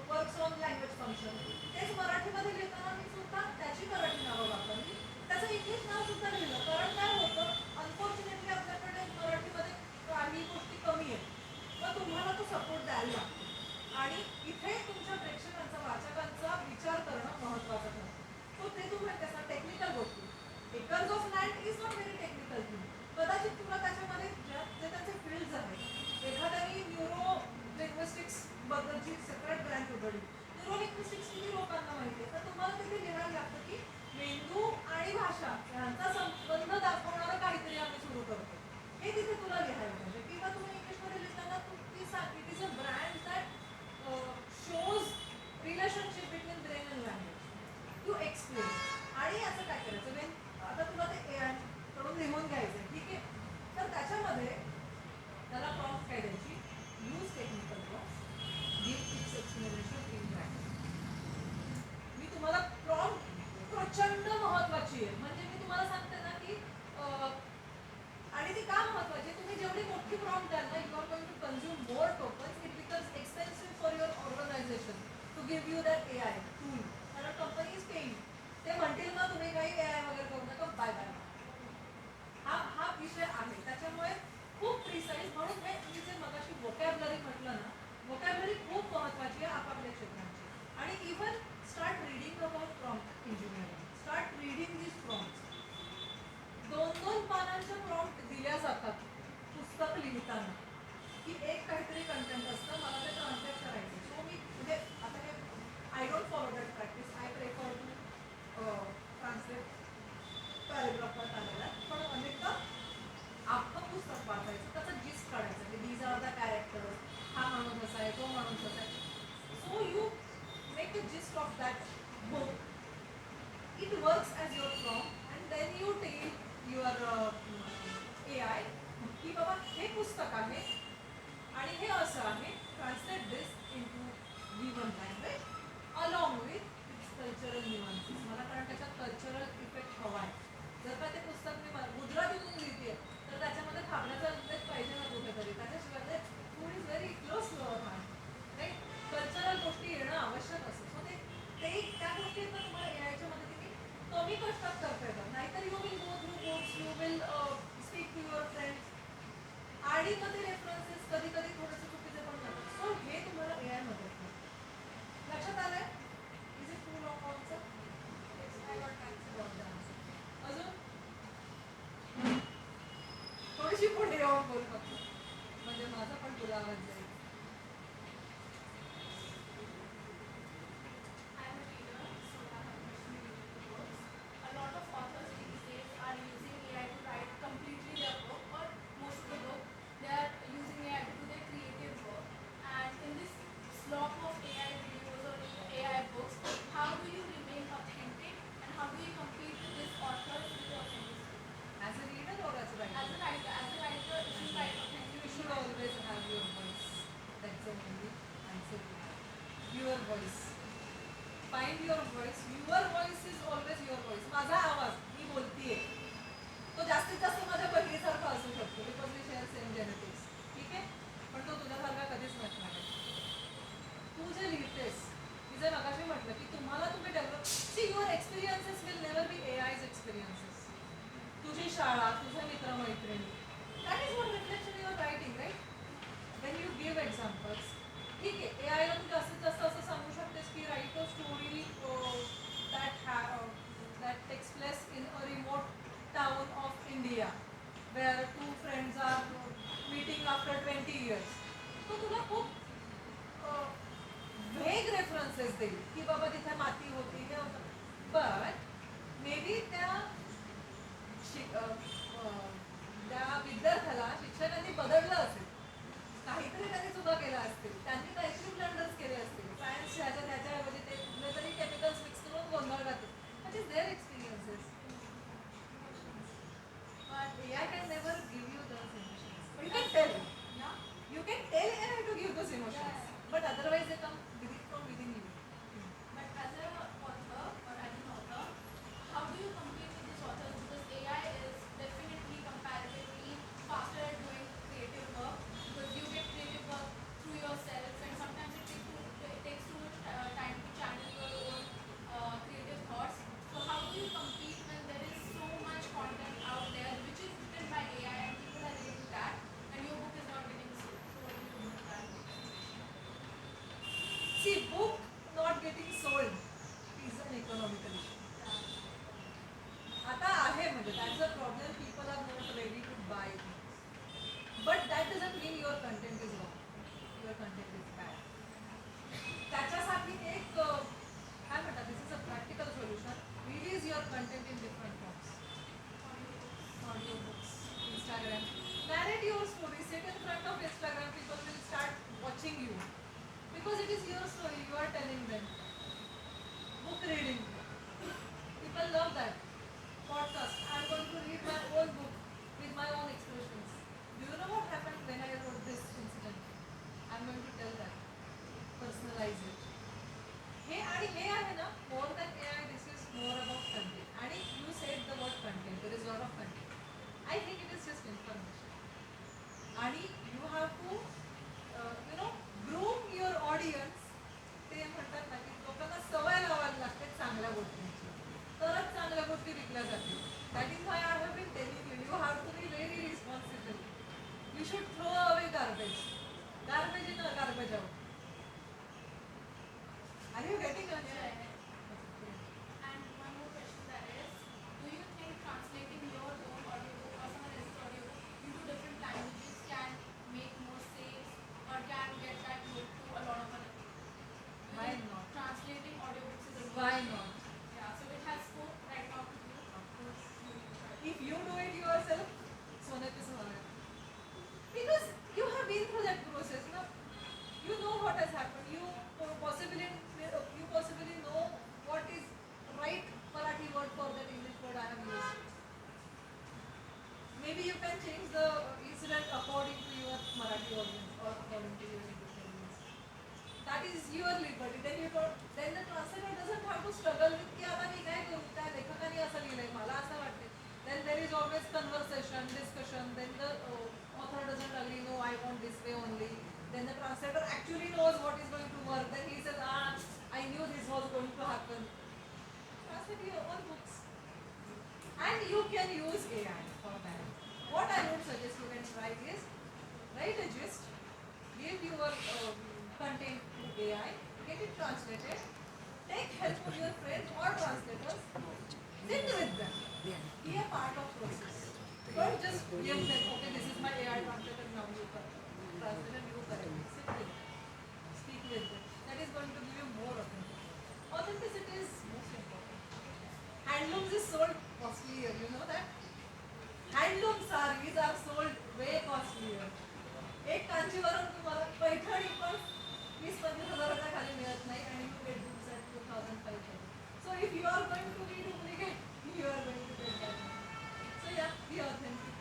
works on language function. तेच मराठीमध्ये लिहिताना मी सुद्धा त्याची मराठी नावं वापरली, त्याचं इंग्लिश नाव सुद्धा लिहिलं. कारण काय होतं, अनफॉर्च्युनेटली आपल्याकडे मराठीमध्ये काही गोष्टी कमी आहेत, मग तुम्हाला तो सपोर्ट द्यायला लागतो. आणि इथे तुमच्या प्रेक्षकांचा, वाचकांचा विचार करणं महत्त्वाचं ठरतं. सो ते तुम्ही त्याचा टेक्निकल गोष्टी, acres of land is not very technical thing. कदाचित तुला त्याच्यामध्ये जे त्यांचे फील्ड्स आहेत, एखाद्याने न्यूरो लिंग्विस्टिक्स बद्दलची सेपरेट ब्रँच उघडली, न्यूरो लिंग्विस्टिक्स किती लोकांना माहिती आहे, तर तुम्हाला तिथे लिहायला लागतं की मेंदू आणि भाषा यांचा संबंध दाखवणारं काहीतरी आम्ही सुरू करतो. हे तिथे तुला लिहायला पाहिजे. किंवा तुम्ही इंग्लिशमध्ये लिहिताना ती सांग it is a brand that shows relationship between brain and language to explain. आणि असं काय करायचं, वेन आता तुला ते ए आय कडून लिहून घ्यायचं आहे, ठीक आहे, तर त्याच्यामध्ये त्याला प्रॉम्प्ट काय द्यायची, use technical prompt, give its explanation in brand. मी तुम्हाला प्रॉम्प्ट प्रचंड महत्त्वाची आहे. म्हणजे मी तुम्हाला सांगते ना की आणि ती का महत्त्वाची, तुम्ही जेवढी मोठी प्रॉम्प्ट द्याल ना, you are going to consume more tokens, it becomes expensive for your organization to give you that A I tool. कारण कंपनी इज पेइंग. ते म्हणतील ना तुम्ही काही ए आय वगैरे करू नका, बाय बाय. हा विषय आहे. त्याच्यामुळे खूप प्रिसाईज, म्हणून हे मी जे मगाशी वोकॅब्लरी म्हटलं ना, वोकॅब्लरी खूप महत्त्वाची आहे आपापल्या क्षेत्रांची. आणि even start reading about prompt engineering, start reading this prompts. 2-2 पानांच्या प्रॉम्प्ट दिल्या जातात पुस्तक लिहिताना, की एक काहीतरी कंटेंट असतं, मला ते ट्रान्सलेट करायचं. सो मी म्हणजे आता हे I don't follow that practice, I prefer to translate पॅरेग्राफात आलेला. that book, it works as your prompt, and then you tell your AI की बाबा हे पुस्तक आहे आणि हे असं आहे, translate this into given language along with its cultural nuances. मला कारण त्याच्यात कल्चरल इफेक्ट हवा आहे. जर का ते पुस्तक मी गुजरातीतून लिहिते तर त्याच्यामध्ये खाण्याचा उल्लेख पाहिजे ना कुठेतरी, त्याच्याशिवाय food is very close to our heart, right. Cultural गोष्टी येणं आवश्यक असतं. सो ते त्या गोष्टी तर तुम्हाला यायच्या मदतीने कमी कष्टात करता येतात. नाहीतर you will go through books, you will speak to your friends आणि मग ते रेफरन्सेस कधी कधी थोडेसे चुकीचे पण करतात. सो हे तुम्हाला एआय मदत करतं. लक्षात आलंय? Is it too long answer? अजून थोडीशी पुढे येऊन बोल फक्त, म्हणजे माझा पण तुला आवाज जाईल. I'm a reader, so I have a question related to books. A lot of authors these days are using AI to write completely their book, or most of the book. They are using AI to do their creative work. And in this slop of AI videos or AI books, how do you remain authentic and how do you compete with this author with authenticity? As a reader or as a writer? As a writer, if you write authentic, You should always have your voice. That's the only answer you have. Your voice. Find your voice. Your voice is always your voice. माझा आवाज मी बोलतीये तो जास्तीत जास्त माझ्या बहिणीसारखा असू शकतो, because we share same genetics. ठीक आहे, पण तो तुझ्यासारखा कधीच नसणार आहे. तू जे लिहितेस, मी जे मगाशी म्हटलं की तुम्हाला तुम्ही develop see your experiences will never be AI's experiences. तुझी शाळा, तुझे मित्रमैत्रिणी, that is what reflection your writing, right. When you give examples, ठीक आहे, एआयला तू जास्तीत जास्त असं सांगू शकतेस की right a story that takes place in a remote town of India where two friends are meeting after 20 years. तो तुला खूप वेग रेफरन्सेस देईल की बाबा तिथे माती होती, हे होतं. बट मे बी त्या विद्यार्थ्याला शिक्षकांनी बदललं असेल, काहीतरी त्यांनी चुका केल्या असतील, त्यांनी काहीतरी ब्लंडर्स केले असतील, सायन्स त्याच्याऐवजी ते कुठले तरी केमिकल्स मिक्स करून गोंधळ घातले. That is their experiences. But AI can never give you those emotions. You can tell. yeah. You can tell AI to give those emotions. But otherwise they come from within you. But as an author or as an author, how do you compete with these authors? Because AI is definitely comparatively faster at doing creative work because you get creative work through yourself, and sometimes it takes too much time to channel your own creative thoughts. So how do you compete when there is so much content out there which is written by AI and people are reading that and your book is not getting sold? So what do you do with that? See, book not getting sold is an economical issue. आता आहे म्हणजे that's a problem. People are not ready to buy it. But that doesn't mean your content is wrong. Your content is bad. त्याच्यासाठी एक काय म्हणतात, this is a practical solution. Release your content in different forms. Audiobooks, Instagram. Narrate your story. Sit in front of Instagram. People will start watching you. Because it is your story, you are telling them. Book reading. People love that. Podcast. I am going to read my own book with my own expressions. Do you know what happened when I wrote this incident? I am going to tell that. Personalize it. हे आहे ना, more than AI, this is more about content. आणि you said the word content. There is a lot of content. I think it is just information. आणि you have to groom your audience. ते म्हणतात ना की लोकांना सवय लावायला लागते चांगल्या गोष्टींची, तरच चांगल्या गोष्टी विकल्या जातील. That is why I have been telling you, you have to be very responsible. You should throw away garbage. Garbage in garbage out. Are you getting And one more question, that is, do you think translating your own audiobook or someone else's audiobook into different languages can make more sales or can get that look to a lot of other people? Why not? Translating audiobooks is a Why not? Yeah, so it has scope right now to do. Of course. If you do it yourself, सोने पे सुहागा. Because you have been through that process, no? You know what has happened. You possibly know that is your liberty. Then you don't, then the translator doesn't have to struggle with की आता मी काय करू, त्या लेखकाने असं लिहिलंय, मला असं वाटतंय. Then there is always conversation, discussion. Then the author doesn't agree, no, I want this way only. Then the translator actually knows what is going to work. Then he says, I knew this was going to happen. Translate your own books. And you can use AI for that. What I would suggest you can try is, write a gist, give your content to AI, get it translated, take help from your friends or translators, sit with them, be a part of process. Don't just give them, okay, this is my AI translator, now you translate and you correct it. Sit with them, speak with them. That is going to give you more authenticity. Authenticity is most important. Handlooms is sold costlier, you know that? Handloom sarees are sold way costlier. एक कांजीवरम तुम्हाला पैठणी पण 20-25 हजाराच्या खाली मिळत नाही आणि you get books at 2,500. So if you are going to be duplicate, you are going to get that. So yeah, be authentic.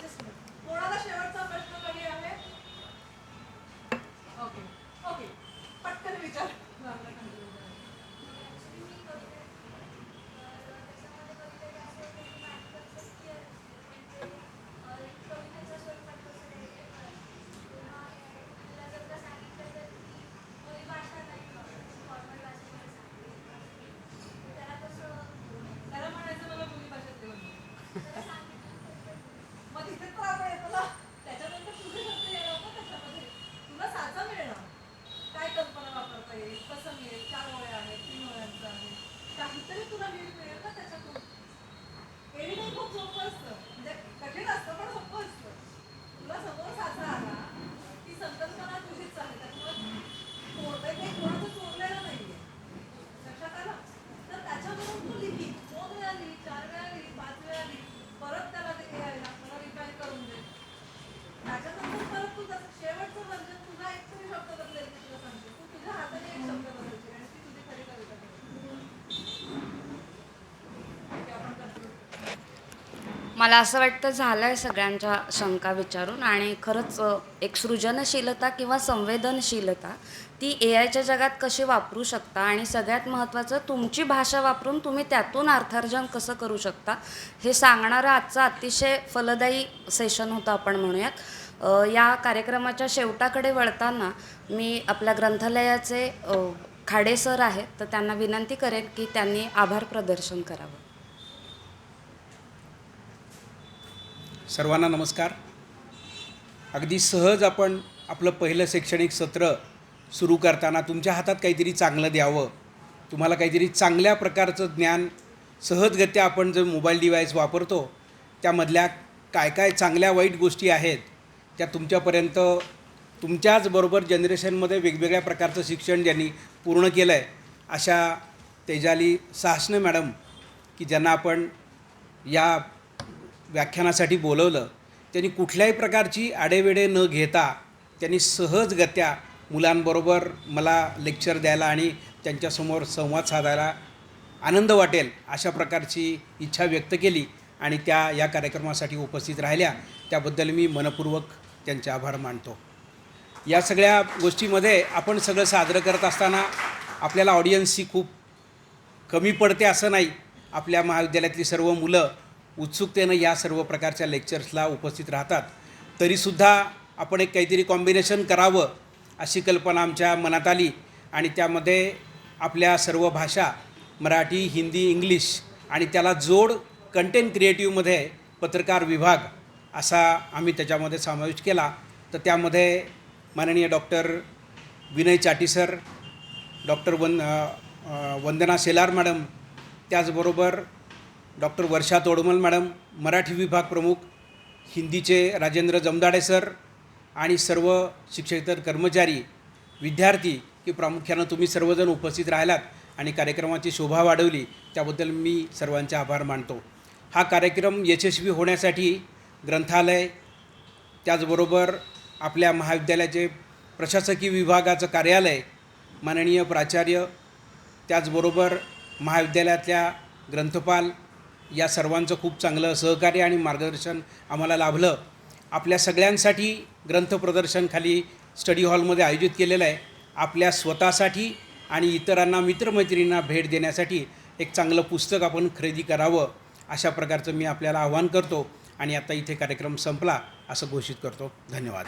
Just कोणाला शेवटचा प्रश्न कधी आहे? ओके ओके पटकन विचार. त्याला म्हणायचं मला बोली भाषेत लिहून दे. मग तिथे तर आपण येतो ना, त्याच्यानंतर तुझे शब्द येणार ना त्याच्यामध्ये, तुला साचा मिळणार, काय कल्पना वापरता येईल, कसं मिळेल, 4 ओळ्या आहेत, 3 ओळ्यांचं आहे, काहीतरी तुला मिळेल ना त्याच्यातून. एडिटिंग खूप सोपं असतं, म्हणजे कठीण असतं पण सोपं असतं. तुला समोर साचा आला, ती संकल्पना तुझीच आहे, त्याच्यामुळे कोणतं काही कोणाचं चोरलेलं नाहीये. लक्षात आलं? तर त्याच्यावरून तू लिही, 2 वेळा लिही, 4 वेळा लिही, 5 वेळा लिही, परत त्याला ते यायला मला रिफाईन करून दे. त्याच्यानंतर परत तू जसं शेवटचं वर्जन तुला एक तरी शब्द बदलेल, मी तुला सांगते. तू तुझ्या हाताने एक शब्द बदलशील आणि ती तुझी खरी कविता बनेल. ओके, आपण continue करू. मला असं वाटतं झालं आहे सगळ्यांच्या शंका विचारून आणि खरंच एक सृजनशीलता किंवा संवेदनशीलता ती ए आयच्या जगात कशी वापरू शकता आणि सगळ्यात महत्त्वाचं तुमची भाषा वापरून तुम्ही त्यातून अर्थार्जन कसं करू शकता हे सांगणारं आजचं अतिशय फलदायी सेशन होतं आपण म्हणूयात. या कार्यक्रमाच्या शेवटाकडे वळताना मी आपल्या ग्रंथालयाचे खाडे सर आहेत तर त्यांना विनंती करेन की त्यांनी आभार प्रदर्शन करावं. सर्वांना नमस्कार. अगदी सहज आपण आपलं पहिलं शैक्षणिक सत्र सुरू करताना तुमच्या हातात काहीतरी चांगलं द्यावं, तुम्हाला काहीतरी चांगल्या प्रकारचं ज्ञान सहजगत्या आपण जो मोबाईल डिव्हाइस वापरतो त्यामधल्या काय काय चांगल्या वाईट गोष्टी आहेत त्या तुमच्यापर्यंत तुमच्याचबरोबर जनरेशनमध्ये वेगवेगळ्या प्रकारचं शिक्षण ज्यांनी पूर्ण केलं आहे अशा तेजाली साहसने मॅडम की ज्यांना आपण या व्याख्यानासाठी बोलवलं, त्यांनी कुठल्याही प्रकारची आडेवेडे न घेता त्यांनी सहजगत्या मुलांबरोबर मला लेक्चर द्यायला आणि त्यांच्यासमोर संवाद साधायला आनंद वाटेल अशा प्रकारची इच्छा व्यक्त केली आणि त्या या कार्यक्रमासाठी उपस्थित राहिल्या. त्याबद्दल मी मनपूर्वक त्यांचे आभार मानतो. या सगळ्या गोष्टीमध्ये आपण सगळं साजरं करत असताना आपल्याला ऑडियन्सची खूप कमी पडते असं नाही. आपल्या महाविद्यालयातली सर्व मुलं उत्सुकतेनं या सर्व प्रकारच्या लेक्चर्सला उपस्थित राहतात. तरीसुद्धा आपण एक काहीतरी कॉम्बिनेशन करावं अशी कल्पना आमच्या मनात आली आणि त्यामध्ये आपल्या सर्व भाषा मराठी, हिंदी, इंग्लिश आणि त्याला जोड कंटेंट क्रिएटिव्हमध्ये पत्रकार विभाग असा आम्ही त्याच्यामध्ये समावेश केला. तर त्यामध्ये माननीय डॉक्टर विनय चाटी सर, डॉक्टर वंदना शेलार मॅडम, त्याचबरोबर डॉक्टर वर्षा तोडमल मॅडम, मराठी विभाग प्रमुख, हिंदीचे राजेंद्र जमदाडे सर आणि सर्व शिक्षकेतर कर्मचारी, विद्यार्थी की प्रामुख्यानं तुम्ही सर्वजण उपस्थित राहिलात आणि कार्यक्रमाची शोभा वाढवली त्याबद्दल मी सर्वांचे आभार मानतो. हा कार्यक्रम यशस्वी होण्यासाठी ग्रंथालय, त्याचबरोबर आपल्या महाविद्यालयाचे प्रशासकीय विभागाचं कार्यालय, माननीय प्राचार्य, त्याचबरोबर महाविद्यालयातल्या ग्रंथपाल या सर्वांचं खूप चांगलं सहकार्य आणि मार्गदर्शन आम्हाला लाभलं. आपल्या सगळ्यांसाठी ग्रंथ प्रदर्शन खाली स्टडी हॉलमध्ये आयोजित केलेलं आहे. आपल्या स्वतःसाठी आणि इतरांना मित्रमैत्रिणींना भेट देण्यासाठी एक चांगलं पुस्तक आपण खरेदी करावं, अशा प्रकारचं मी आपल्याला आवाहन करतो आणि आता इथे कार्यक्रम संपला असं घोषित करतो. धन्यवाद.